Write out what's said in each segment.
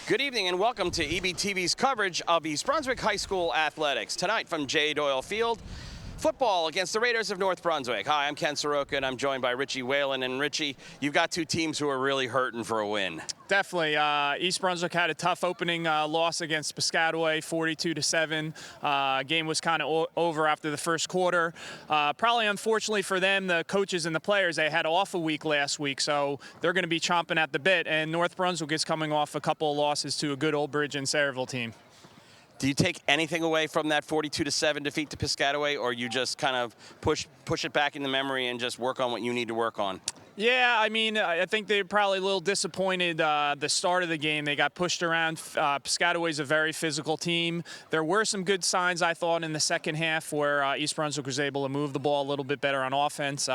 Good evening and welcome to EBTV's coverage of East Brunswick High School athletics. Tonight from J. Doyle Field, football against the Raiders of North Brunswick. Hi, I'm Ken Saroka and I'm joined by Richie Whalen. And Richie, you've got two teams who are really hurting for a win. Definitely. East Brunswick had a tough opening loss against Piscataway, 42-7. Game was kind of over after the first quarter. Probably unfortunately for them, the coaches and the players, they had off a week last week, so they're going to be chomping at the bit. And North Brunswick is coming off a couple of losses to a good Old Bridge and Sayreville team. Do you take anything away from that 42-7 defeat to Piscataway, or you just kind of push it back in the memory and just work on what you need to work on? Yeah, I mean, I think they're probably a little disappointed the start of the game. They got pushed around. Piscataway's a very physical team. There were some good signs, I thought, in the second half where East Brunswick was able to move the ball a little bit better on offense.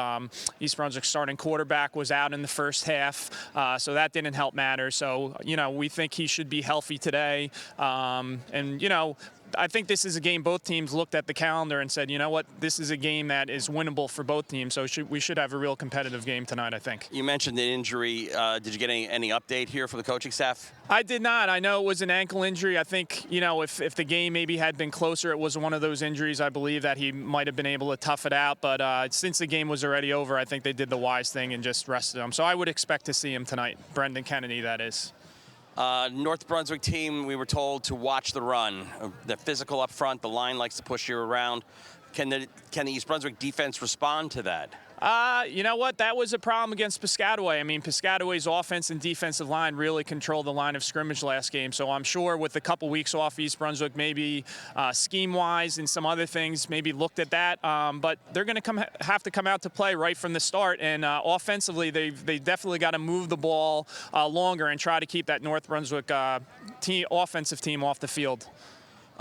East Brunswick's starting quarterback was out in the first half, so that didn't help matter. So, you know, we think he should be healthy today. And, you know, I think this is a game both teams looked at the calendar and said, you know what, this is a game that is winnable for both teams, so we should have a real competitive game tonight, I think. You mentioned the injury. Did you get any update here from the coaching staff? I did not. I know it was an ankle injury. I think, you know, if the game maybe had been closer, it was one of those injuries, I believe, that he might have been able to tough it out. But since the game was already over, I think they did the wise thing and just rested him. So I would expect to see him tonight. Brendan Kennedy, that is. North Brunswick team, we were told to watch the run. The physical up front, the line likes to push you around. Can the East Brunswick defense respond to that? You know what? That was a problem against Piscataway. I mean, Piscataway's offense and defensive line really controlled the line of scrimmage last game. So I'm sure with a couple weeks off, East Brunswick maybe scheme-wise and some other things maybe looked at that. But they're going to have to come out to play right from the start. And offensively, they definitely got to move the ball longer and try to keep that North Brunswick offensive team off the field.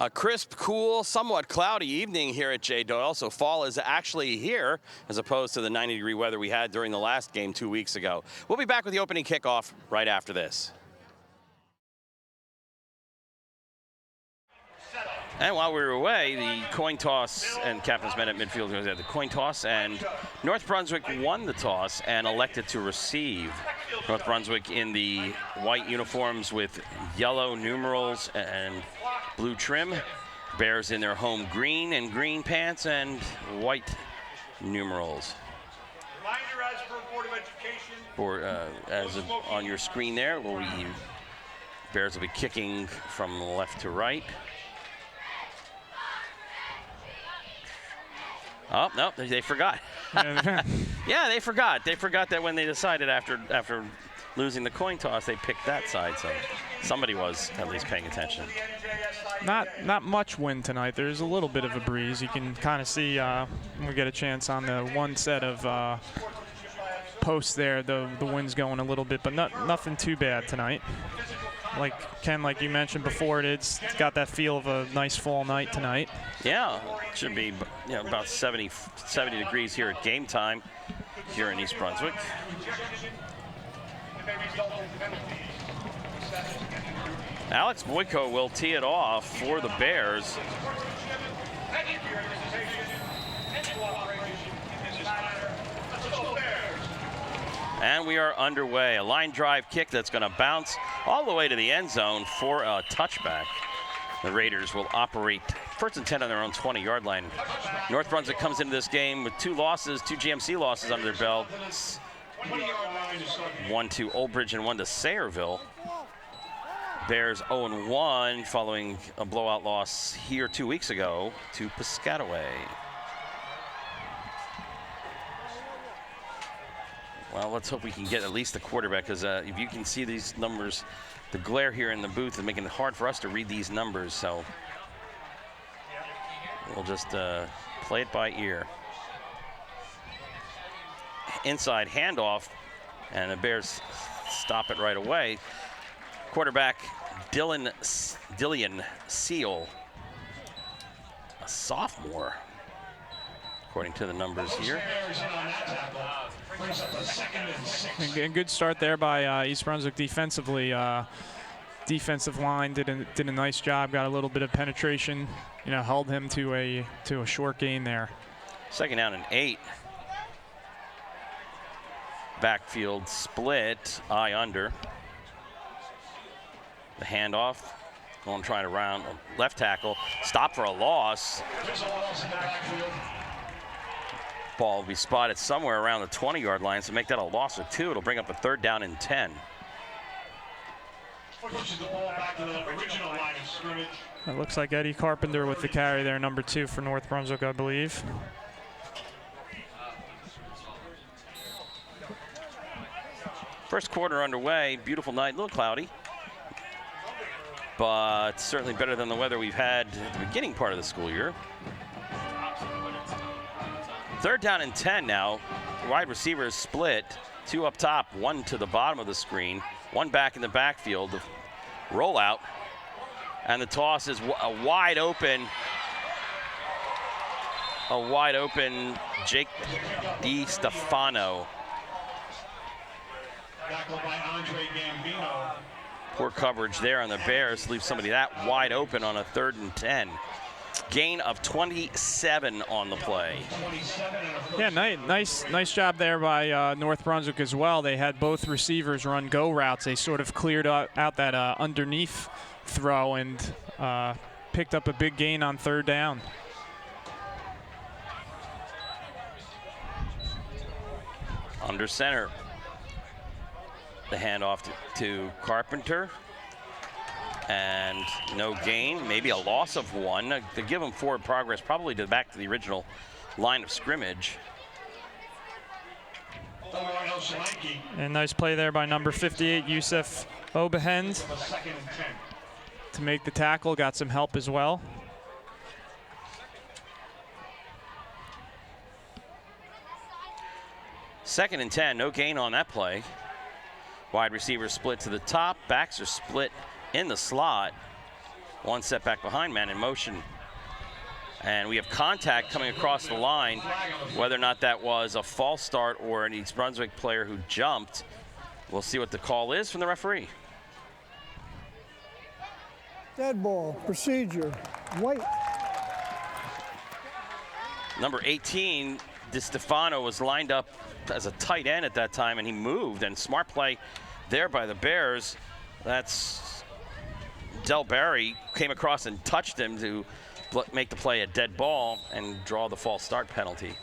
A crisp, cool, somewhat cloudy evening here at J. Doyle, so fall is actually here as opposed to the 90-degree weather we had during the last game 2 weeks ago. We'll be back with the opening kickoff right after this. And while we were away, the coin toss, and Captain's men at midfield was at the coin toss, and North Brunswick won the toss and elected to receive. North Brunswick in the white uniforms with yellow numerals and blue trim. Bears in their home green and green pants and white numerals. As on your screen there, Bears will be kicking from left to right. Oh, no, they forgot. Yeah, they forgot. They forgot that when they decided after losing the coin toss, they picked that side. So somebody was at least paying attention. Not much wind tonight. There's a little bit of a breeze. You can kind of see when we get a chance on the one set of posts there, the wind's going a little bit, but nothing too bad tonight. Like Ken, like you mentioned before, it's got that feel of a nice fall night tonight. Yeah, it should be about 70 degrees here at game time here in East Brunswick. Alex Boyko will tee it off for the Bears. And we are underway. A line drive kick that's going to bounce all the way to the end zone for a touchback. The Raiders will operate first and 10 on their own 20-yard line. North Brunswick comes into this game with two GMC losses under their belt. One to Old Bridge and one to Sayreville. Bears 0-1 following a blowout loss here 2 weeks ago to Piscataway. Well, let's hope we can get at least the quarterback, because if you can see these numbers, the glare here in the booth is making it hard for us to read these numbers, so we'll just play it by ear. Inside handoff, and the Bears stop it right away. Quarterback Dillian Seal, a sophomore, according to the numbers here. A good start there by East Brunswick defensively. Defensive line did a nice job. Got a little bit of penetration. You know, held him to a short gain there. Second down and 8. Backfield split, eye under. The handoff, going trying to round left tackle, stop for a loss. Ball will be spotted somewhere around the 20-yard line, so make that a loss of 2. It'll bring up a 3rd down and 10. It looks like Eddie Carpenter with the carry there, number 2 for North Brunswick, I believe. First quarter underway, beautiful night, a little cloudy, but certainly better than the weather we've had at the beginning part of the school year. 3rd down and 10 now. Wide receivers split, 2 up top, 1 to the bottom of the screen, 1 back in the backfield. The rollout, and the toss is a wide open Jake DiStefano. Poor coverage there on the Bears, leaves somebody that wide open on a 3rd and 10. Gain of 27 on the play. Yeah, nice job there by North Brunswick as well. They had both receivers run go routes. They sort of cleared out that underneath throw and picked up a big gain on 3rd down. Under center. The handoff to Carpenter. And no gain, maybe a loss of 1. To give them forward progress, probably back to the original line of scrimmage. And nice play there by number 58, Yusuf Obehend, to make the tackle. Got some help as well. Second and 10, no gain on that play. Wide receivers split to the top, backs are split in the slot. 1 step back behind, man in motion. And we have contact coming across the line. Whether or not that was a false start or an East Brunswick player who jumped, we'll see what the call is from the referee. Dead ball, procedure, white. Number 18, DiStefano, was lined up as a tight end at that time, and he moved, and smart play there by the Bears. That's Del Barry came across and touched him to make the play a dead ball and draw the false start penalty.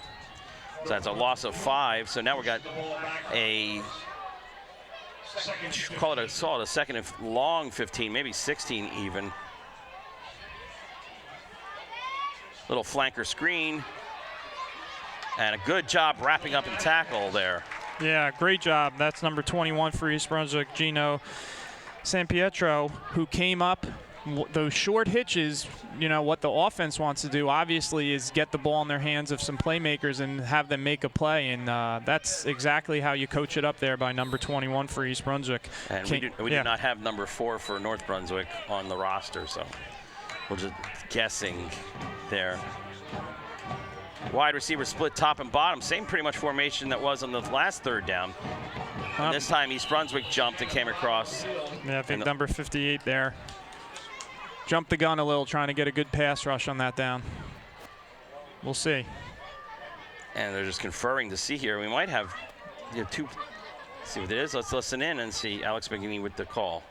So that's a loss of 5. So now we got a, call it a 2nd and long 15, maybe 16 even. Little flanker screen. And a good job wrapping up and tackle there. Yeah, great job. That's number 21 for East Brunswick, Gino San Pietro, who came up. Those short hitches, you know, what the offense wants to do, obviously, is get the ball in their hands of some playmakers and have them make a play. And that's exactly how you coach it up there by number 21 for East Brunswick. And we do not have number 4 for North Brunswick on the roster, so we're just guessing there. Wide receiver split top and bottom, same pretty much formation that was on the last 3rd down. And this time East Brunswick jumped and came across. Yeah, I think number 58 there jumped the gun a little, trying to get a good pass rush on that down. We'll see. And they're just conferring to see here. We might have two. See what it is. Let's listen in and see Alex McGinney with the call.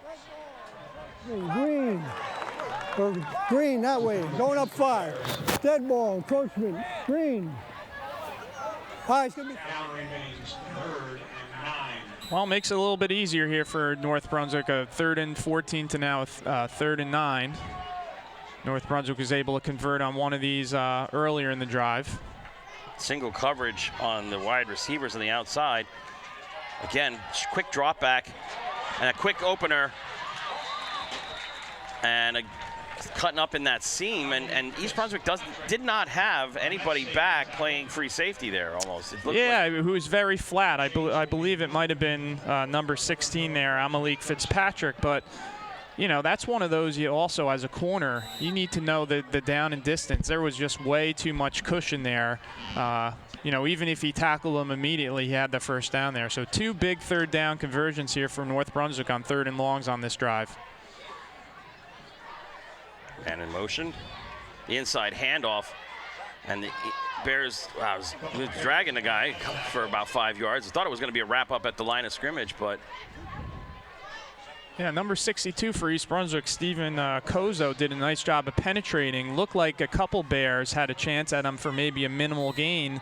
Green. Or green that way, going up 5. Dead ball, encroachment, green. All right, it's gonna be. Now remains 3rd and 9. Well, it makes it a little bit easier here for North Brunswick. A 3rd and 14 to now 3rd and 9. North Brunswick was able to convert on one of these earlier in the drive. Single coverage on the wide receivers on the outside. Again, quick drop back and a quick opener. And cutting up in that seam, and East Brunswick did not have anybody back playing free safety there almost. It looked like who was very flat. I believe it might have been number 16 there, Amalik Fitzpatrick, but you know, that's one of those you also, as a corner, you need to know the down and distance. There was just way too much cushion there. You know, even if he tackled him immediately, he had the first down there. So 2 big 3rd down conversions here for North Brunswick on 3rd and longs on this drive. Man in motion, the inside handoff, and the Bears was dragging the guy for about 5 yards. I thought it was going to be a wrap up at the line of scrimmage, but Yeah, number 62 for East Brunswick, Stephen Kozo, did a nice job of penetrating. Looked like a couple Bears had a chance at him for maybe a minimal gain,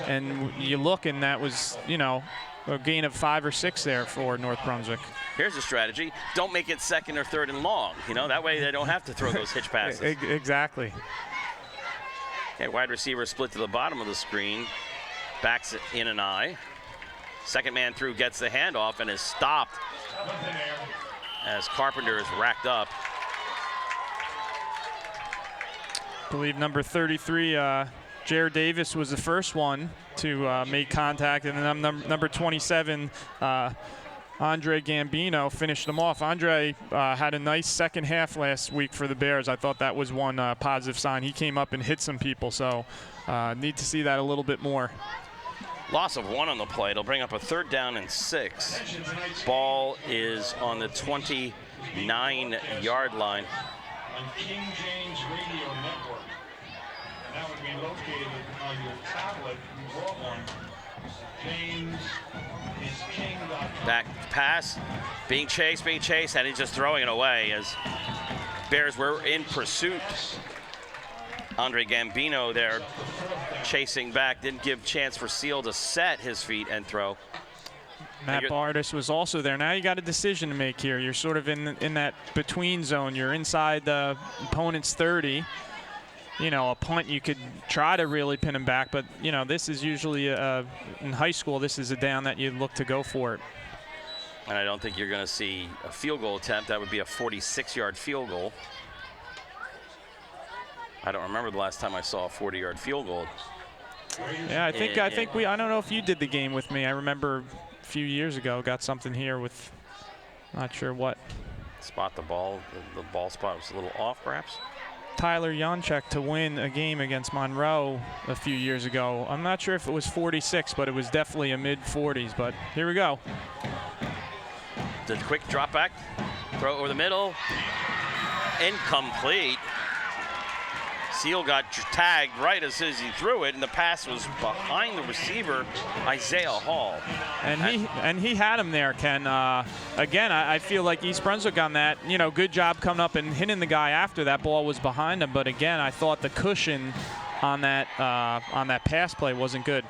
and you look, and that was, you know, a gain of 5 or 6 there for North Brunswick. Here's a strategy. Don't make it second or third and long. You know, that way they don't have to throw those hitch passes. Exactly. Okay, wide receiver split to the bottom of the screen. Backs it in an eye. Second man through gets the handoff and is stopped as Carpenter is racked up. I believe number 33, Jared Davis, was the first one to make contact, and then number 27, Andre Gambino, finished them off. Andre had a nice second half last week for the Bears. I thought that was one positive sign. He came up and hit some people, so need to see that a little bit more. Loss of 1 on the play. It'll bring up a 3rd down and 6. Ball is on the 29-yard line. On King James Radio Network. And that would be located on your tablet. You brought one. James is king.com. Back pass, being chased, and he's just throwing it away as Bears were in pursuit. Andre Gambino there chasing back, didn't give chance for Seal to set his feet and throw. Matt Bardis was also there. Now you got a decision to make here. You're sort of in that between zone. You're inside the opponent's 30. You know, a punt, you could try to really pin him back, but, you know, this is usually, in high school, this is a down that you look to go for it. And I don't think you're going to see a field goal attempt. That would be a 46-yard field goal. I don't remember the last time I saw a 40-yard field goal. Yeah, I think I don't know if you did the game with me. I remember a few years ago, got something here with, not sure what. Spot the ball. The ball spot was a little off, perhaps. Tyler Janchek to win a game against Monroe a few years ago. I'm not sure if it was 46, but it was definitely a mid-40s. But here we go. The quick drop back, throw over the middle, incomplete. Seal got tagged right as soon as he threw it, and the pass was behind the receiver, Isaiah Hall. And he had him there, Ken. Again, I feel like East Brunswick on that, you know, good job coming up and hitting the guy after that ball was behind him. But again, I thought the cushion on that pass play wasn't good.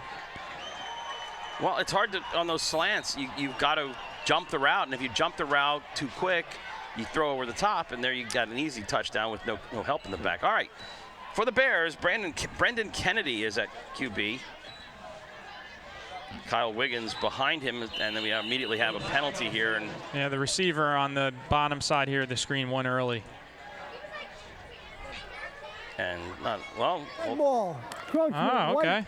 Well, it's hard to, on those slants, you've got to jump the route, and if you jump the route too quick, you throw over the top, and there you got an easy touchdown with no help in the back. All right. For the Bears, Brendan Kennedy is at QB. Kyle Wiggins behind him, and then we immediately have a penalty here. And yeah, the receiver on the bottom side here of the screen went early. And Ball. Oh, okay.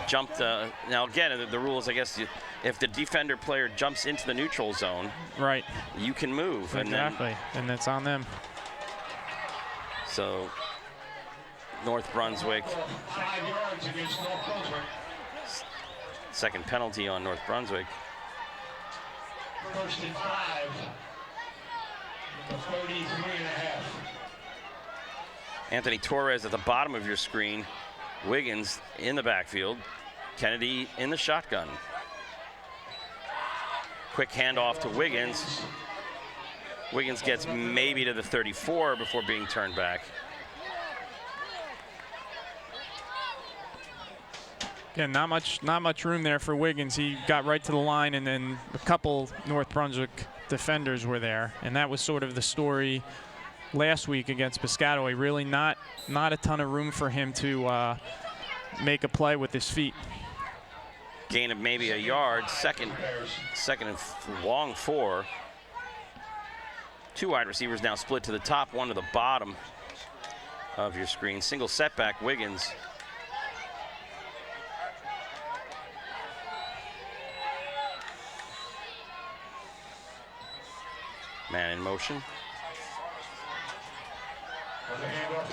Jumped. Now again, the rule is, I guess, if the defender player jumps into the neutral zone, right, you can move. Exactly, and that's on them. So North Brunswick. 5 yards against North Brunswick. Second penalty on North Brunswick. 1st and 5. The 33.5. Anthony Torres at the bottom of your screen. Wiggins in the backfield. Kennedy in the shotgun. Quick handoff to Wiggins. Wiggins gets maybe to the 34 before being turned back. Again, not much room there for Wiggins. He got right to the line, and then a couple North Brunswick defenders were there, and that was sort of the story last week against Piscataway. Really not a ton of room for him to make a play with his feet. Gain of maybe a yard. Second and long 4. 2 wide receivers now split to the top, 1 to the bottom of your screen. Single setback, Wiggins. Man in motion.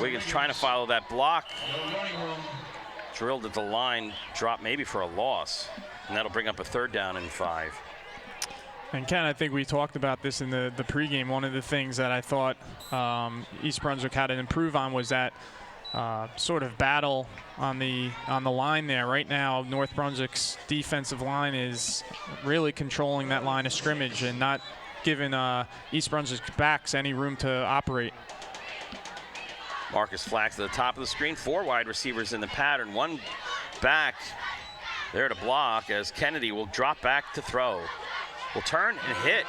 Wiggins trying to follow that block. Drilled at the line, dropped maybe for a loss. And that'll bring up a 3rd down and 5. And Ken, I think we talked about this in the pregame. One of the things that I thought East Brunswick had to improve on was that sort of battle on the line there. Right now, North Brunswick's defensive line is really controlling that line of scrimmage and not giving East Brunswick's backs any room to operate. Marcus Flax to the top of the screen. 4 wide receivers in the pattern. 1 back there to block as Kennedy will drop back to throw. Will turn and hit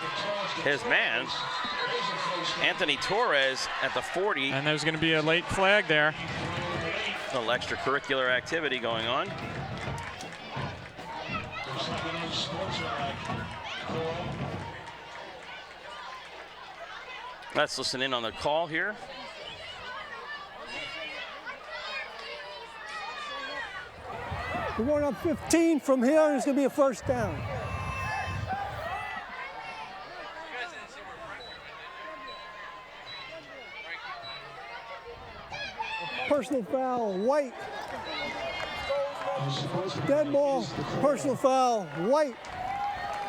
his man, Anthony Torres, at the 40. And there's going to be a late flag there. A little extracurricular activity going on. Let's listen in on the call here. We're going up 15 from here, and it's going to be a first down. Personal foul, White. Dead ball, personal foul, White.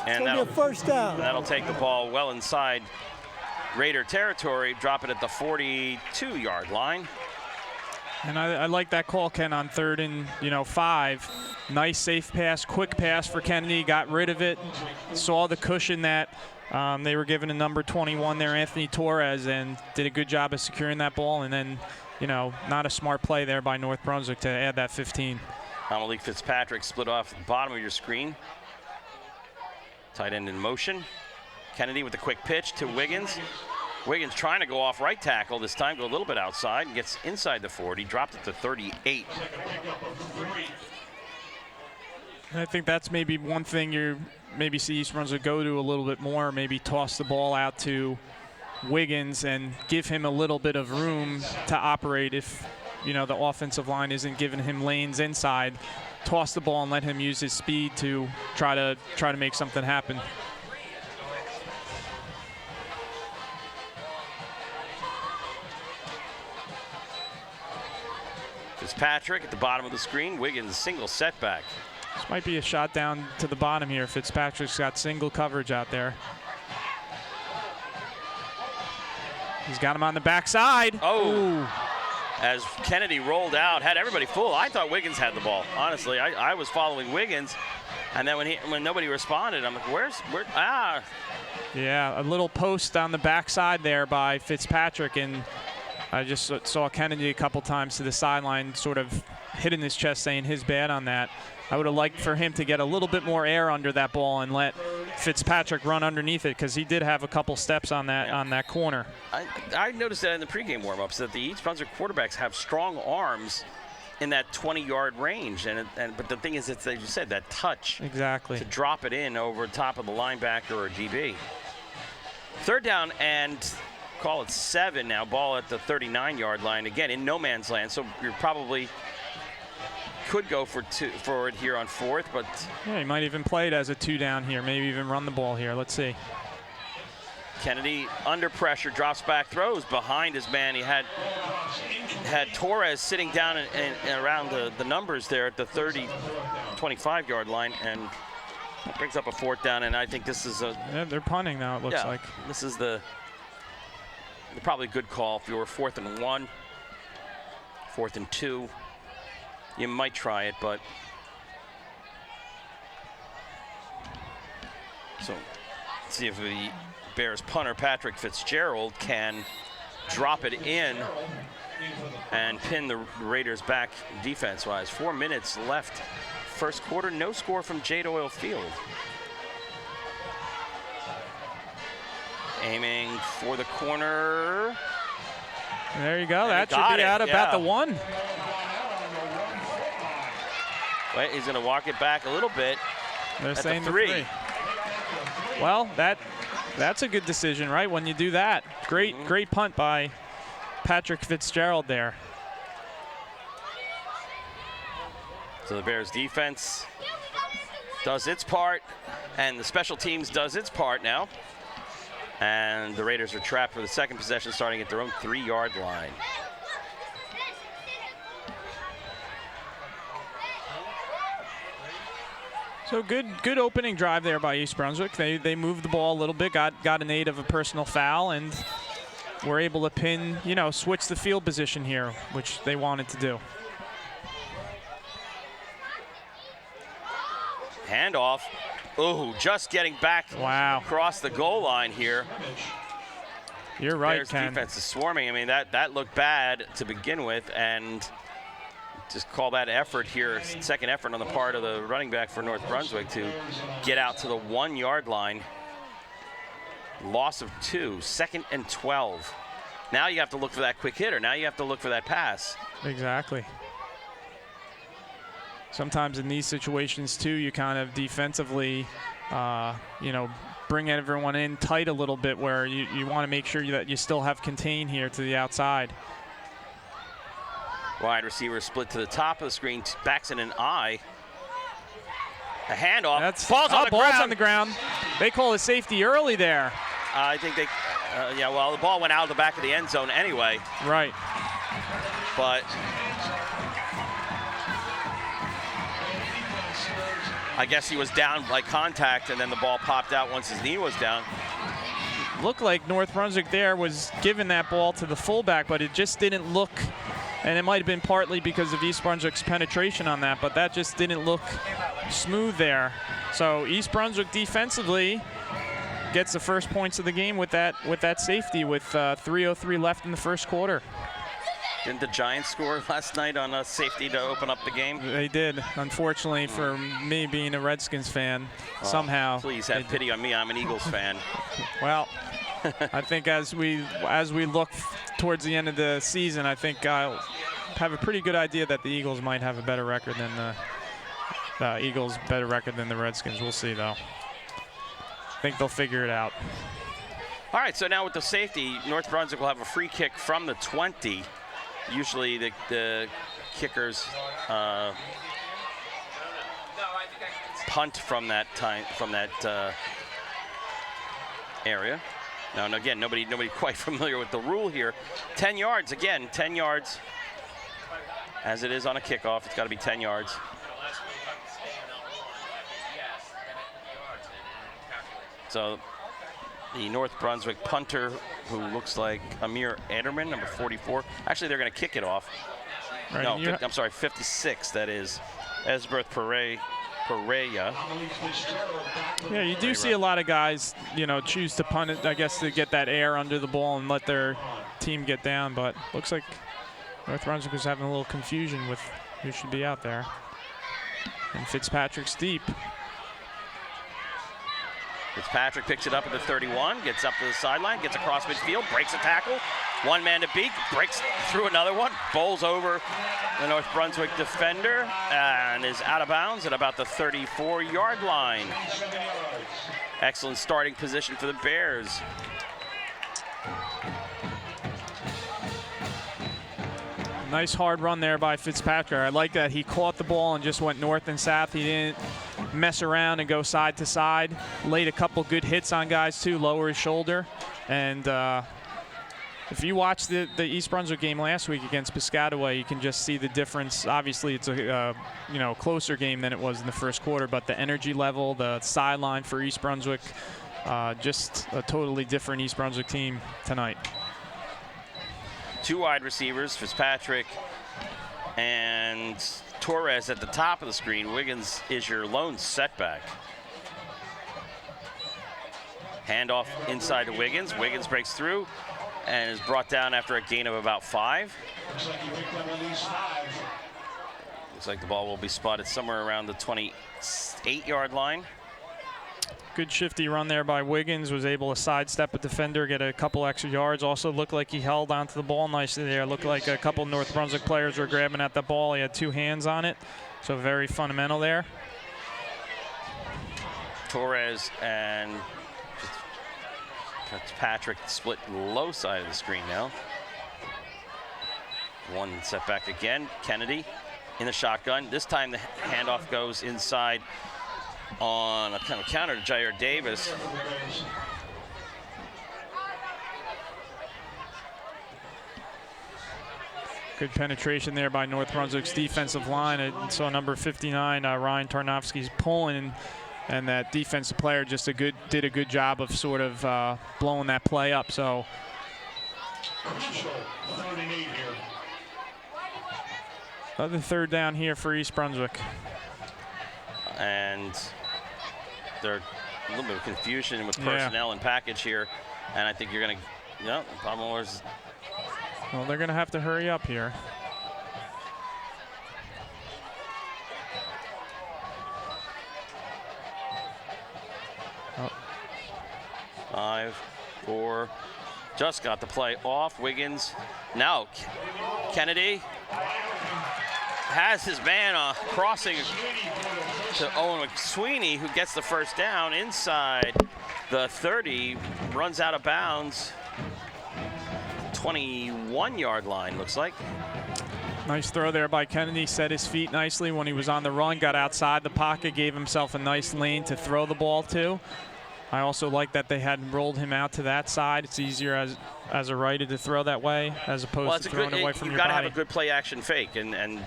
And It's going to be a first down. that'll take the ball well inside Raider territory, drop it at the 42-yard line. And I like that call, Ken, on 3rd and 5. Nice safe pass, quick pass for Kennedy, got rid of it, saw the cushion that they were given a number 21 there, Anthony Torres, and did a good job of securing that ball. And then, not a smart play there by North Brunswick to add that 15. Malik Fitzpatrick split off the bottom of your screen. Tight end in motion. Kennedy with the quick pitch to Wiggins. Wiggins trying to go off right tackle this time, go a little bit outside, and gets inside the 40, dropped it to 38. And I think that's maybe one thing you maybe see East Brunswick go to a little bit more, maybe toss the ball out to Wiggins and give him a little bit of room to operate if, the offensive line isn't giving him lanes inside. Toss the ball and let him use his speed to try to make something happen. Fitzpatrick at the bottom of the screen. Wiggins single setback. This might be a shot down to the bottom here. Fitzpatrick's got single coverage out there. He's got him on the backside. Oh. Ooh. As Kennedy rolled out, had everybody fooled. I thought Wiggins had the ball. Honestly, I was following Wiggins, and then when nobody responded, I'm like, where? Yeah, a little post on the backside there by Fitzpatrick, and I just saw Kennedy a couple times to the sideline, sort of hitting his chest, saying his bad on that. I would have liked for him to get a little bit more air under that ball and let Fitzpatrick run underneath it, because he did have a couple steps on that corner. I noticed that in the pregame warm-ups that the East Brunswick quarterbacks have strong arms in that 20-yard range, but the thing is, it's, as you said, that touch Exactly. to drop it in over top of the linebacker or DB. 3rd down and call it 7 now. Ball at the 39-yard line again in no man's land, so you're probably could go for it here on 4th, but yeah, he might even play it as a 2 down here, maybe even run the ball here. Let's see. Kennedy under pressure, drops back, throws behind his man. He had Torres sitting down and around the numbers there at the 25-yard line, and that brings up a 4th down. And I think this is Yeah, they're punting now, it looks like. This is the probably good call. If you were 4th and 1, 4th and 2, you might try it, but so let's see if the Bears punter Patrick Fitzgerald can drop it in and pin the Raiders back defense-wise. 4 minutes left, first quarter, no score from Doyle Field. Aiming for the corner. There you go. And that should be out about the 1. Wait, he's going to walk it back a little bit. They're at saying the 3. Well, that's a good decision, right? When you do that. Great punt by Patrick Fitzgerald there. So the Bears defense does its part, and the special teams does its part now. And the Raiders are trapped for the second possession, starting at their own 3-yard line. So good opening drive there by East Brunswick. They moved the ball a little bit, got an aid of a personal foul, and were able to pin, switch the field position here, which they wanted to do. Handoff Oh, just getting back across the goal line here. You're right, Bears Ken. defense is swarming. I mean, that looked bad to begin with, and just call that effort here, second effort on the part of the running back for North Brunswick to get out to the 1 yard line. Loss of 2, 2nd and 12. Now you have to look for that quick hitter. Now you have to look for that pass. Exactly. Sometimes in these situations too, you kind of defensively, you know, bring everyone in tight a little bit where you want to make sure that you still have contain here to the outside. Wide receiver split to the top of the screen, backs in an eye. A handoff. Ball's on the ground. They call a safety early there. I think they, yeah, well, the ball went out of the back of the end zone anyway. Right. But I guess he was down by contact, and then the ball popped out once his knee was down. Looked like North Brunswick there was giving that ball to the fullback, but it just didn't look, and it might have been partly because of East Brunswick's penetration on that, but that just didn't look smooth there. So East Brunswick defensively gets the first points of the game with that safety with 3:03 left in the first quarter. Didn't the Giants score last night on a safety to open up the game? They did. Unfortunately for me being a Redskins fan, somehow. Please have pity on me. I'm an Eagles fan. Well, I think as we look towards the end of the season, I think I'll have a pretty good idea that the Eagles might have a better record than the Redskins. We'll see, though. I think they'll figure it out. All right, so now with the safety, North Brunswick will have a free kick from the 20. Usually the kickers punt from that area. Now, and again, nobody quite familiar with the rule here. 10 yards, again, 10 yards. As it is on a kickoff, it's got to be 10 yards. So the North Brunswick punter, who looks like Amir Ederman, number 44. Actually, they're going to kick it off. Right, No, I'm sorry, 56, that is. Esberth Pereira. Yeah, you do see a lot of guys, you know, choose to punt it, I guess, to get that air under the ball and let their team get down. But looks like North Brunswick is having a little confusion with who should be out there. And Fitzpatrick's deep. Fitzpatrick picks it up at the 31, gets up to the sideline, gets across midfield, breaks a tackle. One man to beat, breaks through another one, bowls over the North Brunswick defender, and is out of bounds at about the 34-yard line. Excellent starting position for the Bears. Nice hard run there by Fitzpatrick. I like that he caught the ball and just went north and south. He didn't mess around and go side to side. Laid a couple good hits on guys too, lower his shoulder. And if you watch the East Brunswick game last week against Piscataway, you can just see the difference. Obviously, it's a closer game than it was in the first quarter, but the energy level, the sideline for East Brunswick, just a totally different East Brunswick team tonight. Two wide receivers, Fitzpatrick and Torres at the top of the screen. Wiggins is your lone setback. Handoff inside to Wiggins. Wiggins breaks through and is brought down after a gain of about 5. Looks like the ball will be spotted somewhere around the 28-yard line. Good shifty run there by Wiggins. Was able to sidestep a defender, get a couple extra yards. Also looked like he held onto the ball nicely there. Looked like a couple North Brunswick players were grabbing at the ball. He had 2 hands on it, so very fundamental there. Torres and Fitzpatrick split low side of the screen now. One setback again. Kennedy in the shotgun. This time the handoff goes inside on a kind of counter to Jair Davis. Good penetration there by North Brunswick's defensive line. I saw number 59, Ryan Tarnowski's pulling, and that defensive player just did a good job of sort of blowing that play up. So another third down here for East Brunswick. And there's a little bit of confusion with personnel and package here, and I think you're going to, the problem was. Well, they're going to have to hurry up here. Oh. 5, 4, just got the play off. Wiggins, now Kennedy has his man crossing to Owen McSweeney, who gets the first down inside the 30, runs out of bounds. 21-yard line, looks like. Nice throw there by Kennedy. Set his feet nicely when he was on the run, got outside the pocket, gave himself a nice lane to throw the ball to. I also like that they had rolled him out to that side. It's easier as a righty to throw that way as opposed to throwing away from your body. You've got to have a good play-action fake, and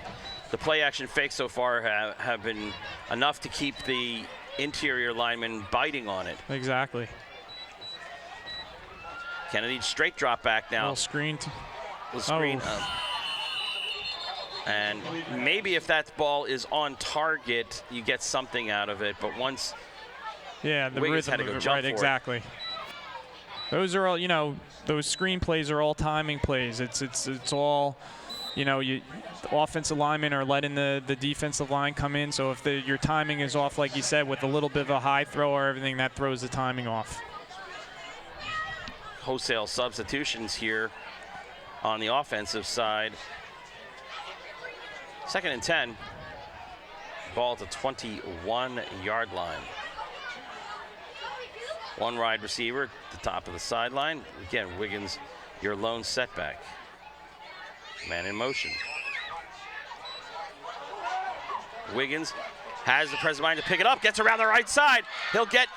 the play-action fakes so far have been enough to keep the interior linemen biting on it. Exactly. Kennedy straight drop back now. Little screen. And maybe if that ball is on target, you get something out of it. But once the Wiggins rhythm had to go of it, jump right, for exactly. Those are all, those screen plays are all timing plays. It's all, the offensive linemen are letting the defensive line come in. So if your timing is off, like you said, with a little bit of a high throw or everything, that throws the timing off. Wholesale substitutions here on the offensive side. 2nd and 10. Ball at the 21-yard line. One wide receiver at the top of the sideline. Again, Wiggins, your lone setback. Man in motion. Wiggins has the presence of mind to pick it up, gets around the right side. He'll get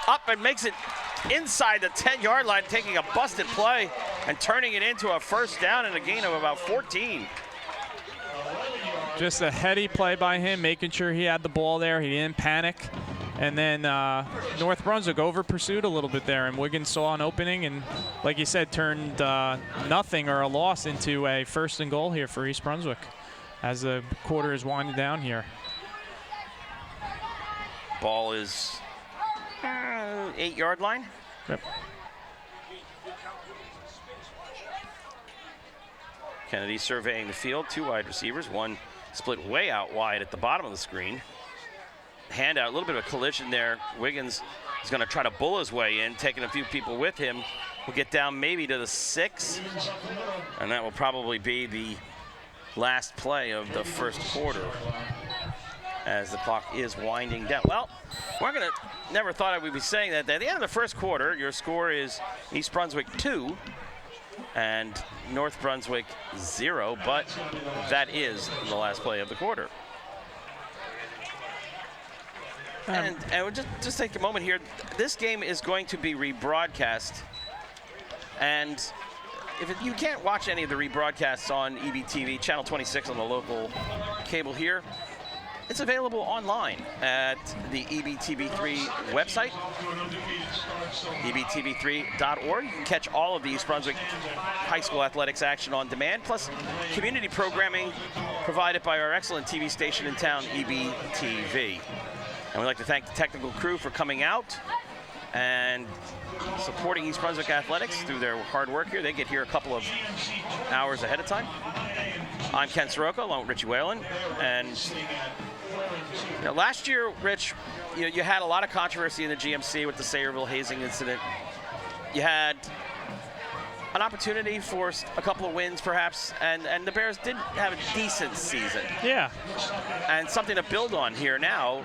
up and makes it inside the 10-yard line, taking a busted play and turning it into a first down and a gain of about 14. Just a heady play by him, making sure he had the ball there. He didn't panic. And then North Brunswick over-pursued a little bit there, and Wiggins saw an opening and, like you said, turned nothing or a loss into a 1st and goal here for East Brunswick as the quarter is winding down here. Ball is 8-yard line. Yep. Kennedy surveying the field, 2 wide receivers, one split way out wide at the bottom of the screen. Handout, a little bit of a collision there. Wiggins is going to try to bull his way in, taking a few people with him. We'll get down maybe to the 6, and that will probably be the last play of the first quarter as the clock is winding down. Well, never thought I would be saying that. At the end of the first quarter, your score is East Brunswick 2 and North Brunswick 0, but that is the last play of the quarter. And we'll just take a moment here. This game is going to be rebroadcast, and if you can't watch any of the rebroadcasts on EBTV, Channel 26 on the local cable here, it's available online at the EBTV3 website, ebtv3.org. You can catch all of the East Brunswick High School athletics action on demand, plus community programming provided by our excellent TV station in town, EBTV. And we'd like to thank the technical crew for coming out and supporting East Brunswick athletics through their hard work here. They get here a couple of hours ahead of time. I'm Ken Saroka, along with Richie Whalen. And last year, Rich, you had a lot of controversy in the GMC with the Sayreville hazing incident. You had an opportunity for a couple of wins, perhaps, and the Bears did have a decent season. Yeah. And something to build on here now.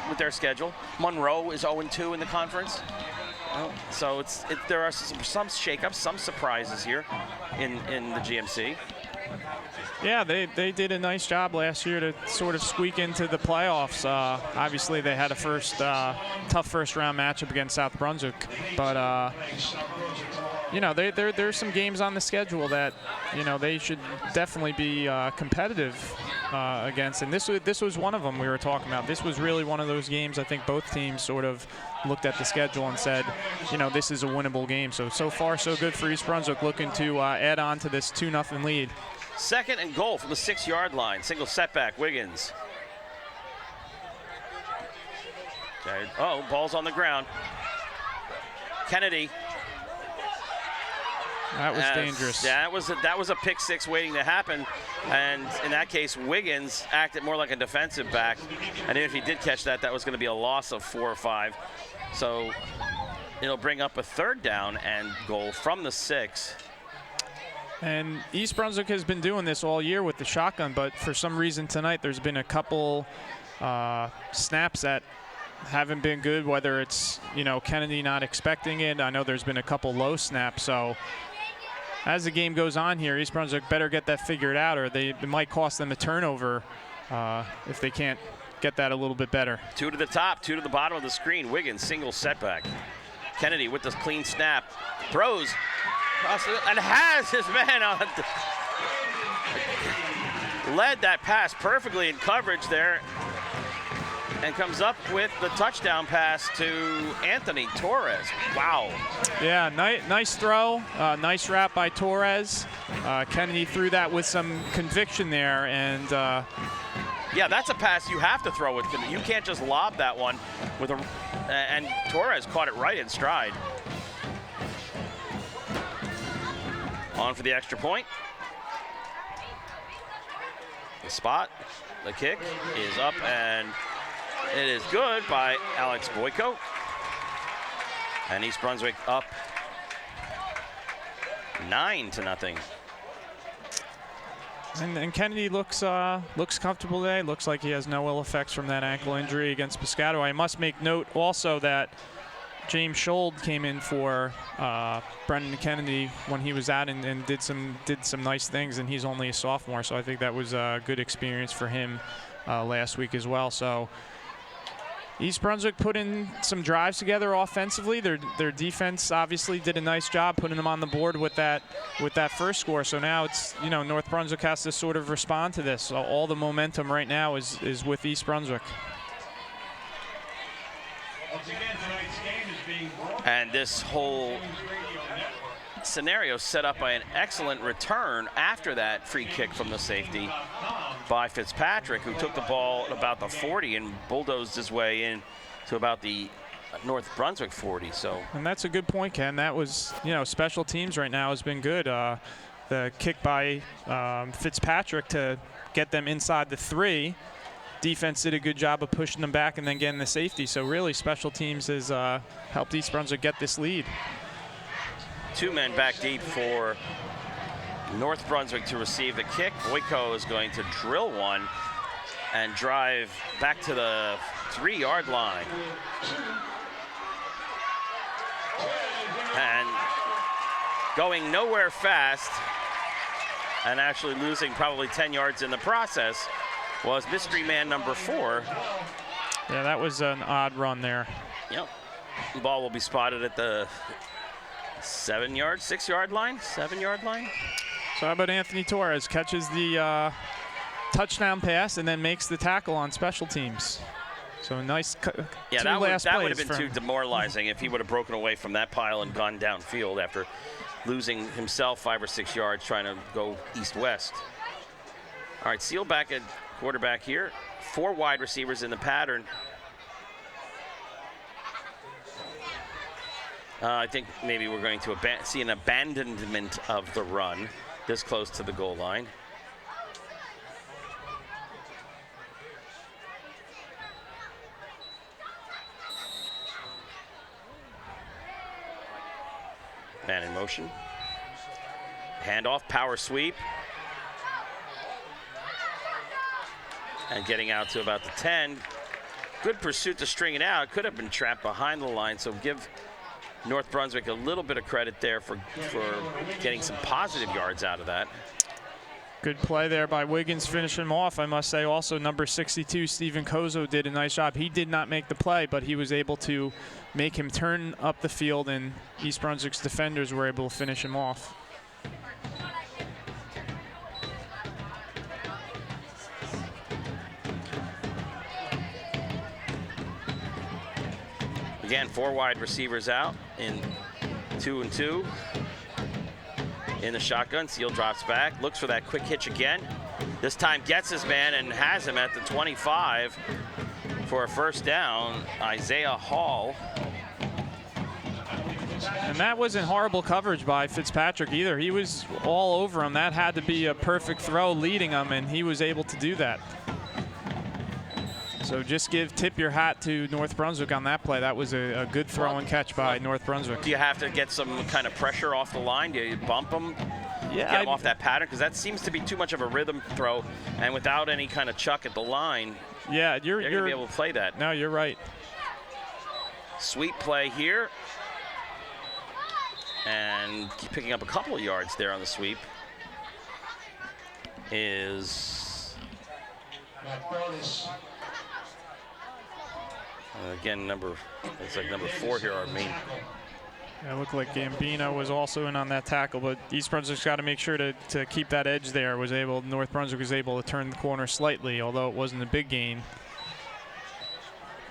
With their schedule. Monroe is 0-2 in the conference. So there are some shakeups, some surprises here in the GMC. Yeah, they did a nice job last year to sort of squeak into the playoffs. Obviously, they had a tough first-round matchup against South Brunswick. But, there's some games on the schedule that, they should definitely be competitive against. And this was one of them we were talking about. This was really one of those games I think both teams sort of looked at the schedule and said, this is a winnable game. So far, so good for East Brunswick, looking to add on to this 2-0 lead. 2nd and goal from the 6-yard line. Single setback, Wiggins. Okay. Oh, ball's on the ground. Kennedy. That was dangerous. That was a pick six waiting to happen, and in that case, Wiggins acted more like a defensive back, and if he did catch that, that was going to be a loss of 4 or 5. So it'll bring up a 3rd down and goal from the 6. And East Brunswick has been doing this all year with the shotgun, but for some reason tonight there's been a couple snaps that haven't been good, whether it's, Kennedy not expecting it. I know there's been a couple low snaps, so as the game goes on here, East Brunswick better get that figured out, or it might cost them a turnover if they can't get that a little bit better. 2 to the top, 2 to the bottom of the screen. Wiggins, single setback. Kennedy with the clean snap, throws, and has his man on. Led that pass perfectly in coverage there, and comes up with the touchdown pass to Anthony Torres. Wow. Yeah, nice throw, nice wrap by Torres. Kennedy threw that with some conviction there, and yeah, that's a pass you have to throw with. You can't just lob that one with and Torres caught it right in stride. On for the extra point. The spot, the kick is up, and it is good by Alex Boyko. And East Brunswick up 9-0. And Kennedy looks comfortable today. Looks like he has no ill effects from that ankle injury against Piscataway. I must make note also that James Schold came in for Brendan Kennedy when he was out and did some nice things, and he's only a sophomore, so I think that was a good experience for him last week as well. So East Brunswick put in some drives together offensively. Their defense obviously did a nice job putting them on the board with that first score. So now it's, North Brunswick has to sort of respond to this. So all the momentum right now is with East Brunswick. And this whole scenario set up by an excellent return after that free kick from the safety by Fitzpatrick, who took the ball at about the 40 and bulldozed his way in to about the North Brunswick 40. And that's a good point, Ken. That was, special teams right now has been good. The kick by Fitzpatrick to get them inside the 3. Defense did a good job of pushing them back and then getting the safety. So really, special teams has helped East Brunswick get this lead. 2 men back deep for North Brunswick to receive the kick. Boyko is going to drill one and drive back to the 3-yard line. And going nowhere fast and actually losing probably 10 yards in the process was mystery man number 4. Yeah, that was an odd run there. Yep. The ball will be spotted at the 6-yard line? 7-yard line? So how about Anthony Torres catches the touchdown pass and then makes the tackle on special teams. So a nice yeah, that would have been too demoralizing if he would have broken away from that pile and gone downfield after losing himself 5 or 6 yards trying to go east-west. All right, Seal back at quarterback here. 4 wide receivers in the pattern. I think maybe we're going to see an abandonment of the run this close to the goal line. Man in motion. Handoff, power sweep. And getting out to about the 10. Good pursuit to string it out. Could have been trapped behind the line, so give North Brunswick a little bit of credit there for getting some positive yards out of that. Good play there by Wiggins, finishing him off. I must say also number 62, Stephen Kozo, did a nice job. He did not make the play, but he was able to make him turn up the field, and East Brunswick's defenders were able to finish him off. Again, 4 wide receivers out in 2 and 2. In the shotgun, Seal drops back, looks for that quick hitch again. This time gets his man and has him at the 25 for a first down, Isaiah Hall. And that wasn't horrible coverage by Fitzpatrick either. He was all over him. That had to be a perfect throw leading him, and he was able to do that. So just tip your hat to North Brunswick on that play. That was a good throw and catch by North Brunswick. Do you have to get some kind of pressure off the line? Do you bump them? Yeah, get them off that pattern? Because that seems to be too much of a rhythm throw, and without any kind of chuck at the line, yeah, you're going to be able to play that. No, you're right. Sweet play here. And picking up a couple of yards there on the sweep is, again, it's like number 4 here, our main. It looked like Gambino was also in on that tackle, but East Brunswick's got to make sure to keep that edge there. North Brunswick was able to turn the corner slightly, although it wasn't a big gain.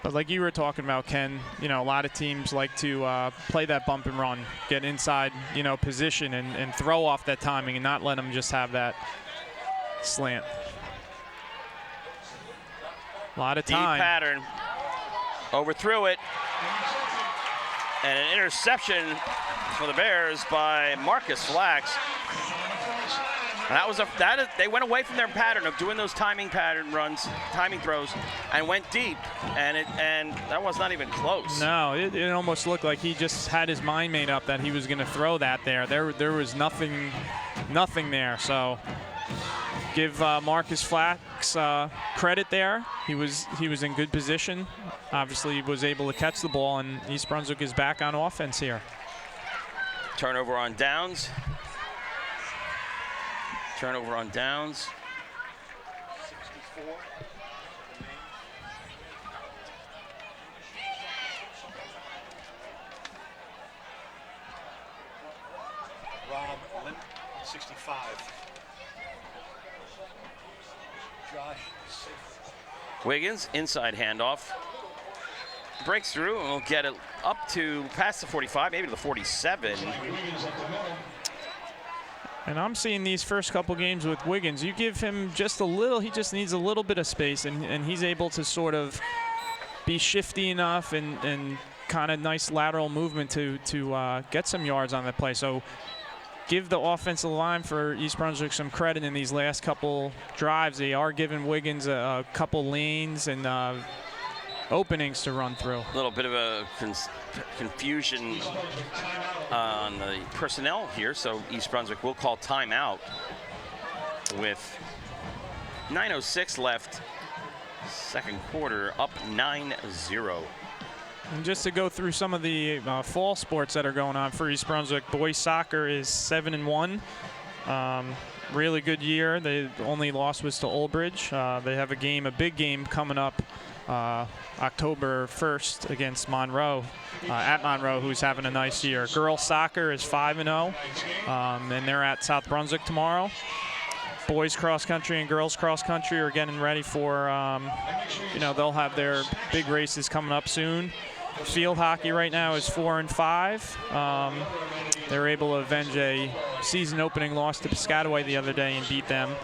But like you were talking about, Ken, a lot of teams like to play that bump and run, get inside, position and throw off that timing and not let them just have that slant. A lot of time. Deep pattern. Overthrew it. And an interception for the Bears by Marcus Flax. And they went away from their pattern of doing those timing throws, and went deep, and that was not even close. No, it almost looked like he just had his mind made up that he was going to throw that there. There was nothing there. So give Marcus Flax credit there. He was in good position. Obviously, he was able to catch the ball, and East Brunswick is back on offense here. Turnover on downs. Turnover on downs. 64. Rob Lynn, 65. Josh. Wiggins, inside handoff. Breaks through and will get it up to past the 45, maybe to the 47. And I'm seeing these first couple games with Wiggins. You give him just a little, he just needs a little bit of space, and he's able to sort of be shifty enough and kind of nice lateral movement to get some yards on that play. So give the offensive line for East Brunswick some credit in these last couple drives. They are giving Wiggins a couple lanes and openings to run through. A little bit of a confusion on the personnel here, so East Brunswick will call timeout with 9:06 left, second quarter, up 9-0. And just to go through some of the fall sports that are going on for East Brunswick, boys soccer is 7-1. Really good year. The only loss was to Old Bridge. They have a big game coming up October 1st against Monroe, at Monroe, who's having a nice year. Girls soccer is 5-0, and they're at South Brunswick tomorrow. Boys cross country and girls cross country are getting ready for, they'll have their big races coming up soon. Field hockey right now is 4-5. They're able to avenge a season opening loss to Piscataway the other day and beat them.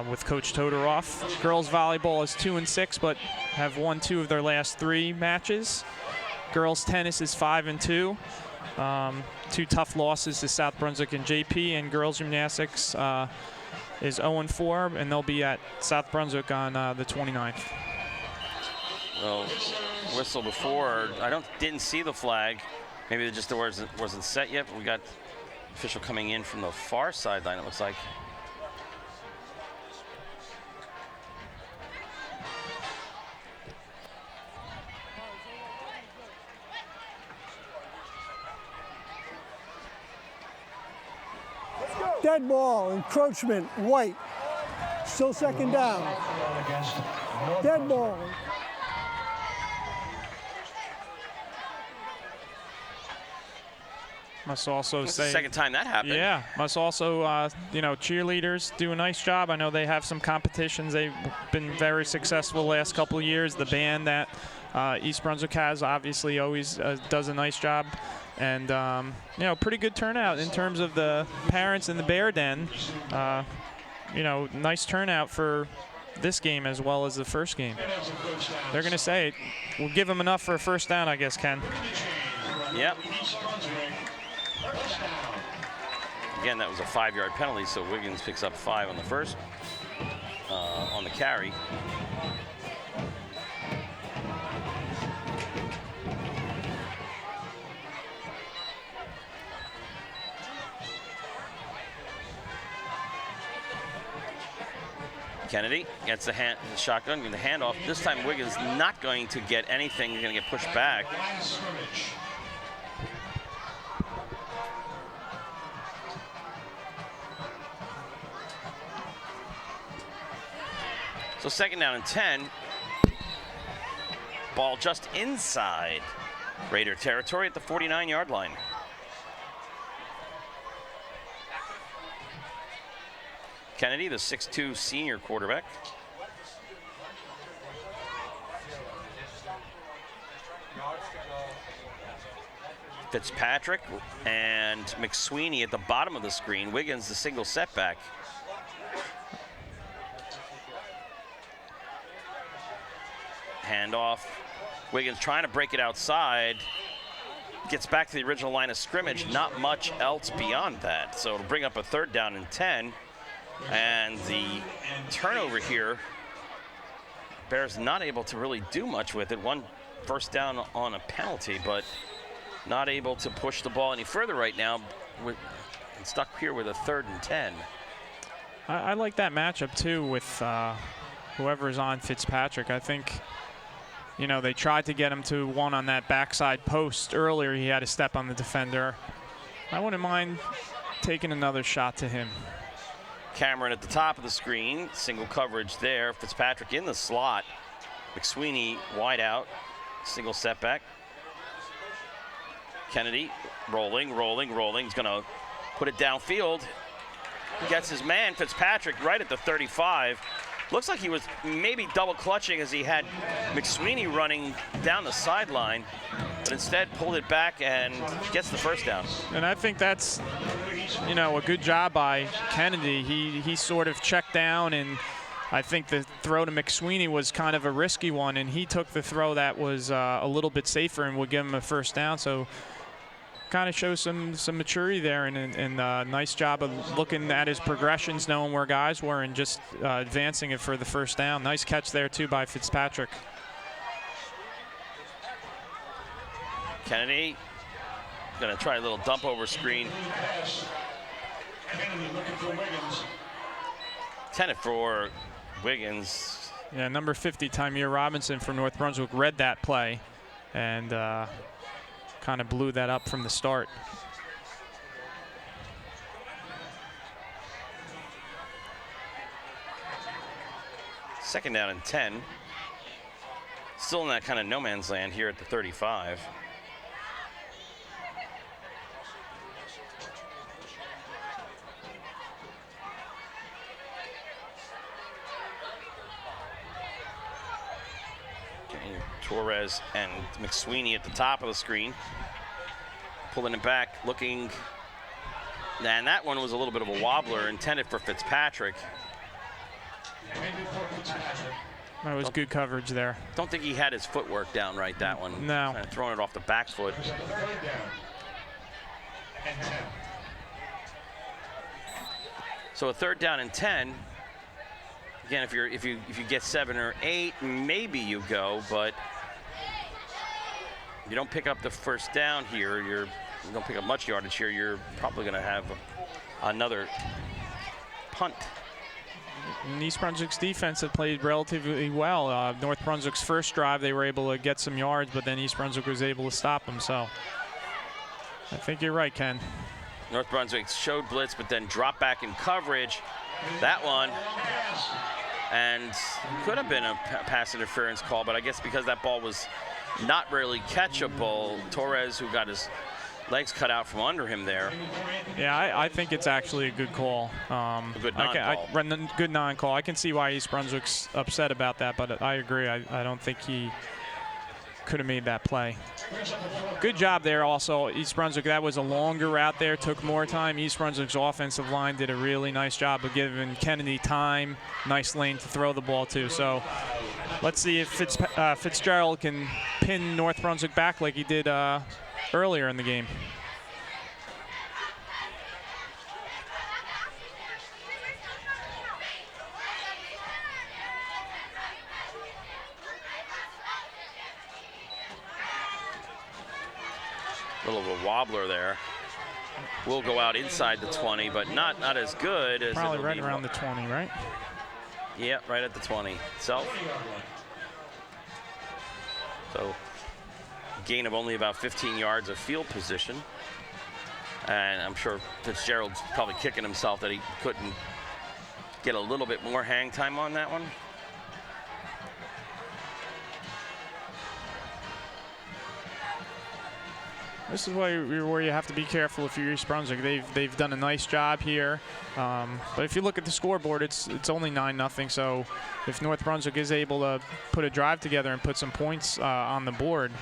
With Coach Todoroff. Girls volleyball is 2-6, but have won 2 of their last 3 matches. Girls tennis is 5-2. 2 tough losses to South Brunswick and JP, and girls gymnastics is 0-4, and they'll be at South Brunswick on the 29th. Well, whistle before. Didn't see the flag. Maybe it just wasn't set yet, but we got official coming in from the far sideline, it looks like. Dead ball, encroachment, White. Still second down. Dead ball. Must also It's say, the second time that happened. yeah, must also, cheerleaders do a nice job. I know they have some competitions. They've been very successful the last couple of years. The band that East Brunswick has obviously always does a nice job. And, pretty good turnout in terms of the parents in the Bear Den. Nice turnout for this game as well as the first game. They're going to say, we'll give them enough for a first down, I guess, Ken. Yep. Again, that was a 5-yard penalty, so Wiggins picks up 5 on the first, on the carry. Kennedy gets the shotgun, the handoff. This time Wiggins not going to get anything. He's going to get pushed back. So 2nd down and 10. Ball just inside Raider territory at the 49-yard line. Kennedy, the 6'2" senior quarterback. Fitzpatrick and McSweeney at the bottom of the screen. Wiggins, the single setback. Handoff. Wiggins trying to break it outside. Gets back to the original line of scrimmage. Not much else beyond that. So it'll bring up a 3rd down and 10. And the turnover here, Bears not able to really do much with it. 1 first down on a penalty, but not able to push the ball any further right now. And stuck here with a 3rd and 10. I like that matchup too with whoever is on Fitzpatrick. I think, you know, they tried to get him to one on that backside post earlier. He had to step on the defender. I wouldn't mind taking another shot to him. Cameron at the top of the screen, single coverage there. Fitzpatrick in the slot. McSweeney wide out, single setback. Kennedy rolling. He's gonna put it downfield. Gets his man, Fitzpatrick, right at the 35. Looks like he was maybe double clutching as he had McSweeney running down the sideline, but instead pulled it back and gets the first down. And I think that's, you know, a good job by Kennedy. He sort of checked down, and I think the throw to McSweeney was kind of a risky one, and he took the throw that was a little bit safer and would give him a first down. So kind of shows some maturity there, and a nice job of looking at his progressions, knowing where guys were, and just advancing it for the first down. Nice catch there too by Fitzpatrick. Kennedy gonna try a little dump over screen. Intended for Wiggins. Yeah, number 50, Tymere Robinson from North Brunswick, read that play and kind of blew that up from the start. Second down and 10. Still in that kind of no man's land here at the 35. Torres and McSweeney at the top of the screen. Pulling it back, looking. And that one was a little bit of a wobbler, intended for Fitzpatrick. That was good coverage there. Don't think he had his footwork down right, that one. No. Kind of throwing it off the back foot. So a 3rd down and 10. Again, if you get 7 or 8, maybe you go, but you don't pick up the first down here, you don't pick up much yardage here, you're probably going to have another punt. And East Brunswick's defense had played relatively well. North Brunswick's first drive, they were able to get some yards, but then East Brunswick was able to stop them. So I think you're right, Ken. North Brunswick showed blitz, but then dropped back in coverage. That one, and could have been a pass interference call, but I guess because that ball was not really catchable, Torres, who got his legs cut out from under him there. Yeah, I think it's actually a good call. A good non-call. Good non-call. I can see why East Brunswick's upset about that, but I agree. I don't think he could have made that play. Good job there also, East Brunswick. That was a longer route there, took more time. East Brunswick's offensive line did a really nice job of giving Kennedy time, nice lane to throw the ball to. So let's see if Fitzgerald can pin North Brunswick back like he did earlier in the game. Little of a wobbler there. Will go out inside the 20, but not as good as probably right around the 20, right? Yeah, right at the 20 itself. So gain of only about 15 yards of field position. And I'm sure Fitzgerald's probably kicking himself that he couldn't get a little bit more hang time on that one. This is where you have to be careful if you're East Brunswick. They've done a nice job here, but if you look at the scoreboard, it's only 9-0. So if North Brunswick is able to put a drive together and put some points on the board,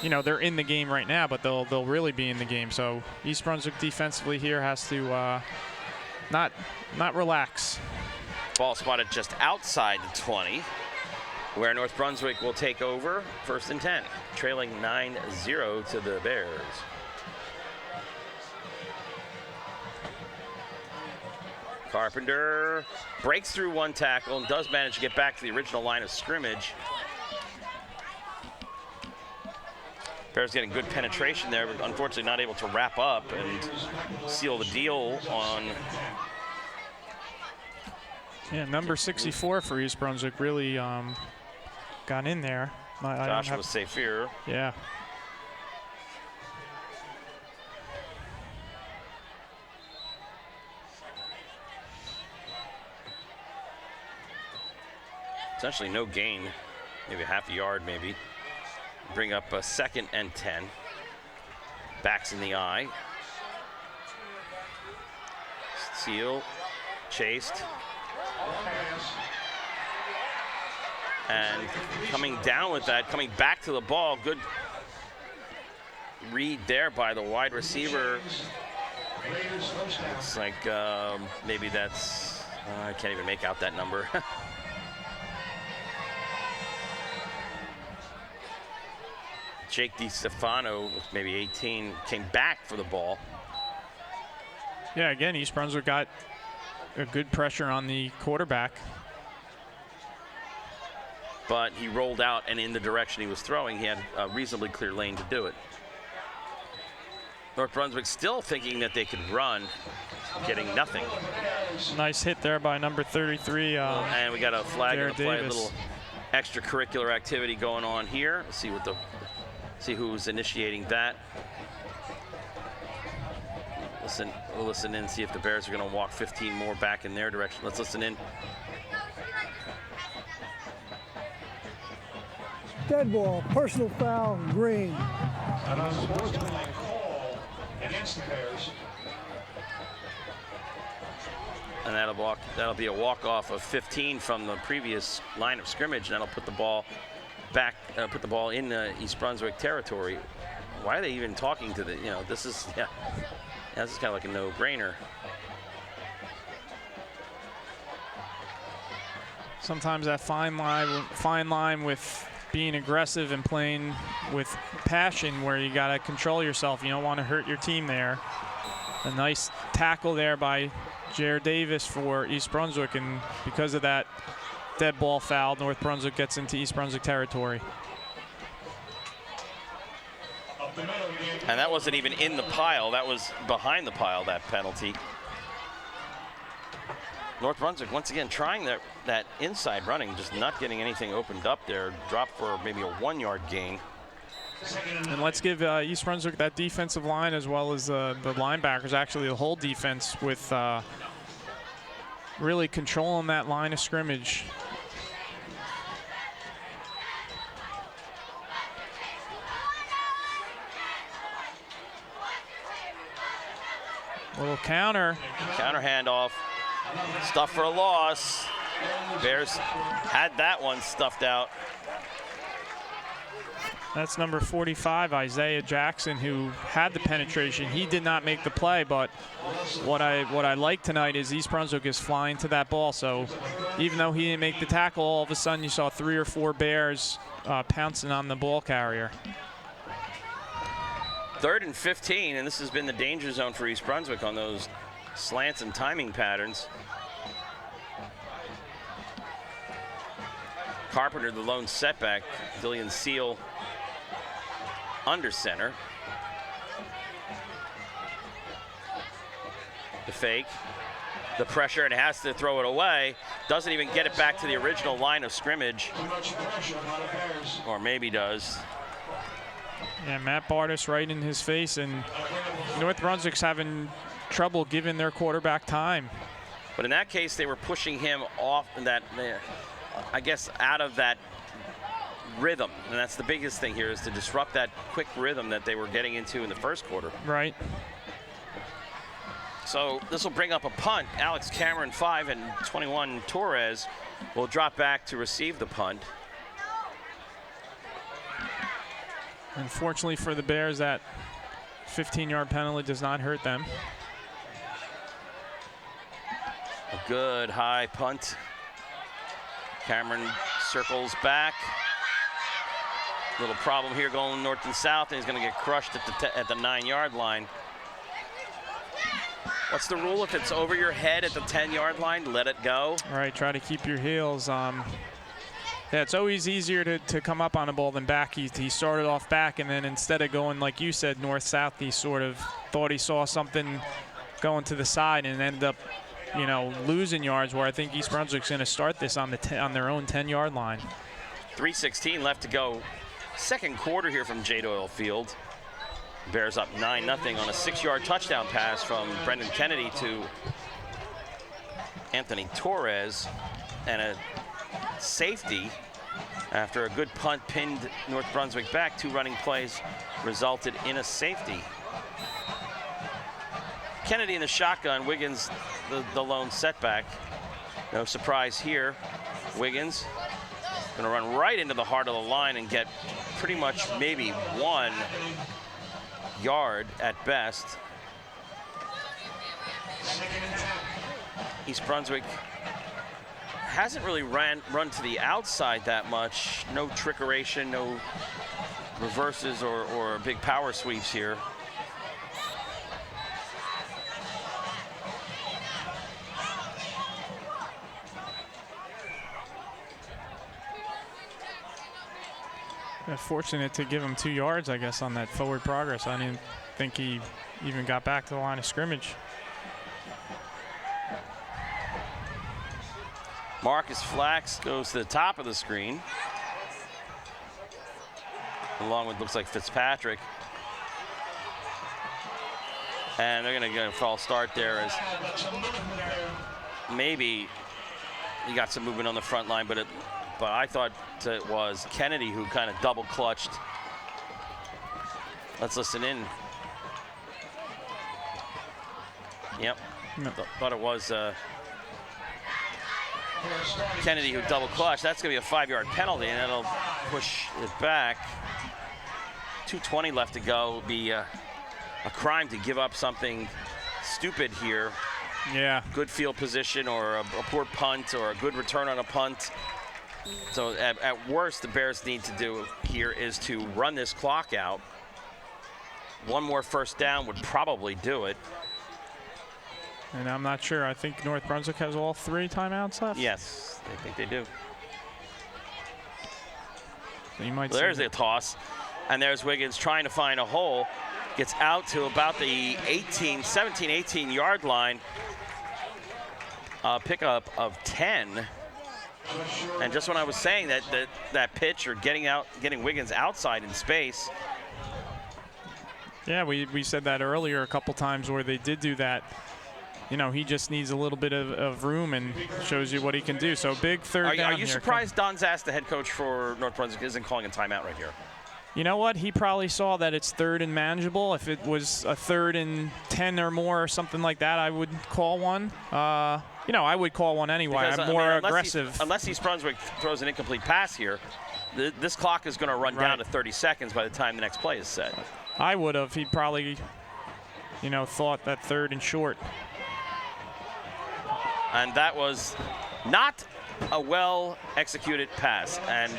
you know, they're in the game right now, but they'll really be in the game. So East Brunswick defensively here has to not relax. Ball spotted just outside the 20, where North Brunswick will take over 1st and 10, trailing 9-0 to the Bears. Carpenter breaks through one tackle and does manage to get back to the original line of scrimmage. Bears getting good penetration there, but unfortunately not able to wrap up and seal the deal on. Yeah, number 64 for East Brunswick really got in there. Joshua Safier. Yeah. Essentially no gain, maybe half a yard maybe. Bring up a 2nd and 10. Backs in the eye. Seal, chased. And coming down with that, coming back to the ball, good read there by the wide receiver. Looks like maybe that's, I can't even make out that number. Jake DiStefano, maybe 18, came back for the ball. Yeah, again, East Brunswick got a good pressure on the quarterback. But he rolled out, and in the direction he was throwing, he had a reasonably clear lane to do it. North Brunswick still thinking that they could run, getting nothing. Nice hit there by number 33. And we got a flag in the play, a Davis. little extracurricular activity going on here. Let's see who's initiating that. We'll listen in, see if the Bears are going to walk 15 more back in their direction. Let's listen in. Dead ball, personal foul, green. An unsportsmanlike call against the Bears. And that'll be a walk-off of 15 from the previous line of scrimmage, and that'll put the ball back, put the ball in East Brunswick territory. Why are they even talking to the, this is, this is kind of like a no-brainer. Sometimes that fine line with being aggressive and playing with passion, where you got to control yourself. You don't want to hurt your team there. A nice tackle there by Jared Davis for East Brunswick, and because of that dead ball foul, North Brunswick gets into East Brunswick territory. And that wasn't even in the pile. That was behind the pile, that penalty. North Brunswick, once again, trying that inside running, just not getting anything opened up there. Drop for maybe a 1-yard gain. And let's give East Brunswick that defensive line, as well as the linebackers, actually the whole defense, with really controlling that line of scrimmage. Little counter handoff. Stuff for a loss. Bears had that one stuffed out. That's number 45, Isaiah Jackson, who had the penetration. He did not make the play, but what I like tonight is East Brunswick is flying to that ball. So even though he didn't make the tackle, all of a sudden you saw 3 or 4 Bears pouncing on the ball carrier. 3rd and 15, and this has been the danger zone for East Brunswick on those slants and timing patterns. Carpenter, the lone setback. Dillian Seal under center. The fake, the pressure, and has to throw it away. Doesn't even get it back to the original line of scrimmage. Or maybe does. Yeah, Matt Bartis right in his face, and North Brunswick's having trouble giving their quarterback time. But in that case, they were pushing him off that, I guess, out of that rhythm. And that's the biggest thing here, is to disrupt that quick rhythm that they were getting into in the first quarter. Right. So this will bring up a punt. Alex Cameron, 5, and 21 Torres will drop back to receive the punt. Unfortunately for the Bears, that 15-yard penalty does not hurt them. A good high punt. Cameron circles back. Little problem here going north and south, and he's going to get crushed at the 9-yard line. What's the rule? If it's over your head at the 10-yard line, let it go. All right, try to keep your heels. Yeah, it's always easier to come up on a ball than back. He started off back, and then instead of going, like you said, north-south, he sort of thought he saw something going to the side and ended up, you know, losing yards, where I think East Brunswick's going to start this on their own 10-yard line. 3:16 left to go. Second quarter here from J. Doyle Field. Bears up 9-0 on a 6-yard touchdown pass from Brendan Kennedy to Anthony Torres, and a safety after a good punt pinned North Brunswick back. 2 running plays resulted in a safety. Kennedy in the shotgun, Wiggins the lone setback. No surprise here. Wiggins gonna run right into the heart of the line and get pretty much maybe 1 yard at best. East Brunswick hasn't really run to the outside that much. No trickeration, no reverses or big power sweeps here. Fortunate to give him 2 yards, I guess, on that forward progress. I didn't think he even got back to the line of scrimmage. Marcus Flax goes to the top of the screen, along with, looks like, Fitzpatrick. And they're going to get a false start there, as maybe you got some movement on the front line, but I thought it was Kennedy who kind of double clutched. Let's listen in. Yep, thought it was Kennedy who double clutched. That's going to be a 5-yard penalty, and that'll push it back. 2:20 left to go. It'll be a crime to give up something stupid here. Yeah. Good field position, or a poor punt, or a good return on a punt. So at worst, the Bears need to do here is to run this clock out. 1 more first down would probably do it. And I'm not sure. I think North Brunswick has all 3 timeouts left. Yes, I think they do. So you might there's a toss, and there's Wiggins trying to find a hole. Gets out to about the 17, 18-yard line. Pickup of 10. And just when I was saying that pitch, or getting Wiggins outside in space. Yeah, we said that earlier a couple times where they did do that. You know, he just needs a little bit of room, and shows you what he can do. So big third down. Are you surprised Don Zass, the head coach for North Brunswick, isn't calling a timeout right here? You know what? He probably saw that it's 3rd and manageable. If it was a 3rd and 10 or more or something like that, I would call one. You know, I would call one anyway. Because, I'm more aggressive. Unless East Brunswick throws an incomplete pass here, this clock is going to run down to 30 seconds by the time the next play is set. I would have. He probably, you know, thought that 3rd and short. And that was not a well-executed pass. And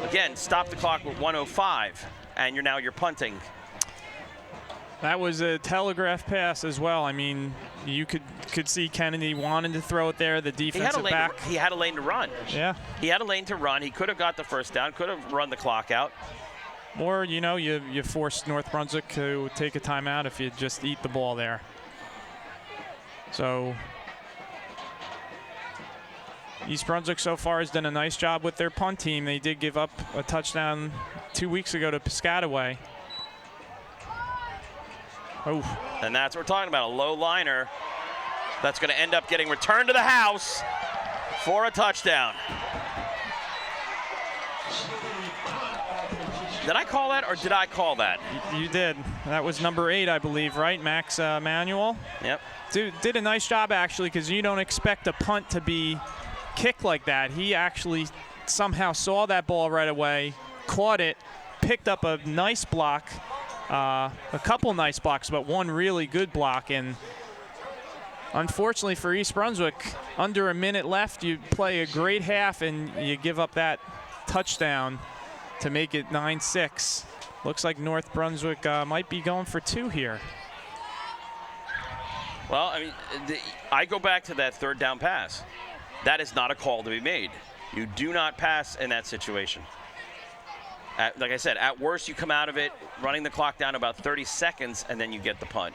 again, stop the clock with 1:05, and you're punting. That was a telegraph pass as well. I mean, you could see Kennedy wanted to throw it there. The defensive back. He had a lane to run. Yeah. He had a lane to run. He could have got the first down. Could have run the clock out. Or, you know, you forced North Brunswick to take a timeout if you just eat the ball there. So East Brunswick so far has done a nice job with their punt team. They did give up a touchdown 2 weeks ago to Piscataway. Oh. And that's what we're talking about, a low liner that's going to end up getting returned to the house for a touchdown. Did I call that, or did I call that? You did. That was number 8, I believe, right? Max Manuel? Yep. Did a nice job, actually, because you don't expect a punt to be kicked like that. He actually somehow saw that ball right away, caught it, picked up a nice block, a couple nice blocks, but one really good block. And unfortunately for East Brunswick, under a minute left, you play a great half and you give up that touchdown to make it 9-6. Looks like North Brunswick might be going for 2 here. Well, I mean, I go back to that 3rd down pass. That is not a call to be made. You do not pass in that situation. Like I said, at worst, you come out of it running the clock down about 30 seconds, and then you get the punt.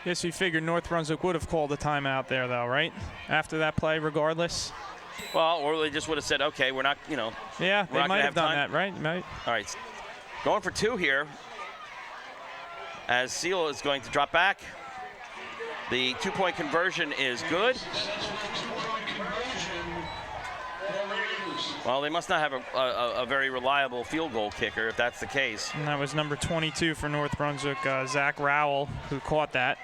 Yes, you figured North Brunswick would have called a timeout there, though, right? After that play, regardless. Well, or they just would have said, okay, we're not, you know. Yeah, they might have done that, right? All right, going for 2 here, as Seal is going to drop back. The 2-point conversion is good. Well, they must not have a very reliable field goal kicker if that's the case. And that was number 22 for North Brunswick, Zach Rowell, who caught that.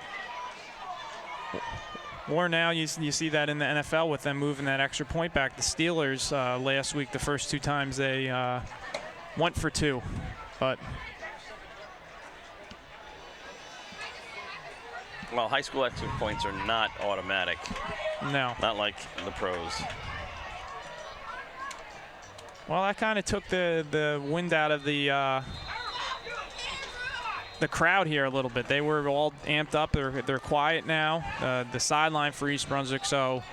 Or now you see that in the NFL with them moving that extra point back. The Steelers last week, the first 2 times they went for 2, but. Well, high school extra points are not automatic. No. Not like the pros. Well, that kind of took the wind out of the crowd here a little bit. They were all amped up. They're quiet now. The sideline for East Brunswick. So,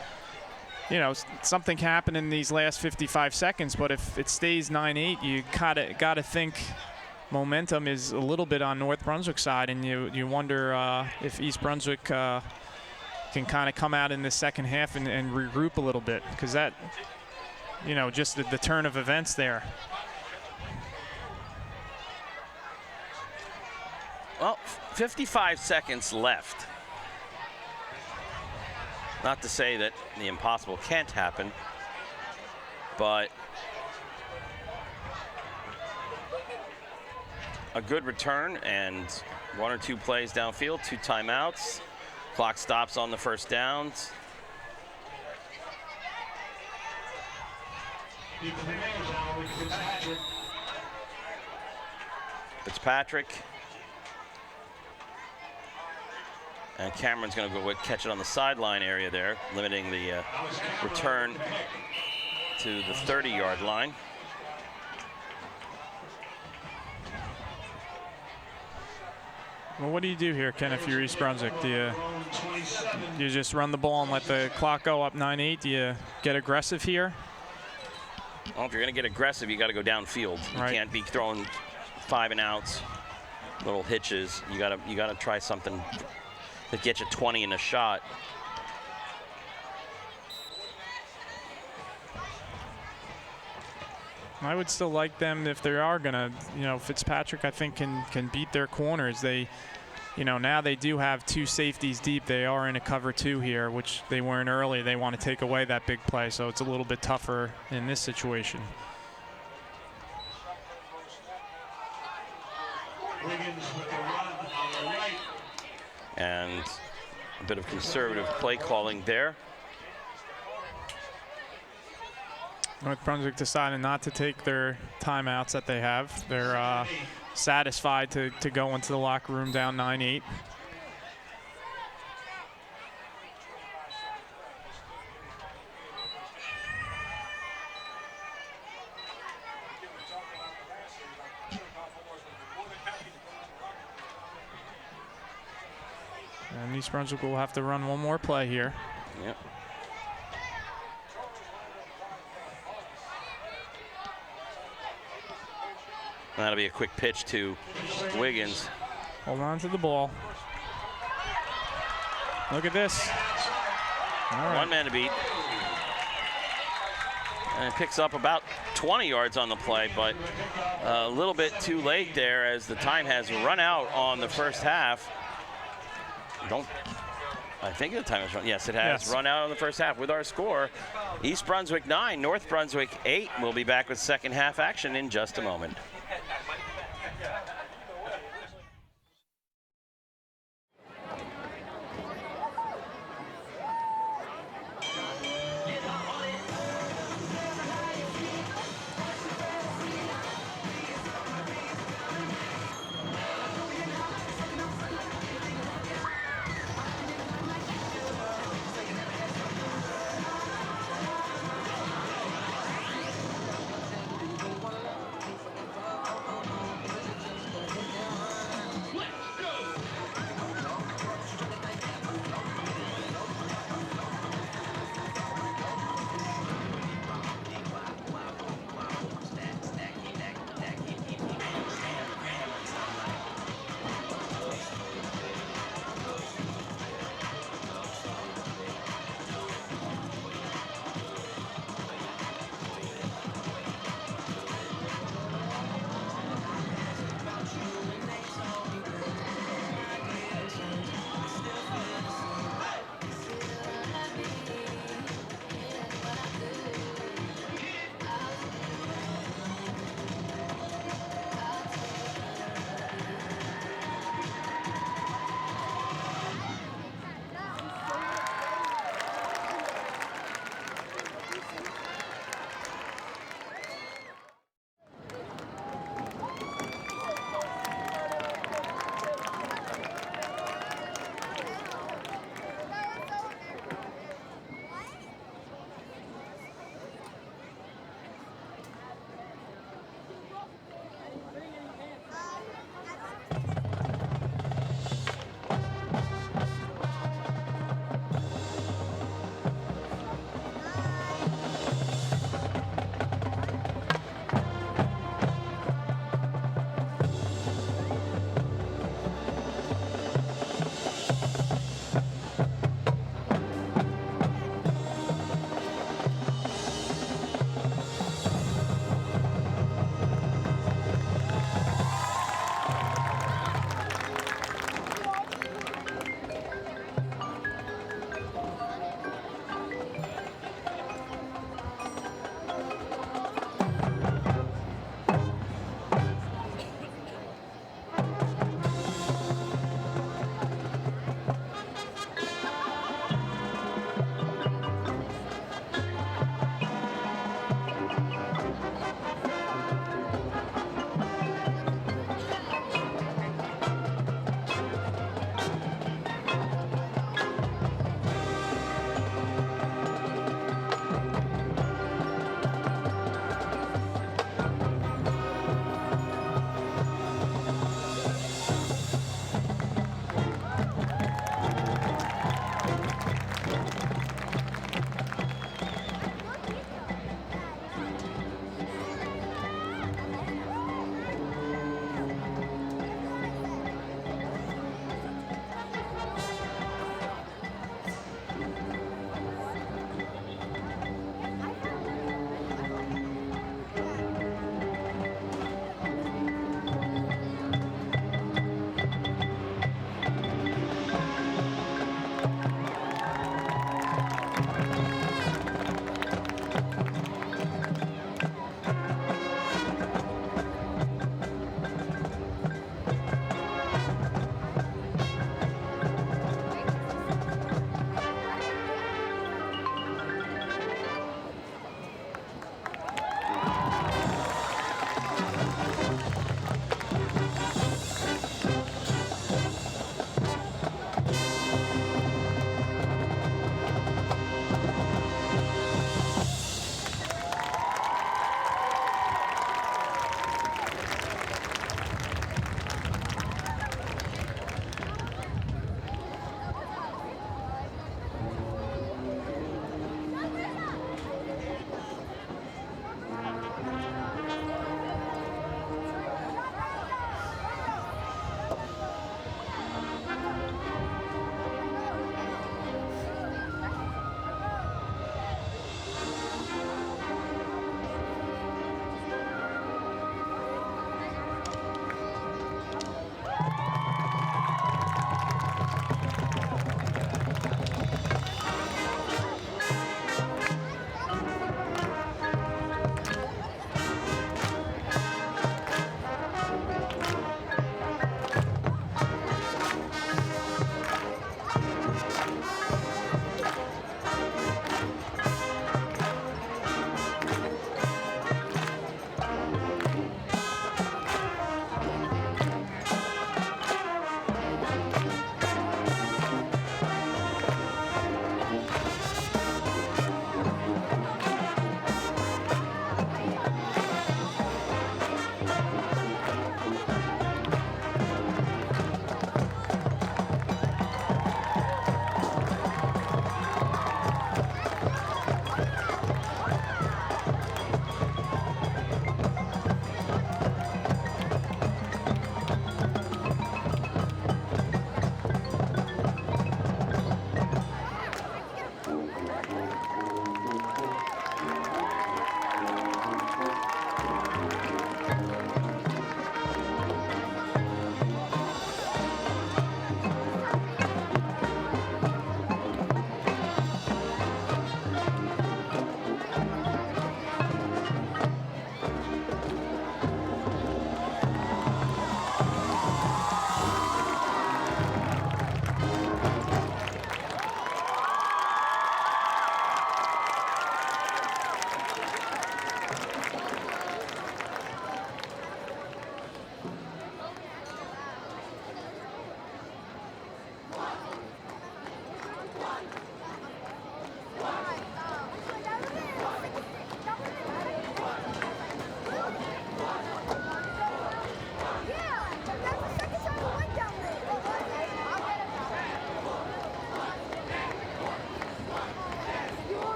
you know, something happened in these last 55 seconds. But if it stays 9-8, you got to think momentum is a little bit on North Brunswick's side, and you wonder if East Brunswick can kind of come out in the second half and regroup a little bit, because that, you know, just the turn of events there. Well, 55 seconds left. Not to say that the impossible can't happen, but a good return and 1 or 2 plays downfield, 2 timeouts. Clock stops on the first downs. Fitzpatrick. And Cameron's going to go catch it on the sideline area there, limiting the return to the 30-yard line. Well, what do you do here, Ken, if you're East Brunswick? Do you just run the ball and let the clock go up 9-8? Do you get aggressive here? Well, if you're going to get aggressive, you got to go downfield. You Right. can't be throwing 5 and outs, little hitches. You got to try something that gets you 20 in a shot. I would still like them if they are going to, you know, Fitzpatrick, I think, can beat their corners. They, you know, now they do have 2 safeties deep. They are in a cover 2 here, which they weren't early. They want to take away that big play, so it's a little bit tougher in this situation. And a bit of conservative play calling there. North Brunswick decided not to take their timeouts that they have. They're satisfied to go into the locker room down 9-8. And East Brunswick will have to run one more play here. Yep. That'll be a quick pitch to Wiggins. Hold on to the ball. Look at this. All right. One man to beat. And it picks up about 20 yards on the play, but a little bit too late there as the time has run out on the first half. I think the time has run. Yes, it has run out on the first half with our score. East Brunswick 9, North Brunswick 8. We'll be back with second half action in just a moment.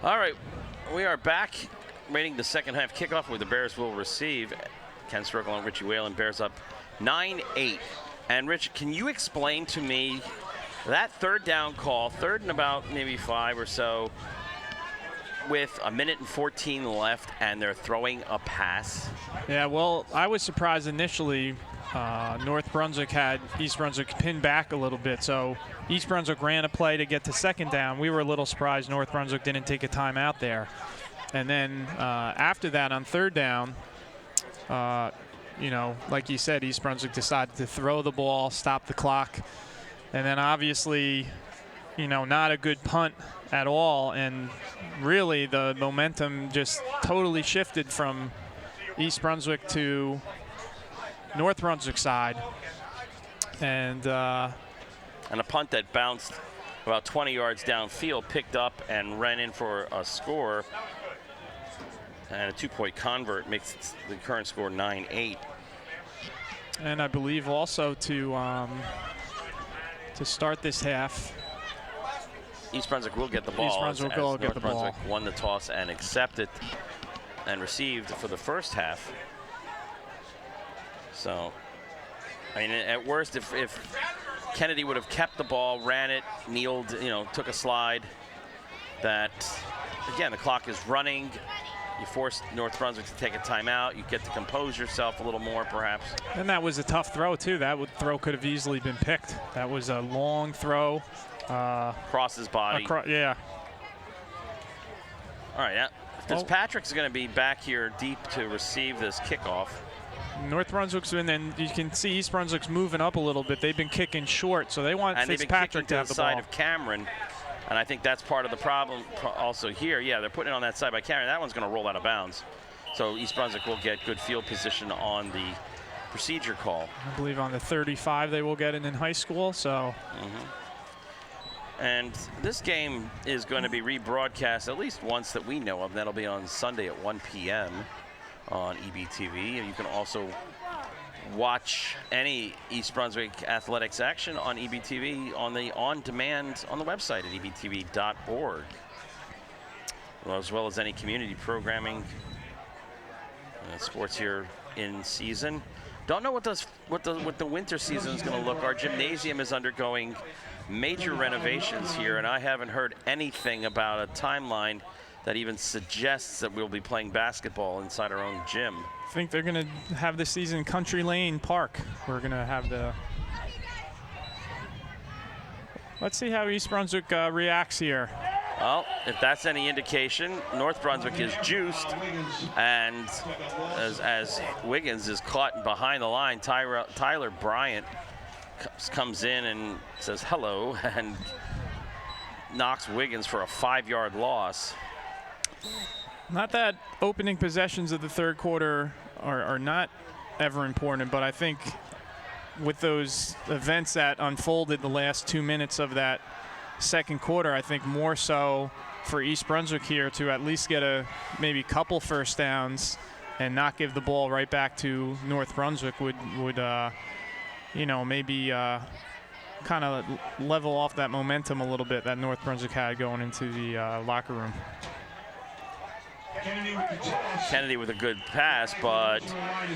All right, we are back, waiting the second half kickoff where the Bears will receive. Ken Saroka and Richie Whalen, Bears up 9-8. And Rich, can you explain to me that third down call, third and about maybe 5 or so, with 1:14 left, and they're throwing a pass? Yeah, well, I was surprised initially. North Brunswick had East Brunswick pinned back a little bit, so East Brunswick ran a play to get to second down. We were a little surprised North Brunswick didn't take a timeout there. And then after that, on third down, you know, like you said, East Brunswick decided to throw the ball, stop the clock, and then obviously, you know, not a good punt at all, and really the momentum just totally shifted from East Brunswick to North Brunswick side. And a punt that bounced about 20 yards downfield, picked up and ran in for a score. And a 2-point convert makes the current score 9-8. And I believe also to start this half, East Brunswick will get the ball. East Brunswick will get the ball. North Brunswick won the toss and accepted and received for the first half. So, I mean, at worst, if Kennedy would have kept the ball, ran it, kneeled, you know, took a slide, that, again, the clock is running. You force North Brunswick to take a timeout. You get to compose yourself a little more, perhaps. And that was a tough throw, too. That throw could have easily been picked. That was a long throw. Across his body. Yeah. All right, yeah. Fitzpatrick's going to be back here deep to receive this kickoff. North Brunswick's in, and you can see East Brunswick's moving up a little bit. They've been kicking short, so they want Fitzpatrick to have the ball. Side of Cameron, and I think that's part of the problem also here. Yeah, they're putting it on that side by Cameron. That one's going to roll out of bounds. So East Brunswick will get good field position on the procedure call. I believe on the 35 they will get it in high school, so. And this game is going to be rebroadcast at least once that we know of. That'll be on Sunday at 1 p.m. on EBTV. And you can also watch any East Brunswick athletics action on EBTV on demand on the website at ebtv.org, as well as any community programming, sports here in season. Don't know what the winter season is going to look. Our gymnasium is undergoing major renovations here, and I haven't heard anything about a timeline that even suggests that we'll be playing basketball inside our own gym. I think they're going to have the season Country Lane Park. We're going to have the. Let's see how East Brunswick reacts here. Well, if that's any indication, North Brunswick is juiced, and as Wiggins is caught behind the line, Tyler Bryant comes in and says hello and knocks Wiggins for a 5-yard loss. Not that opening possessions of the third quarter are not ever important, but I think with those events that unfolded the last 2 minutes of that second quarter, I think more so for East Brunswick here to at least get a maybe couple first downs and not give the ball right back to North Brunswick would you know, maybe kind of level off that momentum a little bit that North Brunswick had going into the locker room. Kennedy with a good pass, but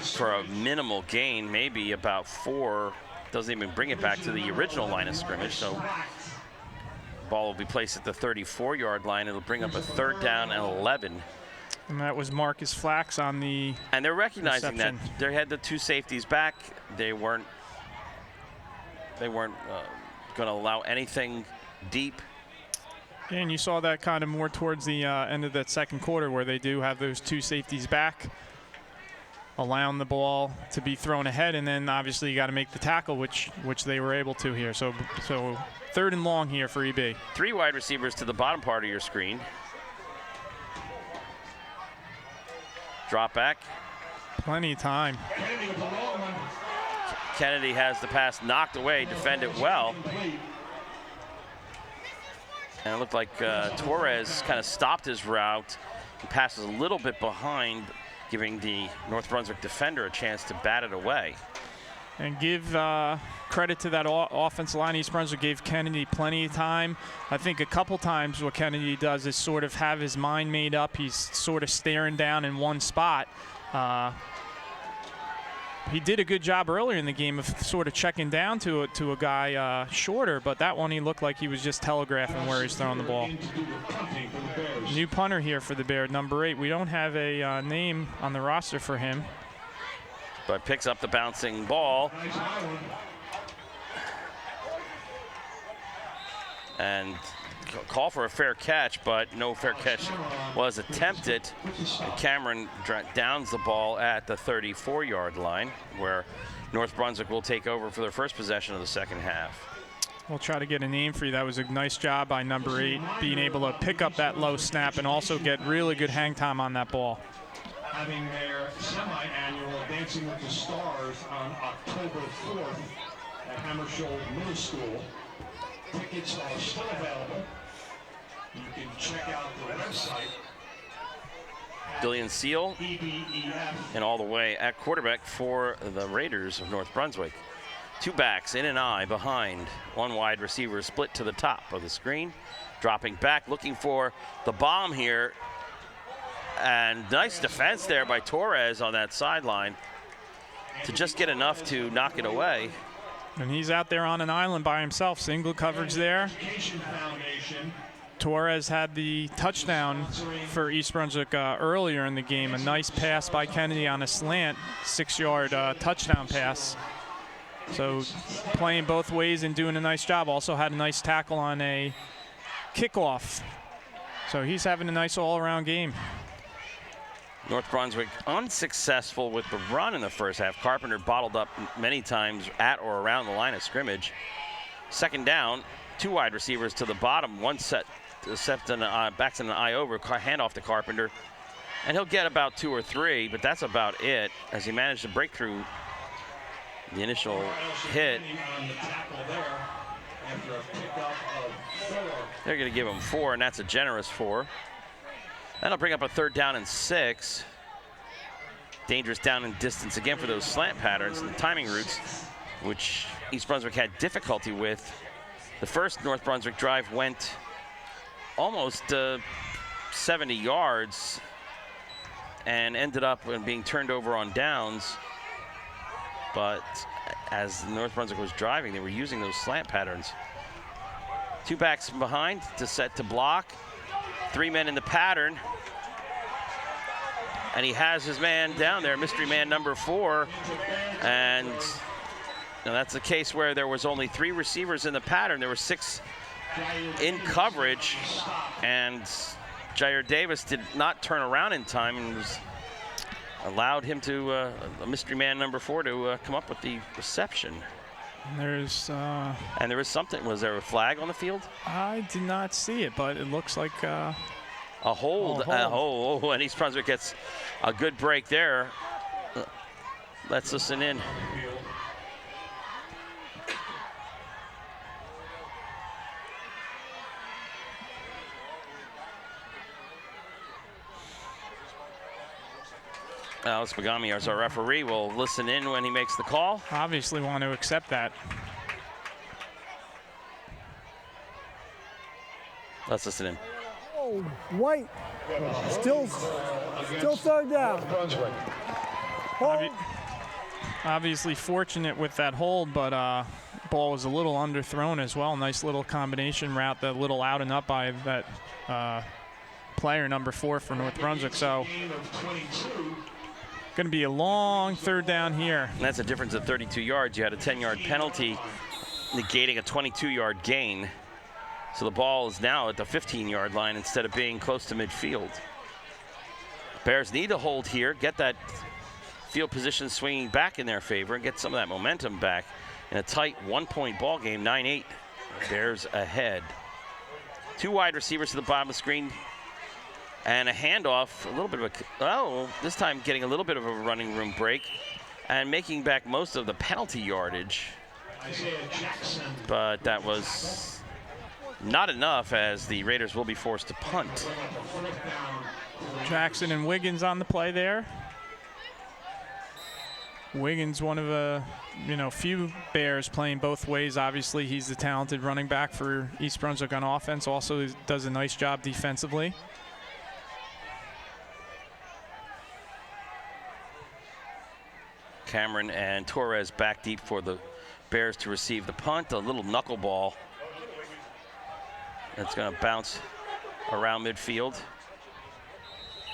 for a minimal gain, maybe about 4, doesn't even bring it back to the original line of scrimmage. So ball will be placed at the 34-yard line. It'll bring up a 3rd down and 11. And that was Marcus Flax on the And they're recognizing reception. that they had the 2 safeties back. They weren't going to allow anything deep. And you saw that kind of more towards the end of that second quarter where they do have those 2 safeties back, allowing the ball to be thrown ahead, and then obviously you got to make the tackle, which they were able to here. So 3rd and long here for EB. 3 wide receivers to the bottom part of your screen. Drop back. Plenty of time. Kennedy has the pass knocked away, defended well. And it looked like Torres kind of stopped his route. He passes a little bit behind, giving the North Brunswick defender a chance to bat it away. And give credit to that offensive line. East Brunswick gave Kennedy plenty of time. I think a couple times what Kennedy does is sort of have his mind made up. He's sort of staring down in one spot. He did a good job earlier in the game of sort of checking down to a guy shorter, but that one he looked like he was just telegraphing where he's throwing the ball. New punter here for the Bears, number 8. We don't have a name on the roster for him. But picks up the bouncing ball. And call for a fair catch, but no fair catch was attempted. And Cameron downs the ball at the 34-yard line, where North Brunswick will take over for their first possession of the second half. We'll try to get a name for you. That was a nice job by number 8, being able to pick up that low snap and also get really good hang time on that ball. Having their semi-annual Dancing with the Stars on October 4th at Hammersholt Middle School. Tickets are still available. You can check out the website. Dillian Seal EBHS. and all the way at quarterback for the Raiders of North Brunswick. 2 backs in an eye behind. 1 wide receiver split to the top of the screen. Dropping back, looking for the bomb here. And nice defense there by Torres on that sideline to just get enough to knock it away. And he's out there on an island by himself. Single coverage there. Torres had the touchdown for East Brunswick earlier in the game. A nice pass by Kennedy on a slant, 6-yard touchdown pass. So playing both ways and doing a nice job. Also had a nice tackle on a kickoff. So he's having a nice all-around game. North Brunswick unsuccessful with the run in the first half. Carpenter bottled up many times at or around the line of scrimmage. Second down, 2 wide receivers to the bottom. One backs in an eye over, handoff to Carpenter. And he'll get about 2 or 3, but that's about it as he managed to break through the initial hit. They're going to give him 4, and that's a generous 4. That'll bring up a 3rd down and 6. Dangerous down and distance again for those slant patterns and timing routes, which East Brunswick had difficulty with. The first North Brunswick drive went almost 70 yards and ended up being turned over on downs. But as North Brunswick was driving, they were using those slant patterns. 2 backs from behind to set to block. 3 men in the pattern. And he has his man down there, mystery man number 4. And now that's a case where there was only 3 receivers in the pattern. There were 6 in coverage. And Jair Davis did not turn around in time and was allowed him to, mystery man number 4, to come up with the reception. And there's and there was something. Was there a flag on the field? I did not see it, but it looks like a hold. And East Brunswick gets a good break there. Let's listen in. Alex Pagami, as our referee, will listen in when he makes the call. Obviously want to accept that. Let's listen in. Oh, White. Still 3rd down. Obviously fortunate with that hold, but ball was a little underthrown as well. Nice little combination route, the little out and up by that player number 4 for North Brunswick. So going to be a long 3rd down here. And that's a difference of 32 yards. You had a 10-yard penalty negating a 22-yard gain. So the ball is now at the 15-yard line instead of being close to midfield. Bears need to hold here, get that field position swinging back in their favor, and get some of that momentum back in a tight 1-point ball game, 9-8. Bears ahead. 2 wide receivers to the bottom of the screen. And a handoff, a little bit of this time getting a little bit of a running room break. and making back most of the penalty yardage. But that was not enough, as the Raiders will be forced to punt. Jackson and Wiggins on the play there. Wiggins, one of a few Bears playing both ways. Obviously, he's the talented running back for East Brunswick on offense. Also does a nice job defensively. Cameron and Torres back deep for the Bears to receive the punt. A little knuckleball that's going to bounce around midfield.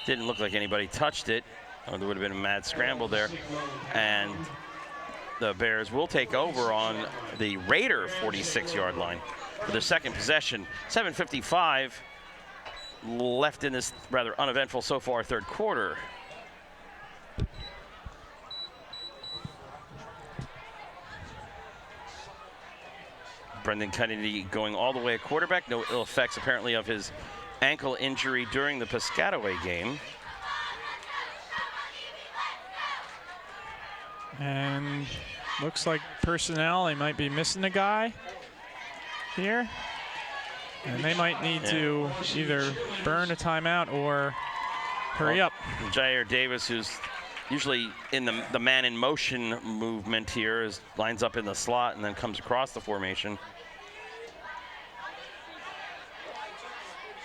Didn't look like anybody touched it. There would have been a mad scramble there. And the Bears will take over on the Raider 46-yard line for their second possession. 7:55 left in this rather uneventful so far third quarter. Brendan Kennedy going all the way at quarterback. No ill effects apparently of his ankle injury during the Piscataway game. And looks like personnel, they might be missing a guy here. And they might need to either burn a timeout or hurry up. Jair Davis, who's usually in the man in motion movement here, lines up in the slot and then comes across the formation.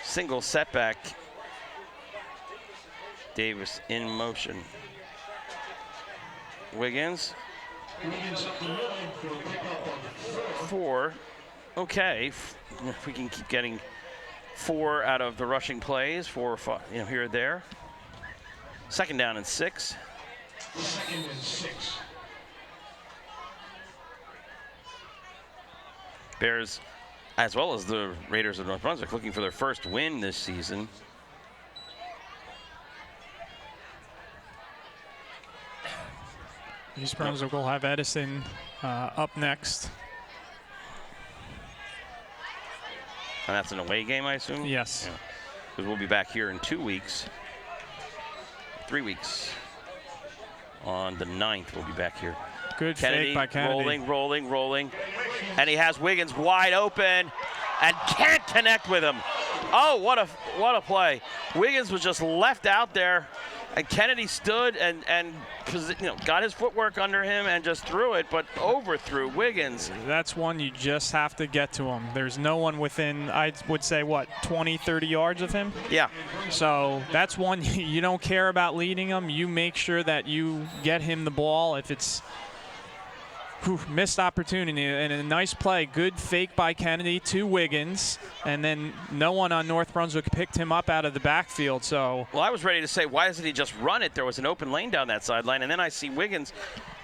Single setback. Davis in motion. Wiggins. 4. Okay, if we can keep getting 4 out of the rushing plays, 4 or 5, here or there. Second down and 6. Second and 6. Bears, as well as the Raiders of North Brunswick, looking for their first win this season. East Brunswick will have Edison up next. And that's an away game, I assume? Yes. Because we'll be back here in 2 weeks. 3 weeks. On the 9th, we'll be back here. Good Kennedy, fake by Kennedy. rolling. And he has Wiggins wide open and can't connect with him. Oh, what a play. Wiggins was just left out there, and Kennedy stood and got his footwork under him and just threw it, but overthrew Wiggins. That's one you just have to get to him. There's no one within, I would say, what, 20, 30 yards of him? Yeah. So that's one you don't care about leading him. You make sure that you get him the ball. If it's missed opportunity and a nice play, good fake by Kennedy to Wiggins, and then no one on North Brunswick picked him up out of the backfield. So, well, I was ready to say, why doesn't he just run it? There was an open lane down that sideline, and then I see Wiggins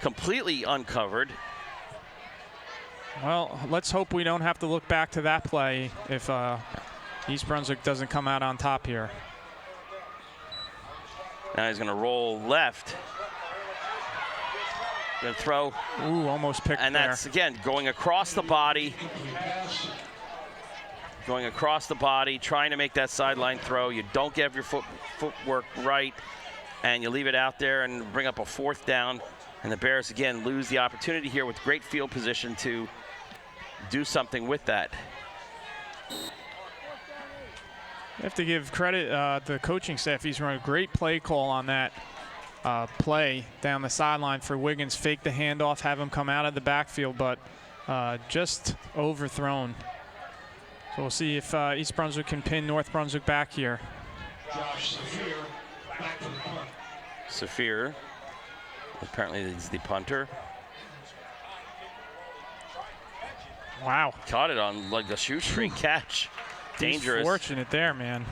completely uncovered. Well, let's hope we don't have to look back to that play if East Brunswick doesn't come out on top here. Now he's going to roll left. Going to throw. Ooh, almost picked and there. That's, again, going across the body. Going across the body, trying to make that sideline throw. You don't get your footwork right, and you leave it out there and bring up a 4th down. And the Bears, again, lose the opportunity here with great field position to do something with that. You have to give credit the coaching staff. He's run a great play call on that play down the sideline for Wiggins. Fake the handoff, have him come out of the backfield, but just overthrown. So we'll see if East Brunswick can pin North Brunswick back here. Josh Saphir back to the punt. Saphir, apparently is the punter. Wow. Caught it on like a shoestring catch. Dangerous. He's fortunate there, man.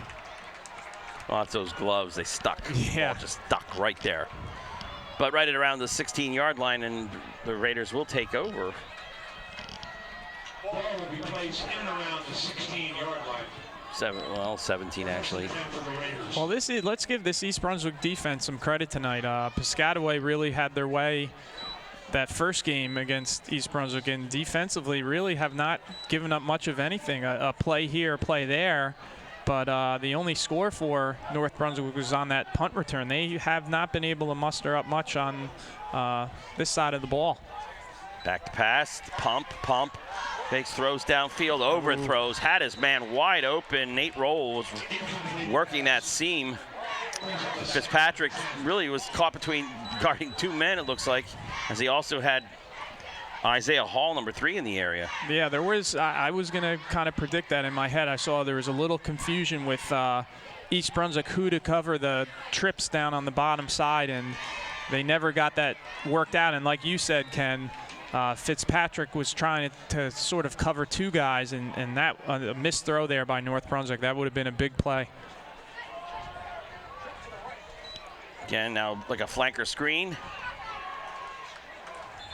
Well, it's those gloves. They stuck. Yeah. Ball just stuck right there. But right at around the 16-yard line, and the Raiders will take over. Ball will be placed in and around the 16-yard line. 17 actually. Well, let's give this East Brunswick defense some credit tonight. Piscataway really had their way that first game against East Brunswick, and defensively really have not given up much of anything. A play here, a play there. but the only score for North Brunswick was on that punt return. They have not been able to muster up much on this side of the ball. Back to pass, pump, fakes, throws downfield, overthrows, had his man wide open. Nate Roll was working that seam. Fitzpatrick really was caught between guarding two men, it looks like, as he also had Isaiah Hall, number 3, in the area. Yeah, there was, I was going to kind of predict that in my head. I saw there was a little confusion with East Brunswick who to cover the trips down on the bottom side, and they never got that worked out. And like you said, Ken, Fitzpatrick was trying to sort of cover 2 guys, and that a missed throw there by North Brunswick. That would have been a big play. Again, now like a flanker screen.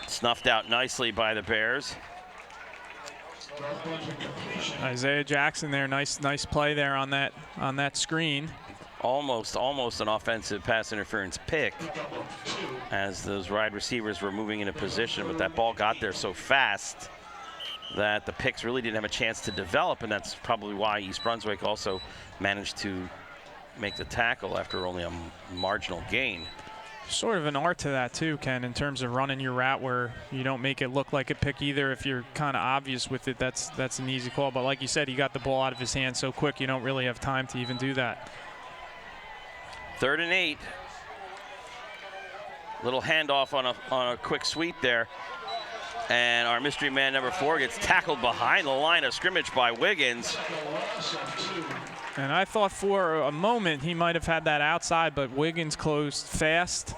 Snuffed out nicely by the Bears. Isaiah Jackson there, nice play there on that screen. Almost an offensive pass interference pick as those wide receivers were moving into position, but that ball got there so fast that the picks really didn't have a chance to develop, and that's probably why East Brunswick also managed to make the tackle after only a marginal gain. Sort of an art to that too, Ken, in terms of running your route where you don't make it look like a pick either. If you're kind of obvious with it, that's an easy call. But like you said, he got the ball out of his hand so quick, you don't really have time to even do that. 3rd and 8. Little handoff on a quick sweep there. And our mystery man number 4 gets tackled behind the line of scrimmage by Wiggins. And I thought for a moment he might have had that outside, but Wiggins closed fast,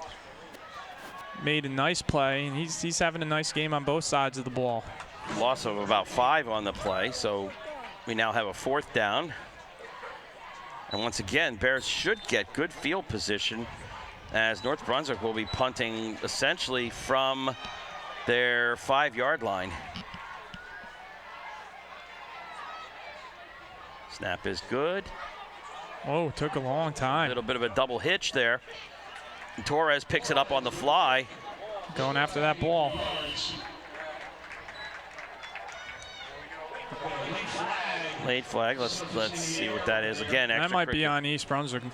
made a nice play, and he's having a nice game on both sides of the ball. Loss of about 5 on the play, so we now have a 4th down. And once again, Bears should get good field position as North Brunswick will be punting essentially from their 5-yard line. Snap is good. Oh, took a long time. A little bit of a double hitch there. And Torres picks it up on the fly. Going after that ball. Late flag. Let's see what that is. Again, that might be on East Brunswick.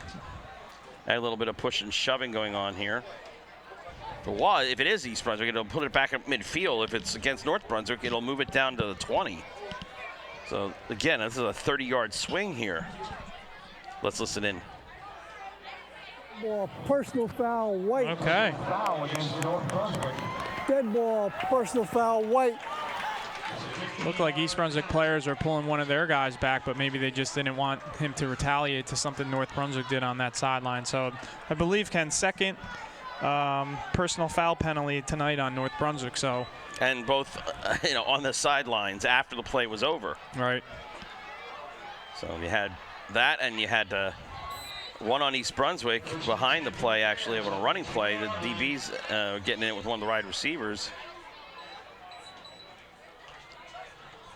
A little bit of push and shoving going on here. If it is East Brunswick, it'll put it back at midfield. If it's against North Brunswick, it'll move it down to the 20. So again, this is a 30-yard swing here. Let's listen in. Ball, personal foul, White. Okay. Dead ball, personal foul, White. Looked like East Brunswick players are pulling one of their guys back, but maybe they just didn't want him to retaliate to something North Brunswick did on that sideline. So I believe Ken's 2nd personal foul penalty tonight on North Brunswick. So. And both, on the sidelines after the play was over. Right. So you had that, and you had one on East Brunswick behind the play, actually, of a running play. The DB's getting in it with one of the wide receivers.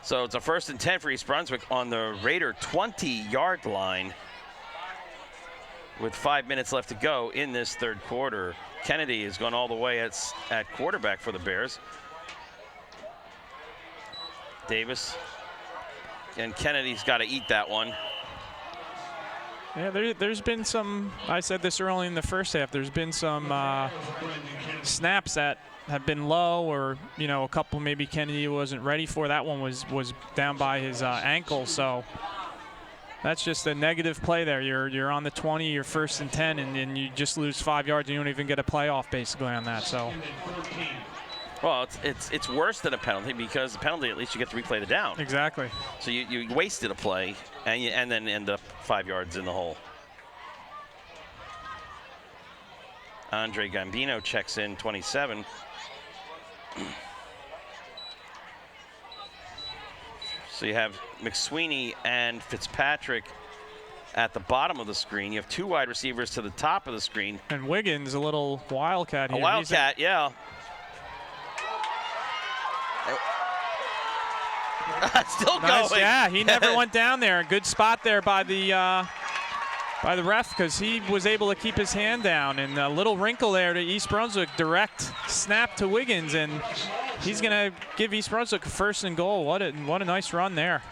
So it's a 1st and 10 for East Brunswick on the Raider 20-yard line with 5 minutes left to go in this 3rd quarter. Kennedy has gone all the way at quarterback for the Bears. Davis and Kennedy's got to eat that one. Yeah, there's been some, I said this early in the first half, there's been some snaps that have been low, or a couple maybe Kennedy wasn't ready for. That one was down by his ankle, so that's just a negative play there. You're on the 20, you're 1st and 10, and you just lose 5 yards, and you don't even get a playoff basically on that. So. Well, it's worse than a penalty, because the penalty, at least you get to replay the down. Exactly. So you wasted a play and then end up 5 yards in the hole. Andre Gambino checks in, 27. So you have McSweeney and Fitzpatrick at the bottom of the screen. You have 2 wide receivers to the top of the screen. And Wiggins, a little wildcat here. A wildcat, yeah. Still nice, going. Yeah, he never went down there. Good spot there by the ref, because he was able to keep his hand down. And a little wrinkle there to East Brunswick. Direct snap to Wiggins, and he's going to give East Brunswick a 1st and goal. What a nice run there.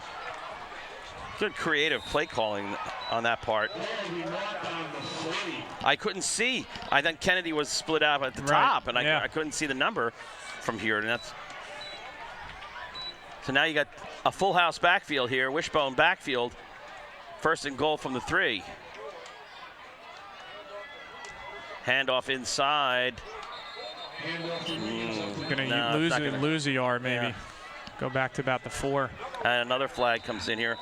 Good creative play calling on that part. I couldn't see. I think Kennedy was split out at the top, and I couldn't see the number from here. And that's so now you got a full house backfield here, wishbone backfield. First and goal from the 3. Handoff inside. Gonna lose a yard maybe. Yeah. Go back to about the 4. And another flag comes in here,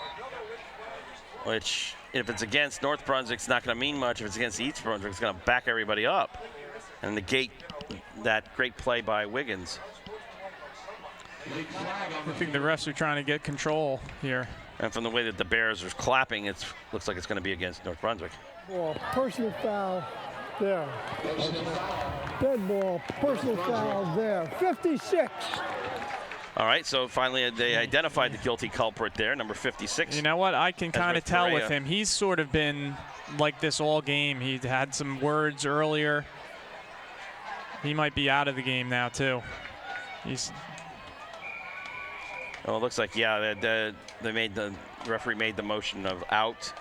which if it's against North Brunswick, it's not going to mean much. If it's against East Brunswick, it's going to back everybody up and negate that great play by Wiggins. I think the refs are trying to get control here. And from the way that the Bears are clapping, it looks like it's going to be against North Brunswick. Ball, personal foul there. Dead ball, personal foul there. 56. All right, so finally they identified the guilty culprit there, number 56. You know what? I can kind of tell with him. He's sort of been like this all game. He had some words earlier. He might be out of the game now, too. Well, it looks like, yeah, the referee made the motion of out.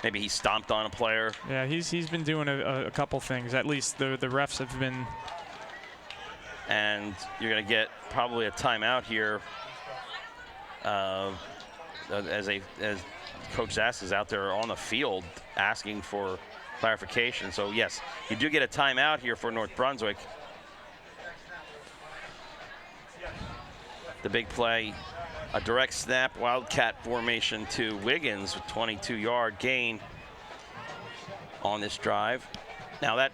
Maybe he stomped on a player. Yeah, he's been doing a couple things. At least the refs have been. And you're going to get probably a timeout here as Coach Zass is out there on the field asking for clarification. So, yes, you do get a timeout here for North Brunswick. The big play, a direct snap, Wildcat formation to Wiggins with 22-yard gain on this drive. Now that,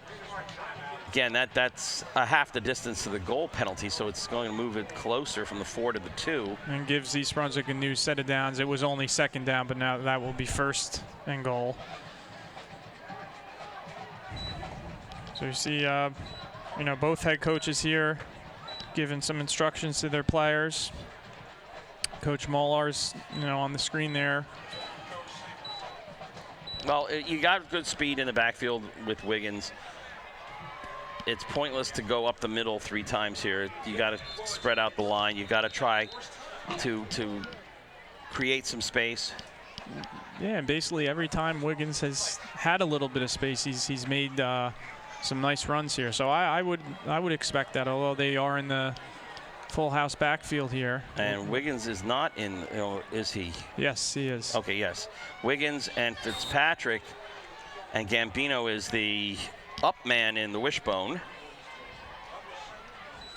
again, that's a half the distance to the goal penalty, so it's going to move it closer from the 4 to the 2. And gives East Brunswick a new set of downs. It was only second down, but now that will be first and goal. So you see, both head coaches here giving some instructions to their players. Coach Mollar's, on the screen there. Well, you got good speed in the backfield with Wiggins. It's pointless to go up the middle 3 times here. You got to spread out the line. You got to try to create some space. Yeah, and basically every time Wiggins has had a little bit of space, he's made some nice runs here. So I would expect that, although they are in the full house backfield here. And Wiggins is not in, is he? Yes, he is. Okay, yes. Wiggins and Fitzpatrick, and Gambino is the up man in the wishbone.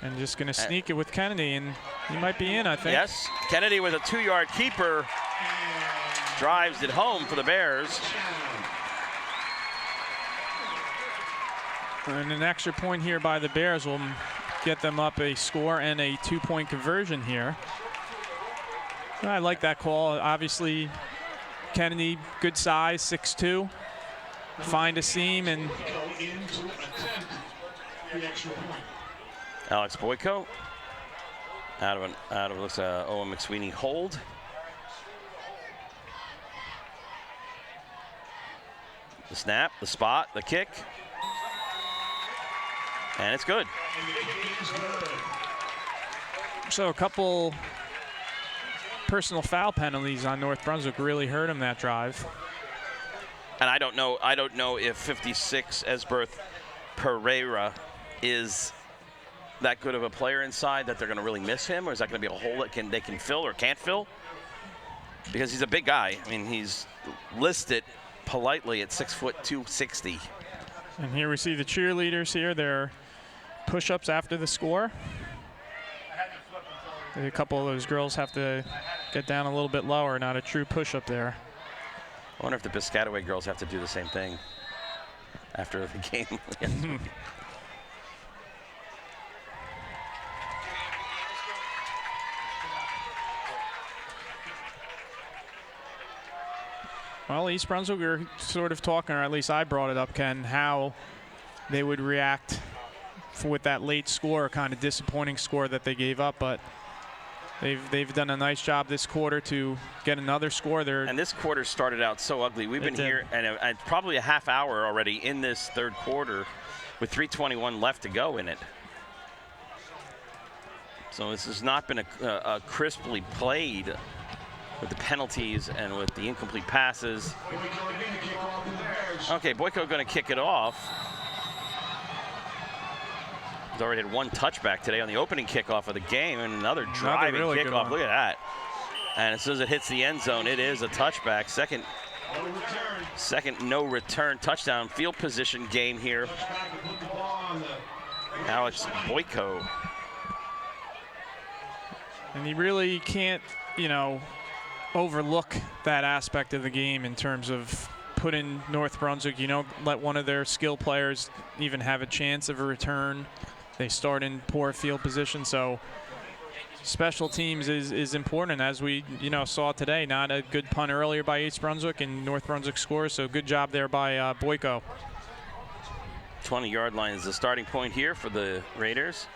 And just going to sneak it with Kennedy, and he might be in, I think. Yes, Kennedy with a 2-yard keeper drives it home for the Bears. And an extra point here by the Bears will get them up a score and a 2-point conversion here. I like that call. Obviously, Kennedy, good size, 6'2". Find a seam and Alex Boyko out of looks Owen McSweeney hold. The snap, the spot, the kick. And it's good. So a couple personal foul penalties on North Brunswick really hurt him that drive. And I don't know if 56 Esberth Pereira is that good of a player inside that they're going to really miss him, or is that going to be a hole that they can fill or can't fill? Because he's a big guy. I mean, he's listed politely at 6'2", 260. And here we see the cheerleaders here. They're push-ups after the score. A couple of those girls have to get down a little bit lower, not a true push-up there. I wonder if the Piscataway girls have to do the same thing after the game. Well, East Brunswick, we were sort of talking, or at least I brought it up, Ken, how they would react with that late score, kind of disappointing score that they gave up, but they've done a nice job this quarter to get another score there. And this quarter started out so ugly. We've been here and probably a half hour already in this third quarter with 3:21 left to go in it. So this has not been a crisply played with the penalties and with the incomplete passes. Okay, Boyko going to kick it off. He's already had one touchback today on the opening kickoff of the game, and another driving really kickoff. Look at that. And as soon as it hits the end zone, it is a touchback. Second no return touchdown. Field position game here. Alex Boyko. And you really can't, you know, overlook that aspect of the game in terms of putting North Brunswick. You don't let one of their skill players even have a chance of a return. They start in poor field position, so special teams is important. As we saw today, not a good punt earlier by East Brunswick, and North Brunswick scores, so good job there by Boyko. 20-yard line is the starting point here for the Raiders.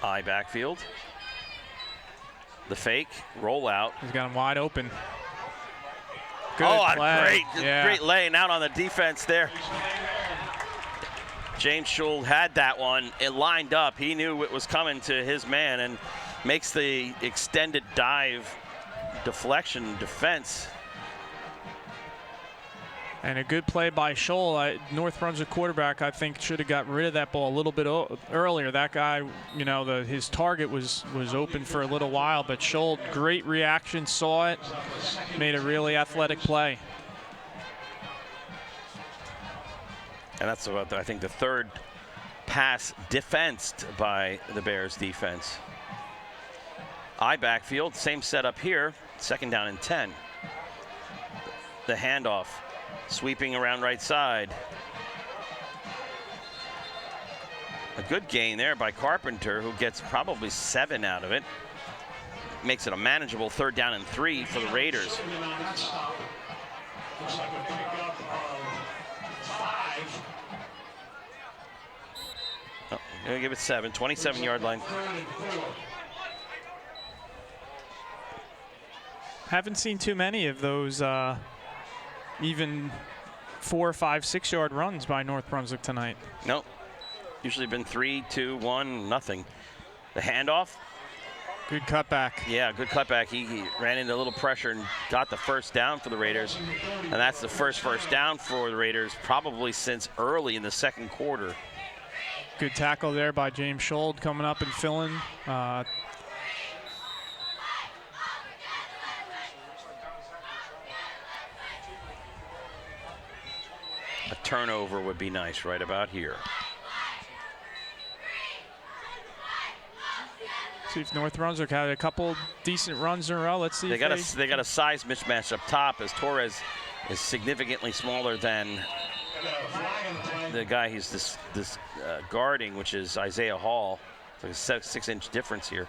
I backfield. The fake, roll out. He's got him wide open. Good play. Yeah. Great laying out on the defense there. James Schuld had that one. It lined up. He knew it was coming to his man and makes the extended dive deflection defense. And a good play by Scholl. North Brunswick quarterback, I think, should have got rid of that ball a little bit earlier. That guy, his target was open for a little while, but Scholl, great reaction, saw it, made a really athletic play. And that's about, I think, the third pass defensed by the Bears defense. I backfield, same setup here, 2nd down and 10. The handoff, sweeping around right side. A good gain there by Carpenter, who gets probably 7 out of it. Makes it a manageable 3rd down and 3 for the Raiders. Looks like a pickup of 5. Oh, gonna give it 7, 27-yard line. Haven't seen too many of those even 4, 5, 6-yard runs by North Brunswick tonight. Nope. Usually been 3, 2, 1, nothing. The handoff. Good cutback. Yeah, good cutback. He ran into a little pressure and got the 1st down for the Raiders. And that's the first down for the Raiders probably since early in the 2nd quarter. Good tackle there by James Scholl coming up and filling. A turnover would be nice right about here. See if North Brunswick had a couple decent runs in a row. Let's see. They got a size mismatch up top, as Torres is significantly smaller than the guy he's guarding, which is Isaiah Hall. It's like a 6-inch difference here.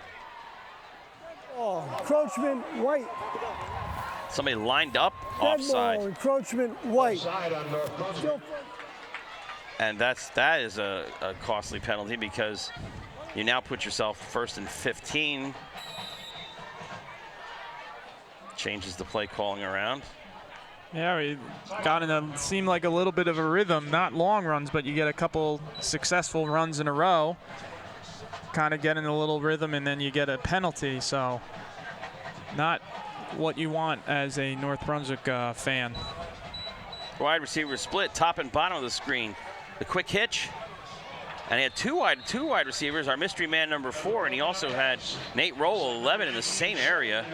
Oh, encroachment, white. Somebody lined up Dead ball, offside. encroachment, white. And that is a costly penalty, because you now put yourself 1st and 15. Changes the play calling around. Yeah, we got in seemed like a little bit of a rhythm, not long runs, but you get a couple successful runs in a row, kind of get in a little rhythm, and then you get a penalty. So not what you want as a North Brunswick fan. Wide receiver split, top and bottom of the screen. The quick hitch, and he had two wide receivers, our mystery man number 4, and he also had Nate Roll, 11, in the same area.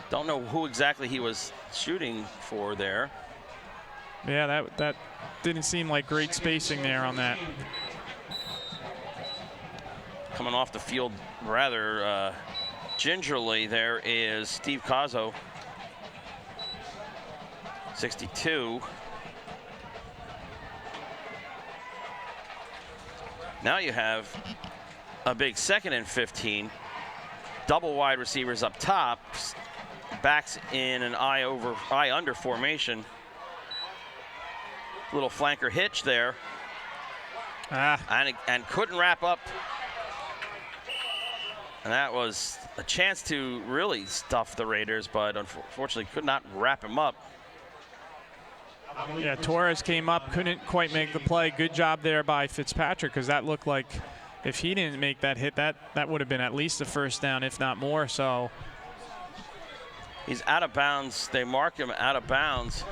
Don't know who exactly he was shooting for there. Yeah, that didn't seem like great spacing there on that. Coming off the field rather gingerly there is Steve Cazzo, 62. Now you have a big 2nd and 15. Double wide receivers up top. Backs in an eye under formation. Little flanker hitch there. And couldn't wrap up. And that was a chance to really stuff the Raiders, but unfortunately could not wrap him up. Yeah, Torres came up, couldn't quite make the play. Good job there by Fitzpatrick, because that looked like if he didn't make that hit, that would have been at least a 1st down, if not more. So He's out of bounds. They mark him out of bounds.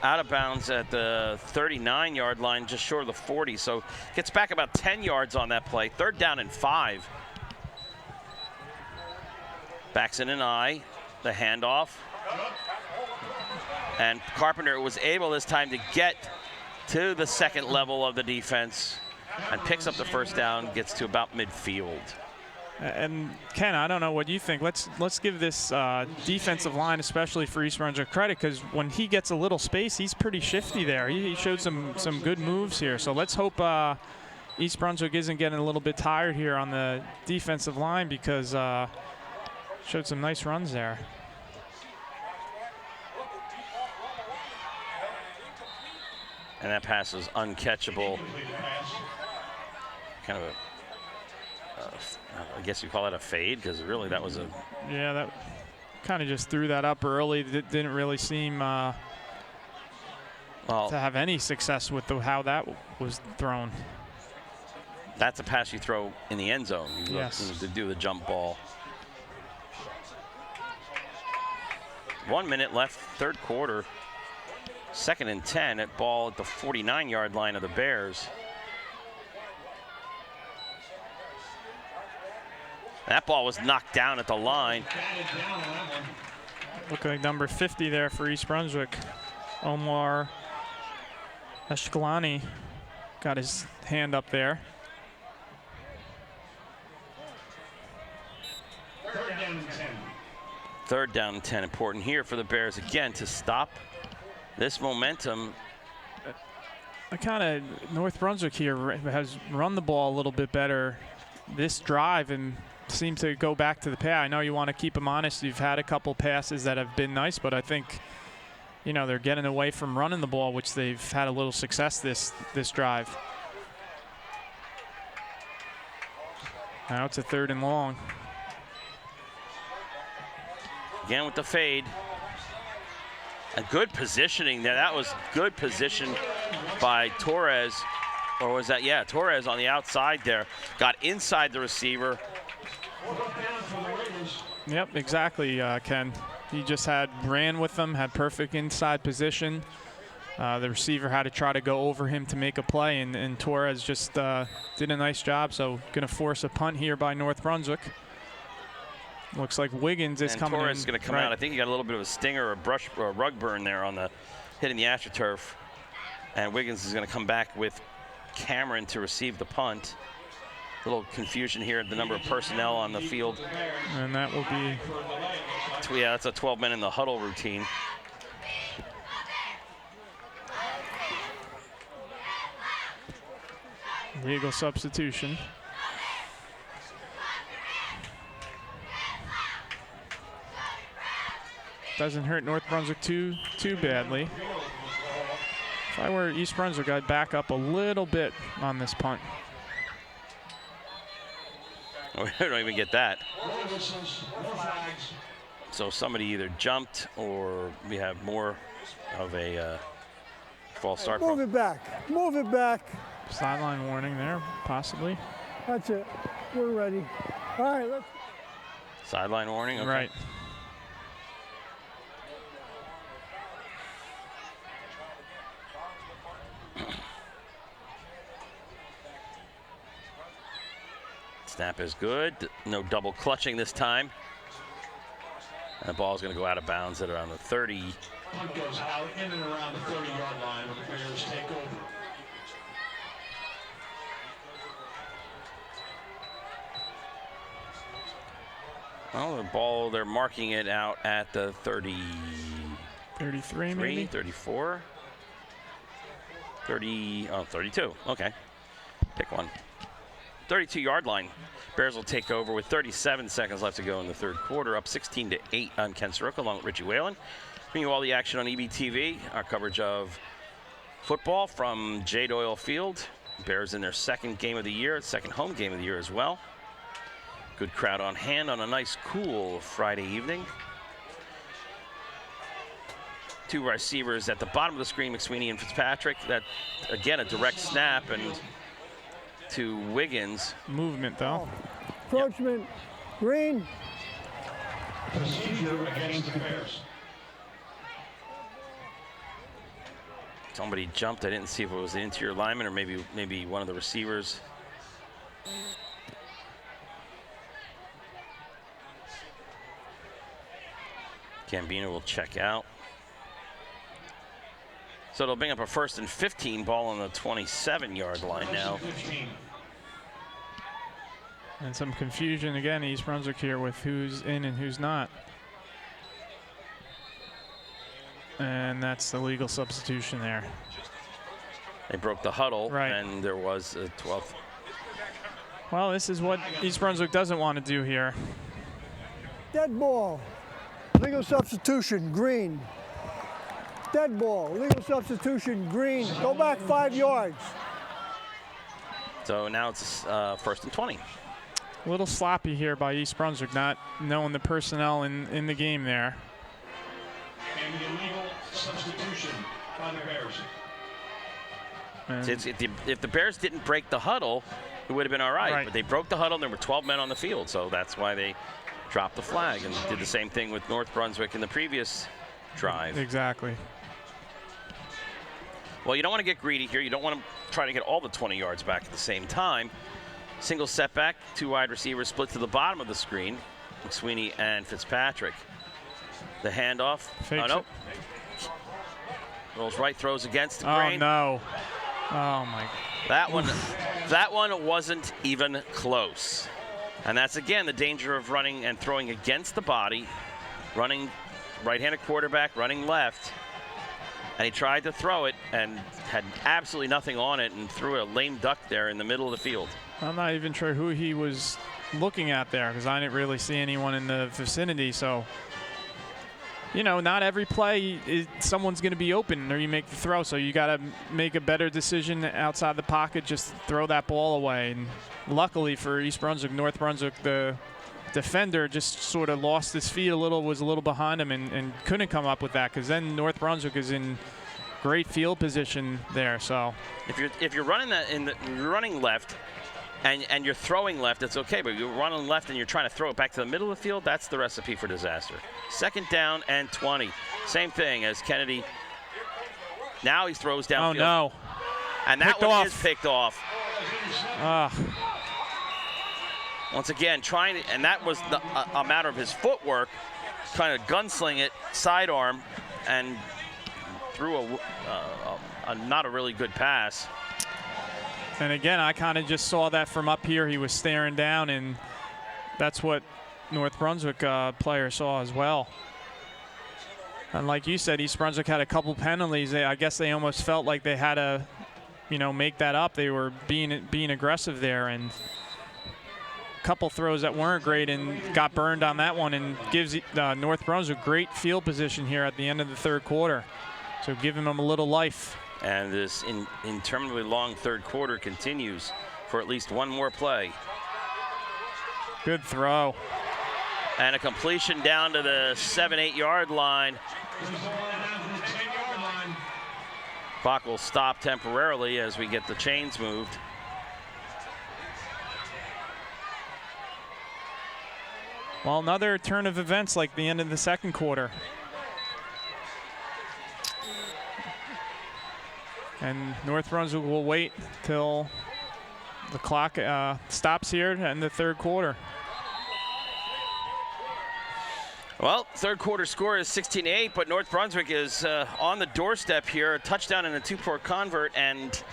Out of bounds at the 39-yard line, just short of the 40. So gets back about 10 yards on that play. 3rd down and 5. Backs in an eye. The handoff. And Carpenter was able this time to get to the second level of the defense and picks up the 1st down, gets to about midfield. And Ken, I don't know what you think. Let's give this defensive line, especially for East Brunswick, credit, because when he gets a little space, he's pretty shifty there. He showed some good moves here. So let's hope East Brunswick isn't getting a little bit tired here on the defensive line, because showed some nice runs there. And that pass was uncatchable. Kind of a, I guess you call that a fade, because really that was a... Yeah, that kind of just threw that up early. It didn't really seem to have any success with how that was thrown. That's a pass you throw in the end zone. You Yes. look to do the jump ball. 1 minute left, 3rd quarter. 2nd and 10 at ball at the 49-yard line of the Bears. That ball was knocked down at the line. Look like number 50 there for East Brunswick. Omar Ashkelani got his hand up there. 3rd down and 10. 3rd down and 10. Important here for the Bears again to stop this momentum. North Brunswick here has run the ball a little bit better this drive and seem to go back to the pass. I know you want to keep them honest. You've had a couple passes that have been nice, but I think, they're getting away from running the ball, which they've had a little success this drive. Now it's a 3rd and long. Again with the fade. A good positioning there. That was good position by Torres. Or was that, yeah, Torres on the outside there. Got inside the receiver. Yep, exactly, Ken. He just ran with them, had perfect inside position. The receiver had to try to go over him to make a play, and Torres just did a nice job. So going to force a punt here by North Brunswick. Looks like Wiggins is coming in. Torres is going to come out. I think he got a little bit of a stinger or a rug burn there on the hitting the AstroTurf. And Wiggins is going to come back with Cameron to receive the punt. A little confusion here at the number of personnel on the field. And that will be... Yeah, that's a 12-man in the huddle routine. Legal substitution. Doesn't hurt North Brunswick too badly. If I were East Brunswick, I'd back up a little bit on this punt. We don't even get that. So somebody either jumped or we have more of a false start. Move it back. Move it back. Sideline warning there, possibly. That's it. We're ready. All right, let's. Sideline warning? Okay. Right. Snap is good. No double clutching this time. And the ball is going to go out of bounds at around the 30. Punt goes out in and around the 30-yard line when the Bears take over. Well, the ball, they're marking it out at the 30. 33 maybe? 34. 32. Okay. Pick one. 32-yard line. Bears will take over with 37 seconds left to go in the 3rd quarter, up 16-8 on Ken Saroka along with Richie Whalen. Bringing you all the action on EBTV, our coverage of football from J. Doyle Field. Bears in their 2nd game of the year, 2nd home game of the year as well. Good crowd on hand on a nice, cool Friday evening. 2 receivers at the bottom of the screen, McSweeney and Fitzpatrick. That, again, a direct snap and to Wiggins. Movement, though. Approachment. Green. Procedure against the Bears. Somebody jumped. I didn't see if it was the interior lineman or maybe one of the receivers. Gambino will check out. So it'll bring up a 1st and 15, ball on the 27-yard line now. And some confusion again, East Brunswick here with who's in and who's not. And that's the legal substitution there. They broke the huddle, right, and there was a 12th. Well, this is what East Brunswick doesn't want to do here. Dead ball. Legal substitution, green. Dead ball. Legal substitution, green. Go back 5 yards. So now it's 1st and 20. A little sloppy here by East Brunswick, not knowing the personnel in the game there. And the illegal substitution by the Bears. If the Bears didn't break the huddle, it would have been all right. But they broke the huddle, and there were 12 men on the field, so that's why they dropped the flag and did the same thing with North Brunswick in the previous drive. Exactly. Well, you don't want to get greedy here. You don't want to try to get all the 20 yards back at the same time. Single setback, 2 wide receivers split to the bottom of the screen, McSweeney and Fitzpatrick. The handoff. Fakes no. Rolls right, throws against the grain. Oh, no. Oh, my. That one wasn't even close. And that's, again, the danger of running and throwing against the body, running right-handed quarterback, running left. And he tried to throw it and had absolutely nothing on it and threw a lame duck there in the middle of the field. I'm not even sure who he was looking at there because I didn't really see anyone in the vicinity. So, you know, not every play someone's going to be open or you make the throw. So you got to make a better decision outside the pocket, just throw that ball away. And luckily for East Brunswick, North Brunswick, the defender just sort of lost his feet a little, was a little behind him and couldn't come up with that because then North Brunswick is in great field position there. So if you're running you're running left and you're throwing left, it's okay. But you're running left and you're trying to throw it back to the middle of the field, that's the recipe for disaster. 2nd down and 20. Same thing as Kennedy. Now he throws downfield. Oh no! And that one is picked off. Once again, and that was a matter of his footwork, trying to gunsling it, sidearm, and threw a not a really good pass. And again, I kind of just saw that from up here. He was staring down, and that's what North Brunswick player saw as well. And like you said, East Brunswick had a couple penalties. I guess they almost felt like they had to, make that up. They were being aggressive there, and couple throws that weren't great and got burned on that one, and gives North Brunswick great field position here at the end of the 3rd quarter. So giving them a little life. And this interminably long 3rd quarter continues for at least one more play. Good throw. And a completion down to the 7-8 yard line. Clock will stop temporarily as we get the chains moved. Well, another turn of events like the end of the 2nd quarter. And North Brunswick will wait till the clock stops here in the 3rd quarter. Well, 3rd quarter score is 16-8, but North Brunswick is on the doorstep here. A touchdown and a 2-point convert, and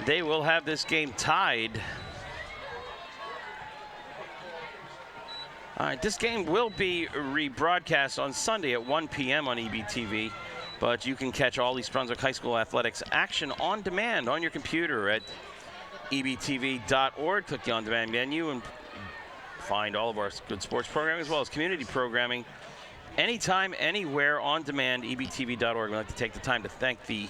they will have this game tied. All right, this game will be rebroadcast on Sunday at 1 p.m. on EBTV, but you can catch all East Brunswick High School athletics action on demand on your computer at ebtv.org. Click the on-demand menu and find all of our good sports programming as well as community programming anytime, anywhere, on demand, ebtv.org. We'd like to take the time to thank the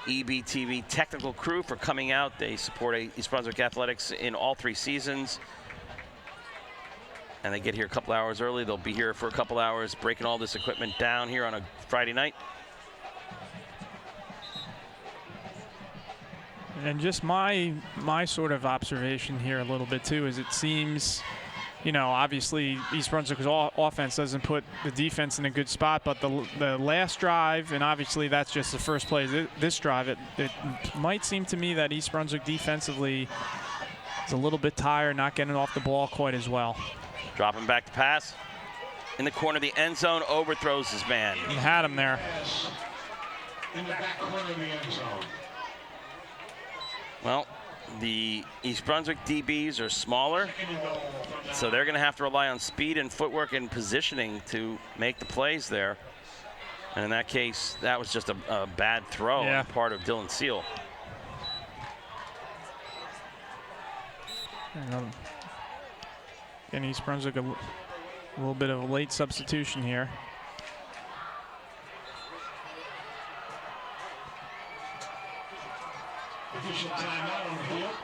EBTV technical crew for coming out. They support East Brunswick athletics in all 3 seasons. And they get here a couple hours early. They'll be here for a couple hours, breaking all this equipment down here on a Friday night. And just my sort of observation here a little bit too is it seems you know, obviously East Brunswick's offense doesn't put the defense in a good spot, but the last drive, and obviously that's just the first play this drive, it might seem to me that East Brunswick defensively is a little bit tired, not getting off the ball quite as well. Dropping back to pass. In the corner of the end zone, overthrows his man. He had him there. In the back corner of the end zone. Well, the East Brunswick DBs are smaller, so they're going to have to rely on speed and footwork and positioning to make the plays there. And in that case, that was just a bad throw on the part of Dylan Seal. And East Brunswick a little bit of a late substitution here. Official timeout on the field.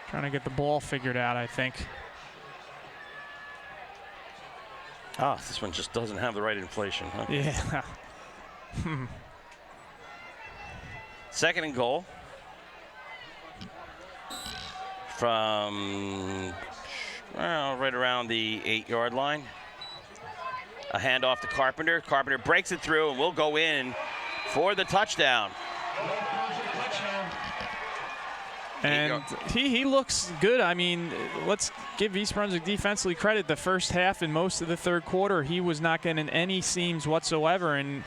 Trying to get the ball figured out, I think. Ah, this one just doesn't have the right inflation, huh? Yeah. Second and goal. From right around the 8-yard line. A handoff to Carpenter. Carpenter breaks it through and will go in for the touchdown. And he looks good. I mean, let's give East Brunswick defensively credit. The first half and most of the third quarter, he was not getting any seams whatsoever. And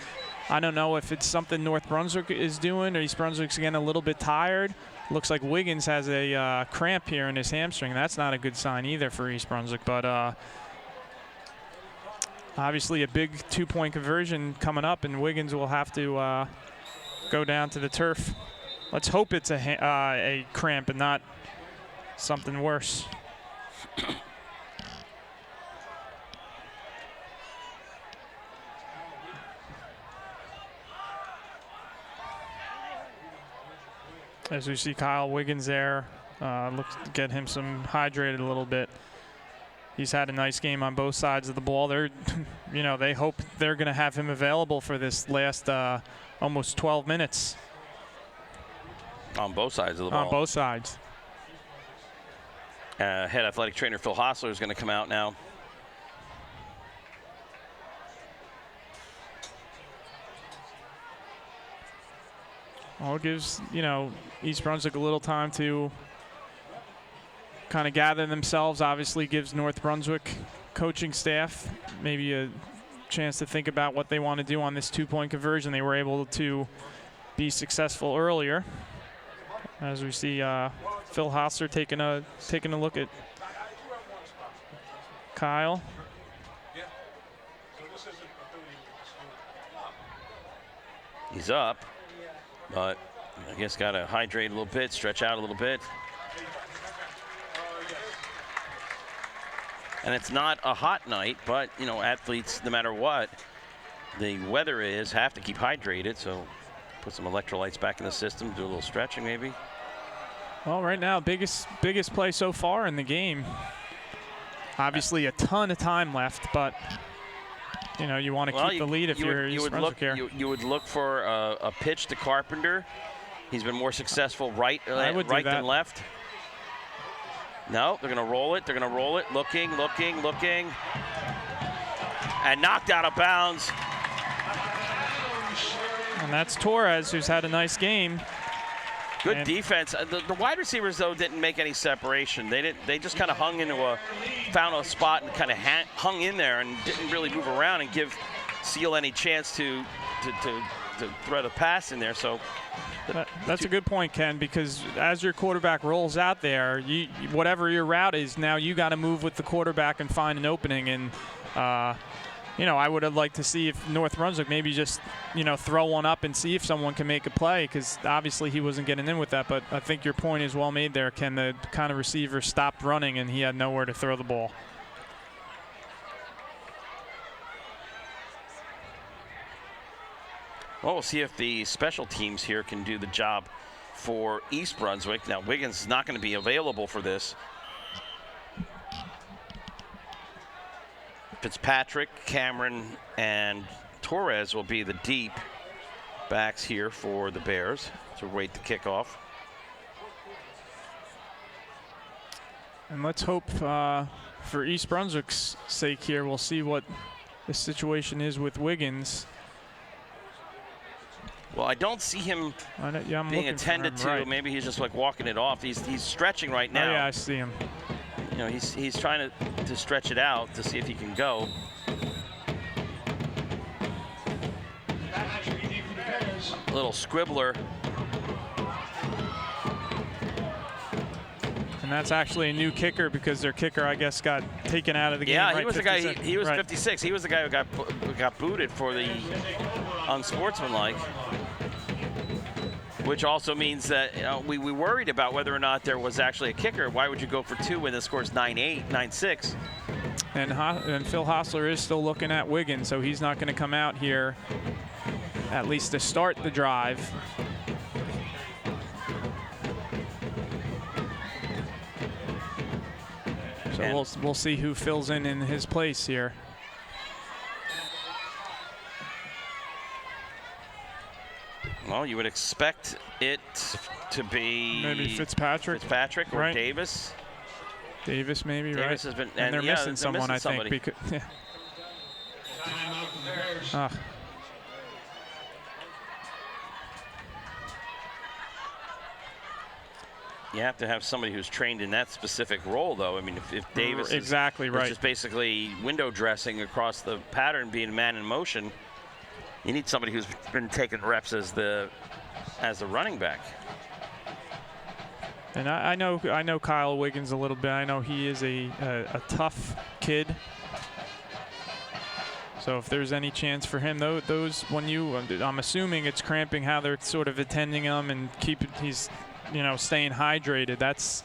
I don't know if it's something North Brunswick is doing or East Brunswick's getting a little bit tired. Looks like Wiggins has a cramp here in his hamstring. That's not a good sign either for East Brunswick. But obviously a big two-point conversion coming up, and Wiggins will have to go down to the turf. Let's hope it's a cramp and not something worse. As we see Kyle Wiggins there, looks to get him some hydrated a little bit. He's had a nice game on both sides of the ball. They're, you know, they hope they're going to have him available for this last almost 12 minutes. On both sides of the ball. On both sides. Head athletic trainer Phil Hostler is going to come out now. Well, it gives, you know, East Brunswick a little time to kind of gather themselves. Obviously gives North Brunswick coaching staff maybe a chance to think about what they want to do on this two-point conversion. They were able to be successful earlier. As we see Phil Hostler taking a look at Kyle. He's up, but I guess got to hydrate a little bit, stretch out a little bit. And it's not a hot night, but, you know, athletes, no matter what the weather is, have to keep hydrated. So put some electrolytes back in the system, do a little stretching maybe. Well, right now, biggest play so far in the game. Obviously, a ton of time left, but you know you want to keep the lead if you're East Brunswick here. You would look for a pitch to Carpenter. He's been more successful right than left. No, they're going to roll it. They're going to roll it. Looking, and knocked out of bounds. And that's Torres, who's had a nice game. Good defense. The wide receivers, though, didn't make any separation. They just kind of found a spot and kind of hung in there and didn't really move around and give Seal any chance to thread a pass in there. So that's a good point, Ken, because as your quarterback rolls out there, whatever your route is, now you got to move with the quarterback and find an opening. And you know, I would have liked to see if North Brunswick maybe just, you know, throw one up and see if someone can make a play, because obviously he wasn't getting in with that. But I think your point is well made there, Ken. The kind of receiver stopped running and he had nowhere to throw the ball. Well, we'll see if the special teams here can do the job for East Brunswick. Now, Wiggins is not going to be available for this. Fitzpatrick, Cameron, and Torres will be the deep backs here for the Bears to wait the kickoff. And let's hope for East Brunswick's sake here, we'll see what the situation is with Wiggins. Well, I don't see him being attended to. Right. Maybe he's just like walking it off. He's stretching right now. Oh, yeah, I see him. You know, he's trying to stretch it out to see if he can go. A little squibbler. And that's actually a new kicker because their kicker, I guess, got taken out of the game. Yeah, right? he was the guy. He was right. 56. He was the guy who got booted for the unsportsmanlike. Which also means that we worried about whether or not there was actually a kicker. Why would you go for 2 when the score's 9-8, 9-6? And Phil Hostler is still looking at Wiggins, so he's not going to come out here at least to start the drive. So we'll see who fills in his place here. Well, you would expect it to be maybe Fitzpatrick or right. Davis. Davis maybe, Davis right? Has been, and they're missing someone, missing I somebody. think. Because, yeah. You have to have somebody who's trained in that specific role, though. I mean, if Davis is just basically window dressing across the pattern, being man in motion, you need somebody who's been taking reps as the running back. And I know Kyle Wiggins a little bit. I know he is a tough kid. So if there's any chance for him, I'm assuming it's cramping how they're sort of attending him and he's staying hydrated. That's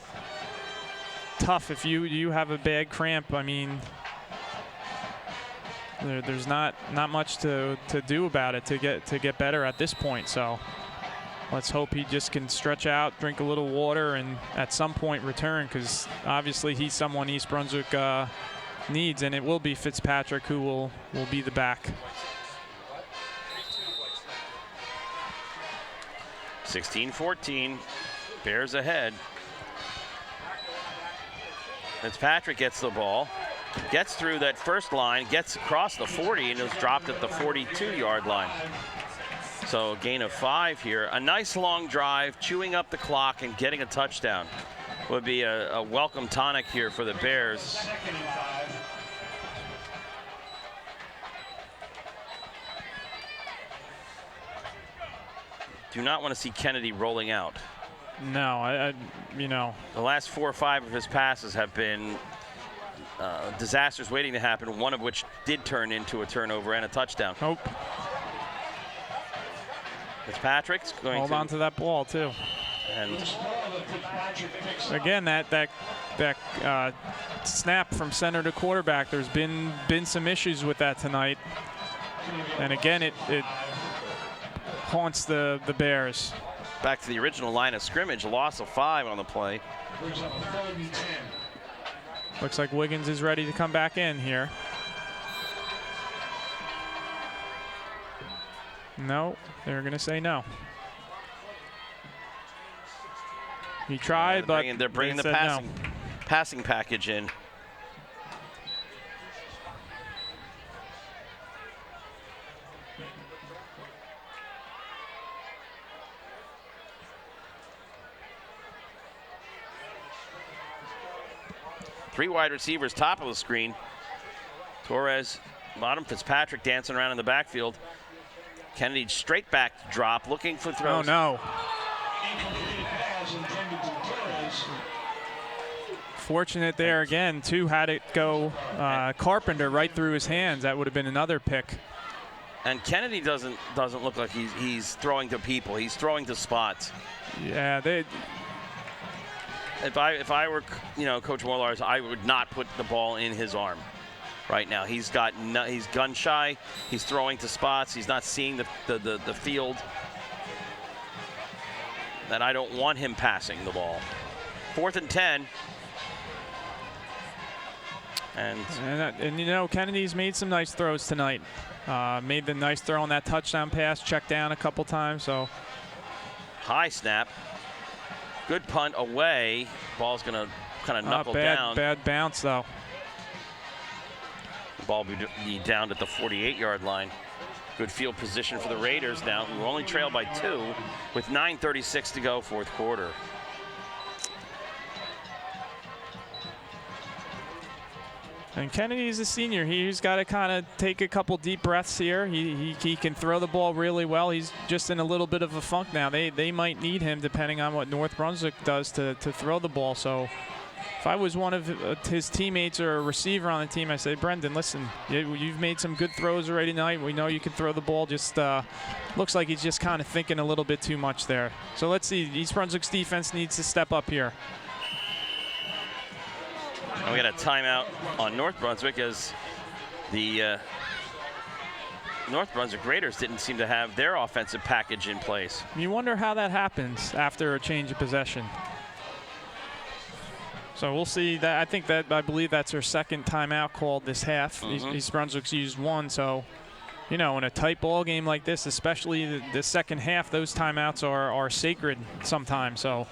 tough if you have a bad cramp. I mean, there's not much to do about it to get better at this point. So let's hope he just can stretch out, drink a little water, and at some point return, because obviously he's someone East Brunswick needs, and it will be Fitzpatrick who will be the back. 16-14, Bears ahead. Fitzpatrick gets the ball, gets through that first line, gets across the 40, and is dropped at the 42-yard line. So a gain of 5 here. A nice long drive, chewing up the clock and getting a touchdown would be a welcome tonic here for the Bears. Do not want to see Kennedy rolling out. No, the last 4 or 5 of his passes have been disasters waiting to happen, one of which did turn into a turnover and a touchdown. Hope. Fitzpatrick's going hold on to that ball too. And again, that snap from center to quarterback, there's been some issues with that tonight. And again, it haunts the Bears. Back to the original line of scrimmage, a loss of 5 on the play. Looks like Wiggins is ready to come back in here. No, they're going to say no. He tried, but they're bringing the passing package in. Three wide receivers, top of the screen. Torres, bottom, Fitzpatrick dancing around in the backfield. Kennedy straight back drop, looking for throws. Oh, no. Fortunate there again, too, had it go Carpenter right through his hands. That would have been another pick. And Kennedy doesn't look like he's throwing to people. He's throwing to spots. Yeah, If I were Coach Mollars, I would not put the ball in his arm right now. He's gun shy. He's throwing to spots. He's not seeing the field. And I don't want him passing the ball. 4th and 10. And Kennedy's made some nice throws tonight. Made the nice throw on that touchdown pass, checked down a couple times. So high snap. Good punt away. Ball's going to kind of knuckled down. Bad bounce, though. The ball will be down at the 48-yard line. Good field position for the Raiders now, who only trail by 2 with 9:36 to go, fourth quarter. And Kennedy's a senior. He's got to kind of take a couple deep breaths here. He can throw the ball really well. He's just in a little bit of a funk now. They might need him depending on what North Brunswick does to throw the ball. So if I was one of his teammates or a receiver on the team, I say, Brendan, listen, you've made some good throws already tonight. We know you can throw the ball. Just looks like he's just kind of thinking a little bit too much there. So let's see. East Brunswick's defense needs to step up here. And we got a timeout on North Brunswick as the North Brunswick Raiders didn't seem to have their offensive package in place. You wonder how that happens after a change of possession. So we'll see. That I believe that's their second timeout called this half. East Brunswick's used one, so you know, in a tight ball game like this, especially the second half, those timeouts are sacred sometimes. So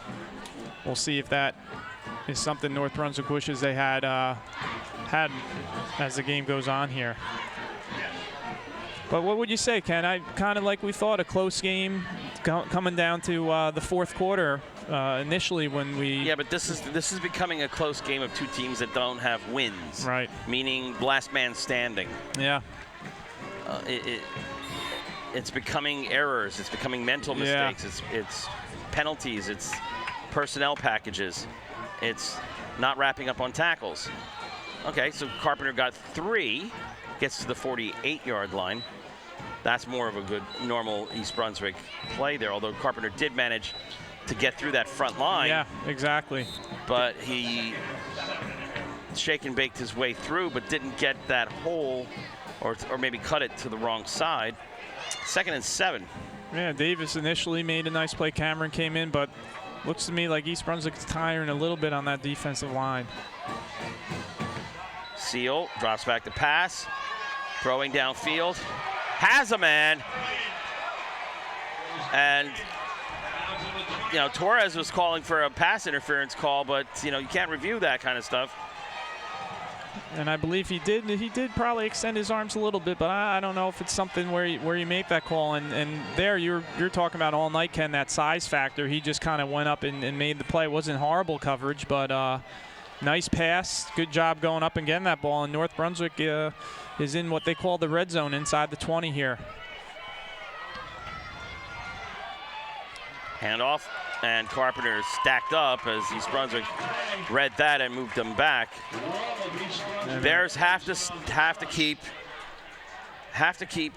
we'll see if that is something North Brunswick wishes they had as the game goes on here. But what would you say, Ken? I kind of like we thought, a close game coming down to the fourth quarter initially when we. Yeah, but this is becoming a close game of two teams that don't have wins. Right. Meaning last man standing. Yeah. It's becoming errors. It's becoming mental mistakes. Yeah. It's penalties. It's personnel packages. It's not wrapping up on tackles. Okay, so Carpenter got 3, gets to the 48-yard line. That's more of a good normal East Brunswick play there, although Carpenter did manage to get through that front line. Yeah, exactly. But he shake and baked his way through, but didn't get that hole or maybe cut it to the wrong side. 2nd and 7. Yeah, Davis initially made a nice play. Cameron came in, but looks to me like East Brunswick's tiring a little bit on that defensive line. Seal drops back to pass, throwing downfield, has a man, and you know, Torres was calling for a pass interference call, but you know, you can't review that kind of stuff. And I believe he did probably extend his arms a little bit, but I don't know if it's something where you make that call. And there you're talking about all night, Ken, that size factor. He just kind of went up and made the play. It wasn't horrible coverage, but nice pass. Good job going up and getting that ball. And North Brunswick is in what they call the red zone inside the 20 here. Handoff, and Carpenter stacked up as East Brunswick read that and moved them back. Bears have to keep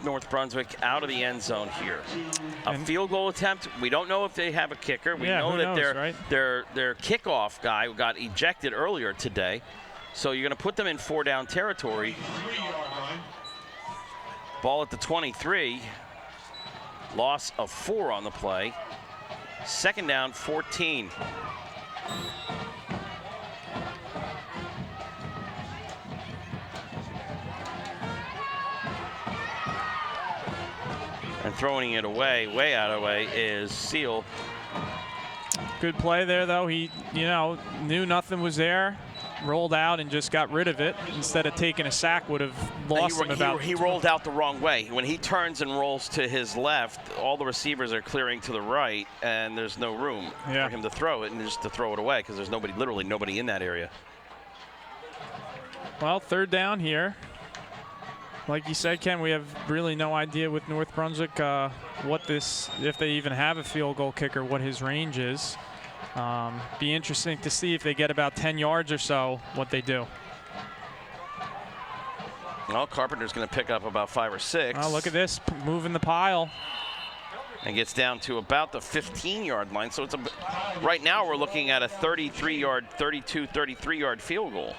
North Brunswick out of the end zone here. A field goal attempt. We don't know if they have a kicker. We know that their kickoff guy got ejected earlier today. So you're going to put them in 4-down territory. Ball at the 23. Loss of 4 on the play. 2nd down, 14. And throwing it away, way out of the way, is Seal. Good play there, though. He, knew nothing was there, rolled out and just got rid of it. Instead of taking a sack, would have lost him about. He rolled out the wrong way. When he turns and rolls to his left, all the receivers are clearing to the right, and there's no room for him to throw it and just to throw it away because there's literally nobody in that area. Well, 3rd down here. Like you said, Ken, we have really no idea with North Brunswick if they even have a field goal kicker, what his range is. Be interesting to see if they get about 10 yards or so, what they do. Well, Carpenter's going to pick up about 5 or 6. Oh, look at this, moving the pile. And gets down to about the 15-yard line. So right now we're looking at a 33-yard, 33-yard field goal.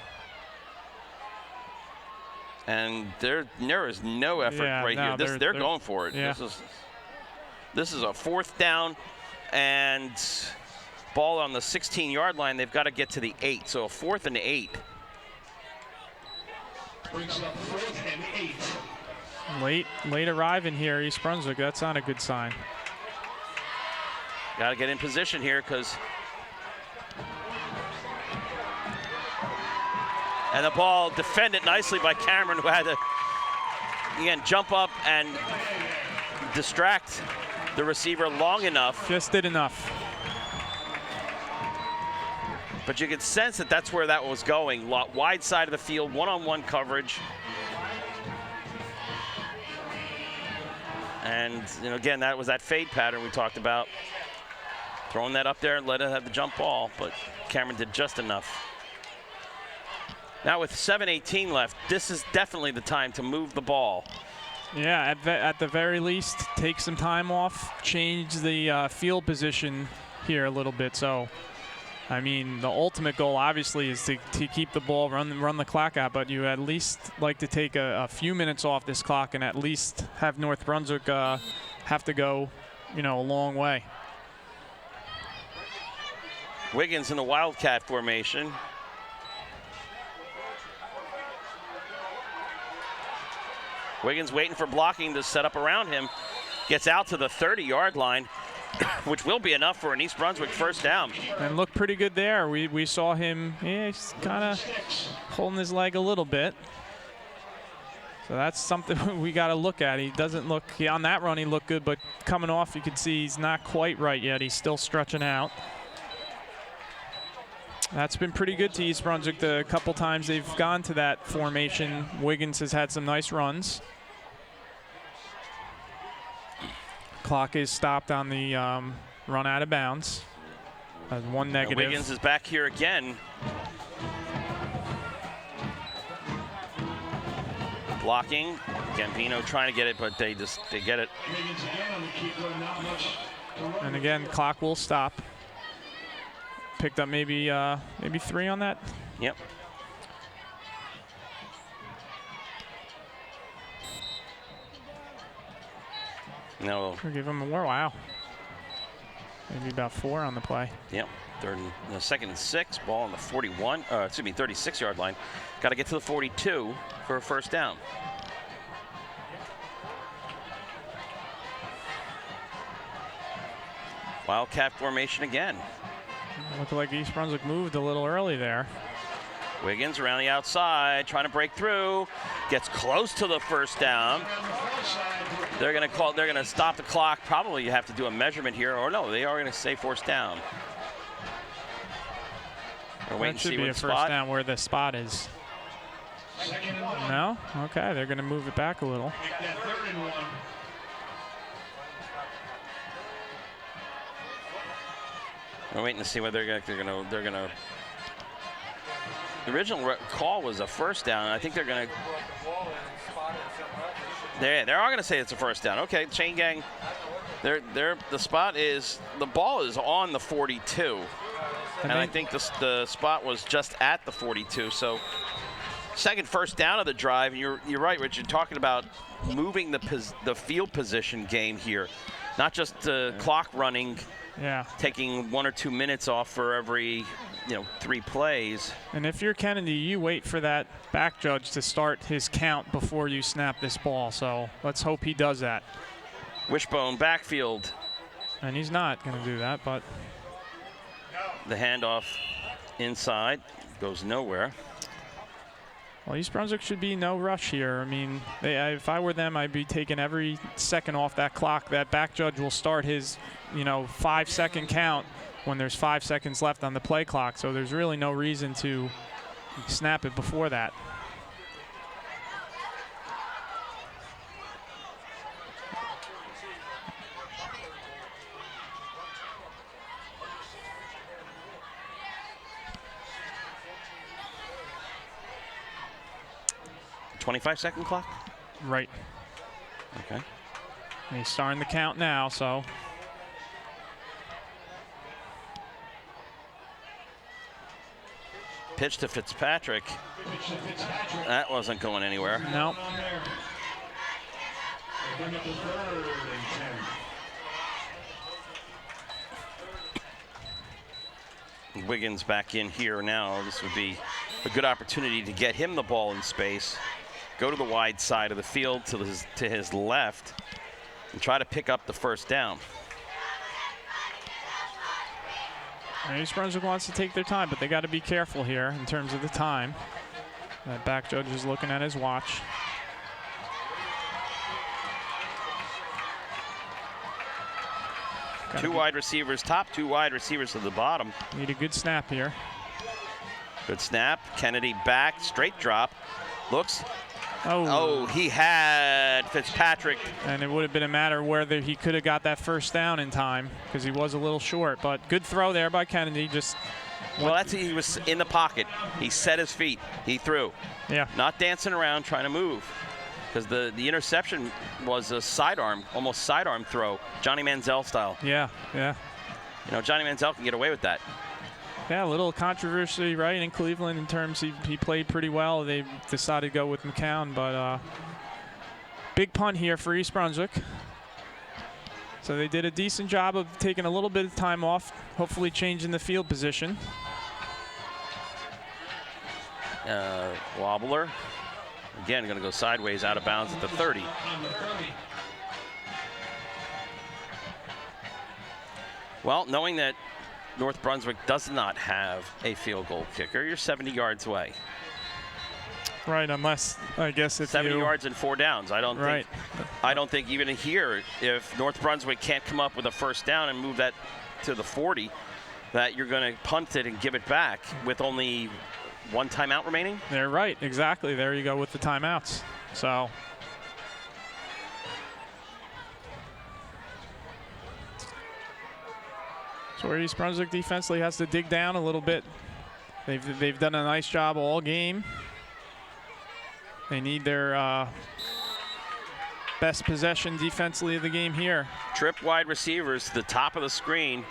And there is no effort here. They're going for it. Yeah. This is a 4th down and ball on the 16-yard line. They've got to get to the 8. So a 4th and 8. Brings up 4th and 8. Late arriving here, East Brunswick. That's not a good sign. Got to get in position here because And the ball defended nicely by Cameron, who had to, again, jump up and distract the receiver long enough. Just did enough. But you could sense that that's where that was going. Wide side of the field, one-on-one coverage. And, you know, again, that was that fade pattern we talked about. Throwing that up there and let it have the jump ball, but Cameron did just enough. Now with 7:18 left, this is definitely the time to move the ball. Yeah, at the very least, take some time off, change the field position here a little bit. So, I mean, the ultimate goal obviously is to keep the ball, run the clock out, but you at least like to take a few minutes off this clock and at least have North Brunswick have to go, you know, a long way. Wiggins in the Wildcat formation. Wiggins waiting for blocking to set up around him. Gets out to the 30-yard line, which will be enough for an East Brunswick first down. And looked pretty good there. We saw him, he's kind of holding his leg a little bit. So that's something we got to look at. He doesn't look, on that run he looked good, but coming off you can see he's not quite right yet. He's still stretching out. That's been pretty good to East Brunswick. The couple times they've gone to that formation, Wiggins has had some nice runs. Clock is stopped on the run out of bounds. One negative. And Wiggins is back here again. Blocking. Gambino trying to get it, but they get it. And again, clock will stop. Picked up maybe 3 on that. Yep. No. We'll give him more. Wow. Maybe about 4 on the play. Yep. Second and 6. Ball on the 36-yard line. Got to get to the 42 for a first down. Wildcat formation again. Looked like East Brunswick moved a little early there. Wiggins around the outside, trying to break through. Gets close to the first down. They're going to stop the clock. Probably you have to do a measurement here, or no, they are going to say first down. We're waiting That to should see be where a the first spot. down where the spot is. No? Okay, they're going to move it back a little. We're waiting to see whether they're gonna. The original call was a first down. I think they're gonna. They are gonna say it's a first down. Okay, chain gang. The spot is, the ball is on the 42, and I think the spot was just at the 42. So second first down of the drive. And you're right, Richard. Talking about moving the field position game here, not just the clock running. Yeah. Taking 1 or 2 minutes off for every, 3 plays. And if you're Kennedy, you wait for that back judge to start his count before you snap this ball. So let's hope he does that. Wishbone backfield. And he's not going to do that, but. The handoff inside goes nowhere. Well, East Brunswick should be no rush here. I mean, if I were them, I'd be taking every second off that clock. That back judge will start his 5-second count when there's 5 seconds left on the play clock. So there's really no reason to snap it before that. $25-second clock? Right. Okay. And he's starting the count now, so. Pitch to Fitzpatrick. That wasn't going anywhere. No. Wiggins back in here now. This would be a good opportunity to get him the ball in space. Go to the wide side of the field to his left and try to pick up the first down. East Brunswick wants to take their time, but they got to be careful here in terms of the time. That back judge is looking at his watch. Two wide receivers top, 2 wide receivers to the bottom. Need a good snap here. Good snap. Kennedy back, straight drop. Looks. Oh. Oh, he had Fitzpatrick. And it would have been a matter whether he could have got that first down in time because he was a little short. But good throw there by Kennedy. Just. Well, he was in the pocket. He set his feet. He threw. Yeah. Not dancing around trying to move. Because the interception was a sidearm, almost sidearm throw, Johnny Manziel style. Yeah, yeah. You know, Johnny Manziel can get away with that. Yeah, a little controversy, right, in Cleveland in terms he played pretty well. They decided to go with McCown, but big punt here for East Brunswick. So they did a decent job of taking a little bit of time off, hopefully changing the field position. Wobbler. Again, going to go sideways out of bounds at the 30. Well, knowing that North Brunswick does not have a field goal kicker, you're 70 yards away. Right, unless I guess if 70 yards and 4 downs. I don't think even here, if North Brunswick can't come up with a first down and move that to the 40, that you're going to punt it and give it back with only 1 timeout remaining? They're right, exactly. There you go with the timeouts. So where East Brunswick defensively has to dig down a little bit. They've done a nice job all game. They need their best possession defensively of the game here. Trip wide receivers to the top of the screen.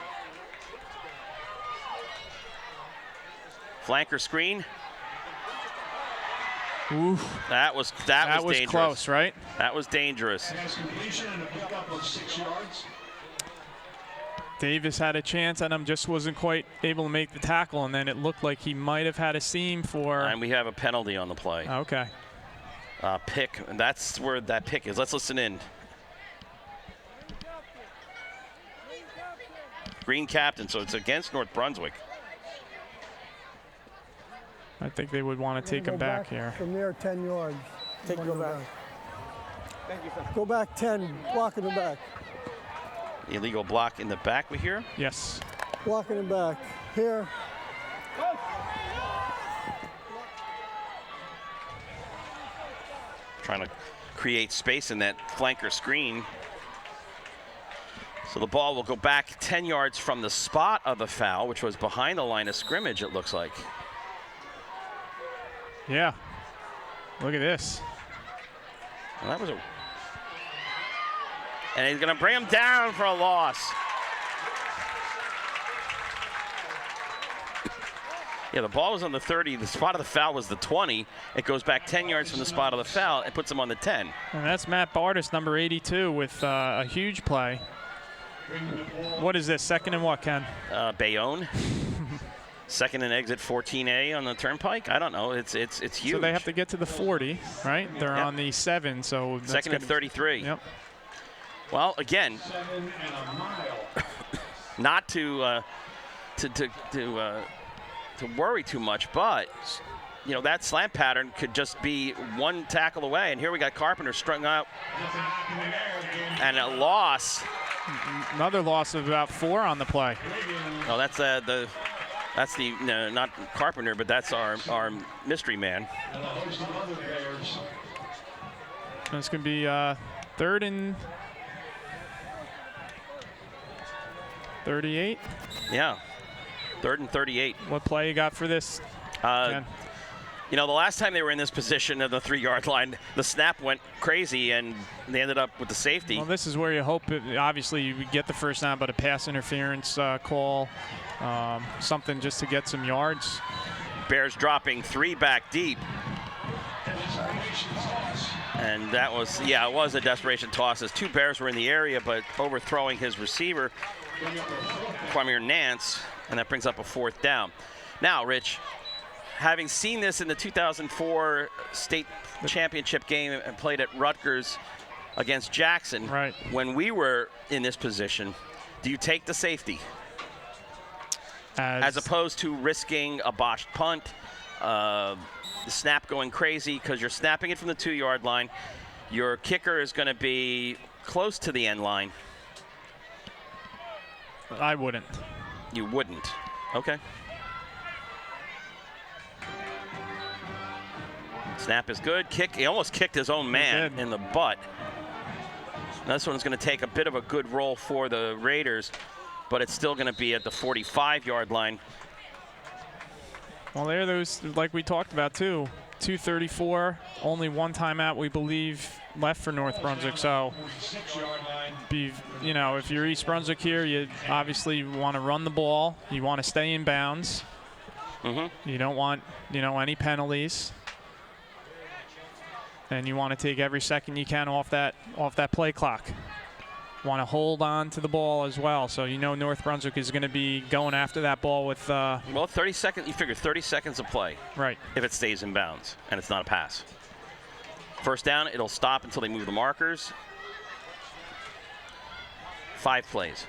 Flanker screen. Ooh. That was dangerous. Close, right? That was dangerous. Davis had a chance and just wasn't quite able to make the tackle, and then it looked like he might have had a seam for. And we have a penalty on the play. Okay. Pick. That's where that pick is. Let's listen in. Green captain, so it's against North Brunswick. I think they would want to take him back here. From there, 10 yards. Go back. Thank you, sir. Go back 10, block in the back. Illegal block in the back, we hear? Yes. Block in the back. Here. Trying to create space in that flanker screen. So the ball will go back 10 yards from the spot of the foul, which was behind the line of scrimmage, it looks like. Yeah. Look at this. Well, that was a... And he's going to bring him down for a loss. Yeah, the ball was on the 30. The spot of the foul was the 20. It goes back 10 yards from the spot of the foul. It puts him on the 10. And that's Matt Bartis, number 82, with a huge play. What is this, second and what, Ken? Bayonne. Second and exit 14A on the turnpike. I don't know. It's huge. So they have to get to the 40, right? They're on the 7, so that's second and 33. Yep. Well, again, not to worry too much, but you know that slant pattern could just be 1 tackle away. And here we got Carpenter strung out, and a loss. Another loss of about 4 on the play. No, that's no, not Carpenter, but that's our mystery man. It's going to be 3rd and 38. Yeah, 3rd and 38. What play you got for this? You know, the last time they were in this position at the 3-yard line, the snap went crazy, and they ended up with the safety. Well, this is where you hope, obviously, you would get the first down, but a pass interference call, something just to get some yards. Bears dropping 3 back deep. And that was, it was a desperation toss as 2 Bears were in the area, but overthrowing his receiver, Kwame Nance, and that brings up a 4th down. Now, Rich, having seen this in the 2004 state championship game and played at Rutgers against Jackson, right. When we were in this position, do you take the safety? As opposed to risking a botched punt, the snap going crazy because you're snapping it from the 2-yard line. Your kicker is going to be close to the end line. I wouldn't. You wouldn't. Okay. Snap is good. Kick. He almost kicked his own man in the butt. This one's going to take a bit of a good roll for the Raiders, but it's still going to be at the 45-yard line. Well, there are those, like we talked about too. 2:34, only one timeout, we believe, left for North Brunswick. So, if you're East Brunswick here, you obviously want to run the ball. You want to stay in bounds. You don't want, any penalties. And you want to take every second you can off that play clock. Want to hold on to the ball as well. So North Brunswick is going to be going after that ball with. Well, 30 seconds. You figure 30 seconds of play. Right. If it stays in bounds and it's not a pass. First down, it'll stop until they move the markers. 5 plays.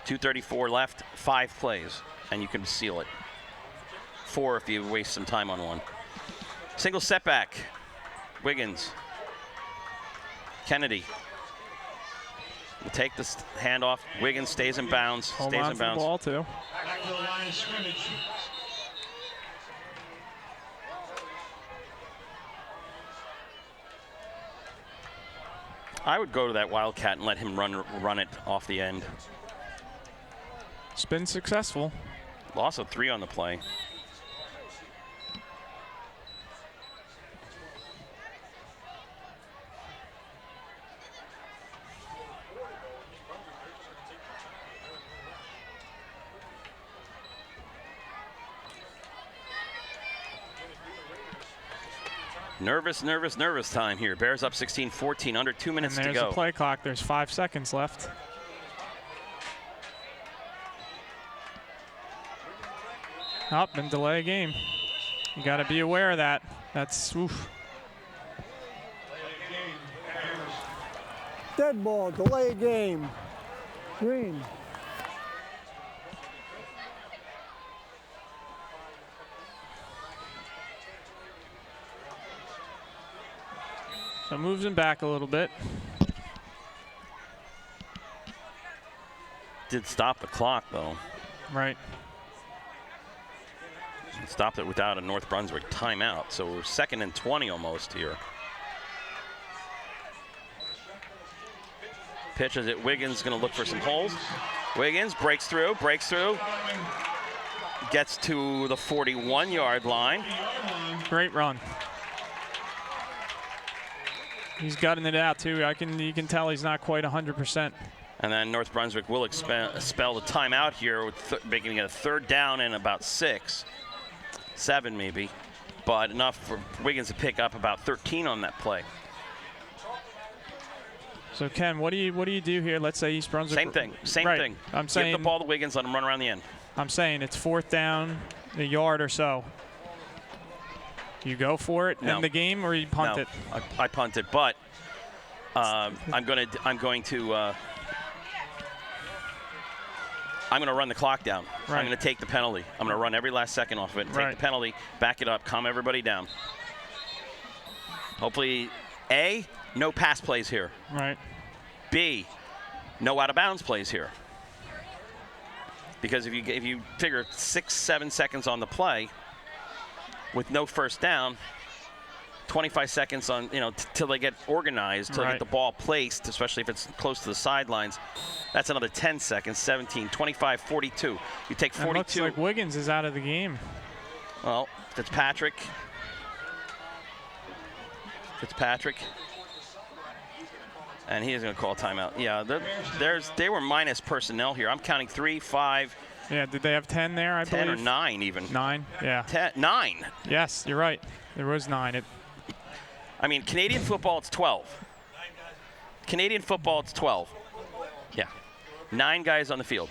2:34 left. 5 plays, and you can seal it. 4 if you waste some time on one. Single setback. Wiggins. Kennedy. Will take the handoff. Wiggins stays in bounds. Hold stays on in to the bounds. ball too. Back to the line of scrimmage. I would go to that Wildcat and let him run it off the end. It's been successful. Loss of 3 on the play. Nervous time here. Bears up 16-14, under 2 minutes to go. And there's the play clock. There's 5 seconds left. Up and delay a game. You got to be aware of that. That's oof. Dead ball, delay a game. Green. So moves him back a little bit. Did stop the clock, though. Right. Stopped it without a North Brunswick timeout. So we're 2nd and 20 almost here. Pitches it. Wiggins going to look for some holes. Wiggins breaks through. Gets to the 41-yard line. Great run. He's gutting it out too. You can tell he's not quite 100%. And then North Brunswick will spell the timeout here, with making it a 3rd down and about 6, 7 maybe, but enough for Wiggins to pick up about 13 on that play. So Ken, what do you do here? Let's say East Brunswick. Same thing. I'm saying give the ball to Wiggins, let him run around the end. I'm saying it's 4th down, a yard or so. You go for it in the game, or you punt it? I punt it, but I'm going to run the clock down. Right. I'm going to take the penalty. I'm going to run every last second off of it and take the penalty, back it up, calm everybody down. Hopefully, A, no pass plays here. Right. B, no out of bounds plays here. Because if you figure 6-7 seconds on the play with no first down, 25 seconds on, till they get organized, till they get the ball placed, especially if it's close to the sidelines. That's another 10 seconds, 17, 25, 42. You take 42. It looks like Wiggins is out of the game. Well, Fitzpatrick. And he is going to call timeout. Yeah, they were minus personnel here. I'm counting 3, 5. Yeah, did they have 10 there, I 10 believe? or 9 even. 9, yeah. 9. Yes, you're right. There was 9. I mean, Canadian football, it's 12. Canadian football, it's 12. Yeah. 9 guys on the field.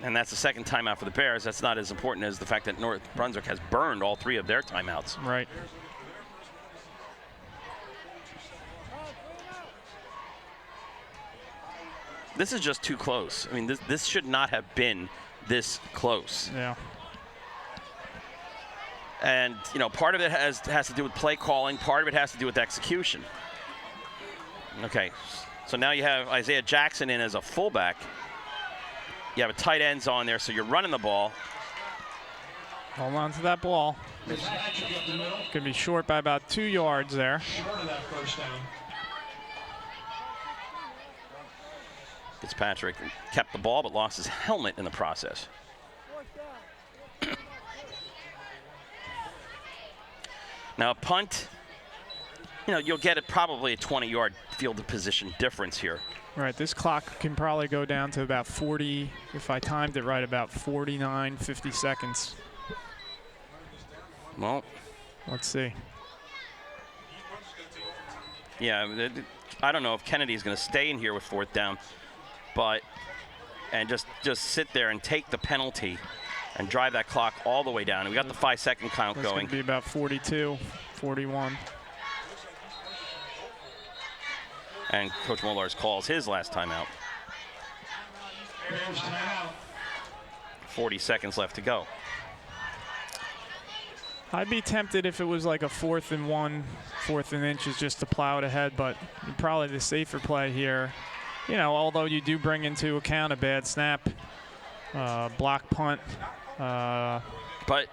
And that's the second timeout for the Bears. That's not as important as the fact that North Brunswick has burned all 3 of their timeouts. Right. this is just too close. I mean, this should not have been this close. Yeah. And, you know, part of it has to do with play calling. Part of it has to do with execution. Okay, so now you have Isaiah Jackson in as a fullback. You have a tight ends on there, so you're running the ball. Hold on to that ball. Could be short by about 2 yards there. Short of that first down. Fitzpatrick kept the ball but lost his helmet in the process. Now a punt, you know, you'll get it probably a 20-yard field of position difference here. Right, this clock can probably go down to about 40, if I timed it right, about 49, 50 seconds. Well, let's see. Yeah, I don't know if Kennedy's going to stay in here with 4th down, and just sit there and take the penalty and drive that clock all the way down. And we got the 5-second count That's going. It's going to be about 42, 41. And Coach Molars calls his last timeout. 40 seconds left to go. I'd be tempted if it was like a 4th and 1, 4th and inches just to plow it ahead, but probably the safer play here. You know, although you do bring into account a bad snap, block punt. But,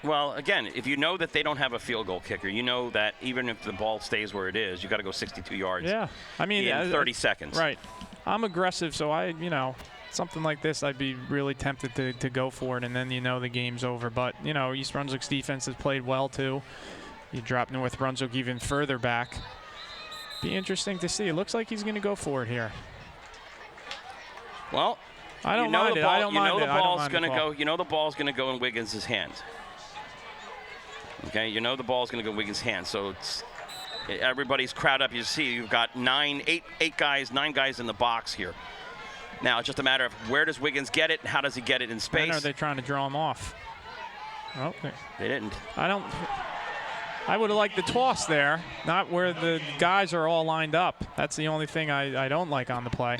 well, again, if you know that they don't have a field goal kicker, you know that even if the ball stays where it is, you got to go 62 yards. Yeah, I mean, in 30 seconds. Right. I'm aggressive, so you know, something like this, I'd be really tempted to go for it, and then you know the game's over. But, you know, East Brunswick's defense has played well, too. You drop North Brunswick even further back. Be interesting to see. It looks like he's going to go for it here. Well, I don't mind it. I don't mind it. You know the ball's going to go. You know the ball's going to go in Wiggins' hands. Okay, you know the ball's going to go in Wiggins' hands. So everybody's crowd up. You see, you've got 9 guys in the box here. Now it's just a matter of where does Wiggins get it and how does he get it in space. And are they trying to draw him off? Oh, they didn't. I would have liked the toss there, not where the guys are all lined up. That's the only thing I don't like on the play.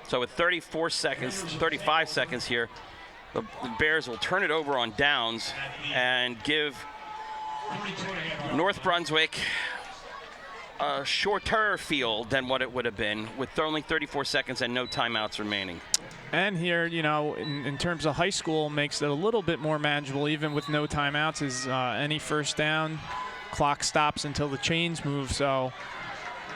So with 35 seconds here, the Bears will turn it over on downs and give North Brunswick a shorter field than what it would have been with only 34 seconds and no timeouts remaining. And here, you know, in terms of high school, makes it a little bit more manageable, even with no timeouts, is any first down, clock stops until the chains move. So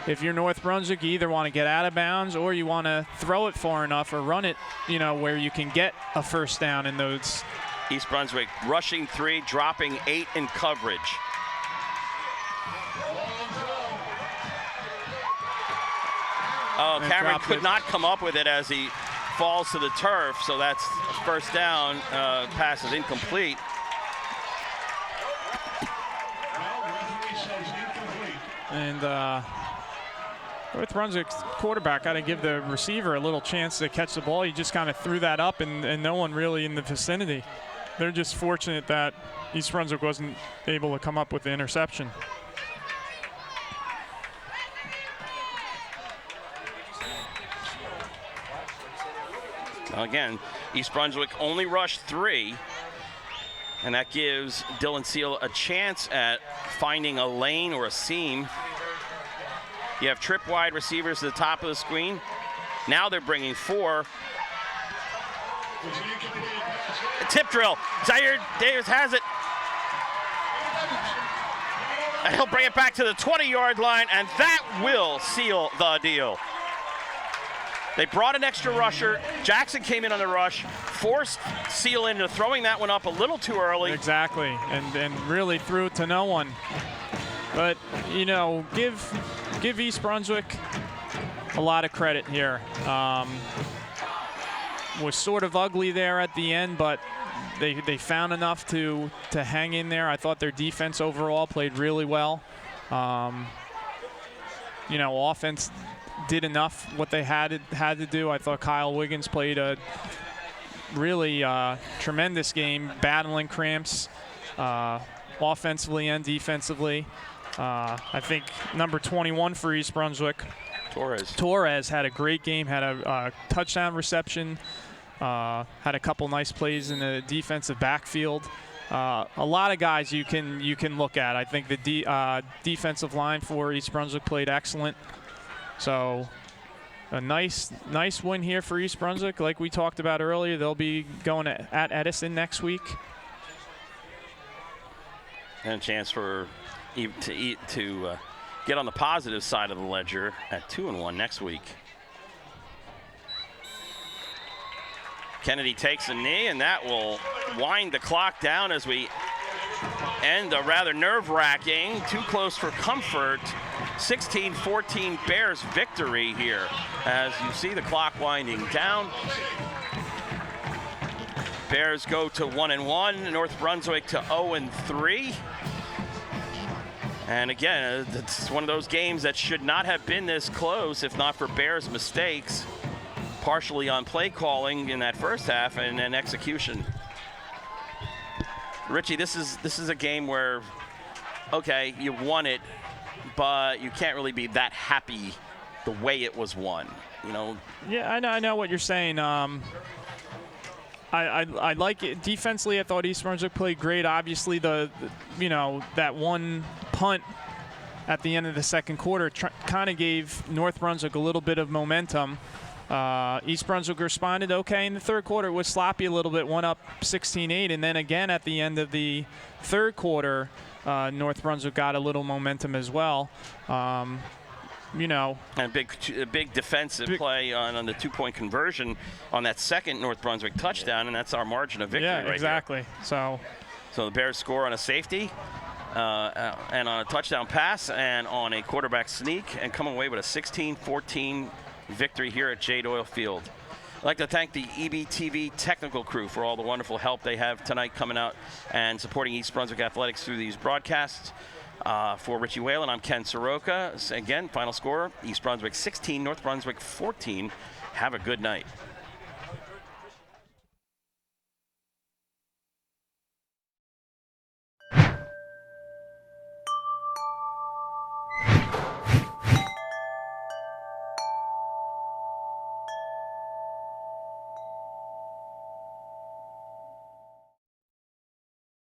if you're North Brunswick, you either want to get out of bounds or you want to throw it far enough or run it, you know, where you can get a first down in those. East Brunswick rushing 3, dropping 8 in coverage. Oh, Cameron could not come up with it as he falls to the turf, so that's first down. Pass is incomplete. And North Brunswick's quarterback got to give the receiver a little chance to catch the ball. He just kind of threw that up, and no one really in the vicinity. They're just fortunate that East Brunswick wasn't able to come up with the interception. Again, East Brunswick only rushed 3, and that gives Dylan Seal a chance at finding a lane or a seam. You have trip wide receivers to the top of the screen. Now they're bringing 4. A tip drill. Zaire Davis has it. And he'll bring it back to the 20-yard line, and that will seal the deal. They brought an extra rusher. Jackson came in on the rush, forced Seal into throwing that one up a little too early. Exactly, and really threw it to no one. But, you know, give East Brunswick a lot of credit here. Was sort of ugly there at the end, but they found enough to hang in there. I thought their defense overall played really well. You know, offense did enough what they had to do. I thought Kyle Wiggins played a really tremendous game, battling cramps offensively and defensively. I think number 21 for East Brunswick Torres had a great game, had a touchdown reception, had a couple nice plays in the defensive backfield. A lot of guys you can look at. I think the defensive line for East Brunswick played excellent. So a nice win here for East Brunswick. Like we talked about earlier, they'll be going at Edison next week. And a chance for to get on the positive side of the ledger at 2-1 next week. Kennedy takes a knee, and that will wind the clock down as we end a rather nerve-wracking, too close for comfort, 16-14 Bears victory here. As you see the clock winding down, Bears go to 1-1, North Brunswick to 0-3. And again, it's one of those games that should not have been this close if not for Bears' mistakes, partially on play calling in that first half and then execution. Richie, this is a game where, okay, you won it, but you can't really be that happy the way it was won, you know? Yeah, I know what you're saying. I like it defensively. I thought East Brunswick played great. Obviously, that one punt at the end of the second quarter kind of gave North Brunswick a little bit of momentum. East Brunswick responded okay in the third quarter. It was sloppy a little bit, one up 16-8, and then again at the end of the third quarter, North Brunswick got a little momentum as well. And a big defensive play on the two-point conversion on that second North Brunswick touchdown, and that's our margin of victory. Yeah, exactly. Right so the Bears score on a safety and on a touchdown pass and on a quarterback sneak and come away with a 16-14 victory here at J. Doyle Field. I'd like to thank the EBTV technical crew for all the wonderful help they have tonight coming out and supporting East Brunswick Athletics through these broadcasts. For Richie Whalen, I'm Ken Saroka. Again, final score, East Brunswick 16, North Brunswick 14. Have a good night.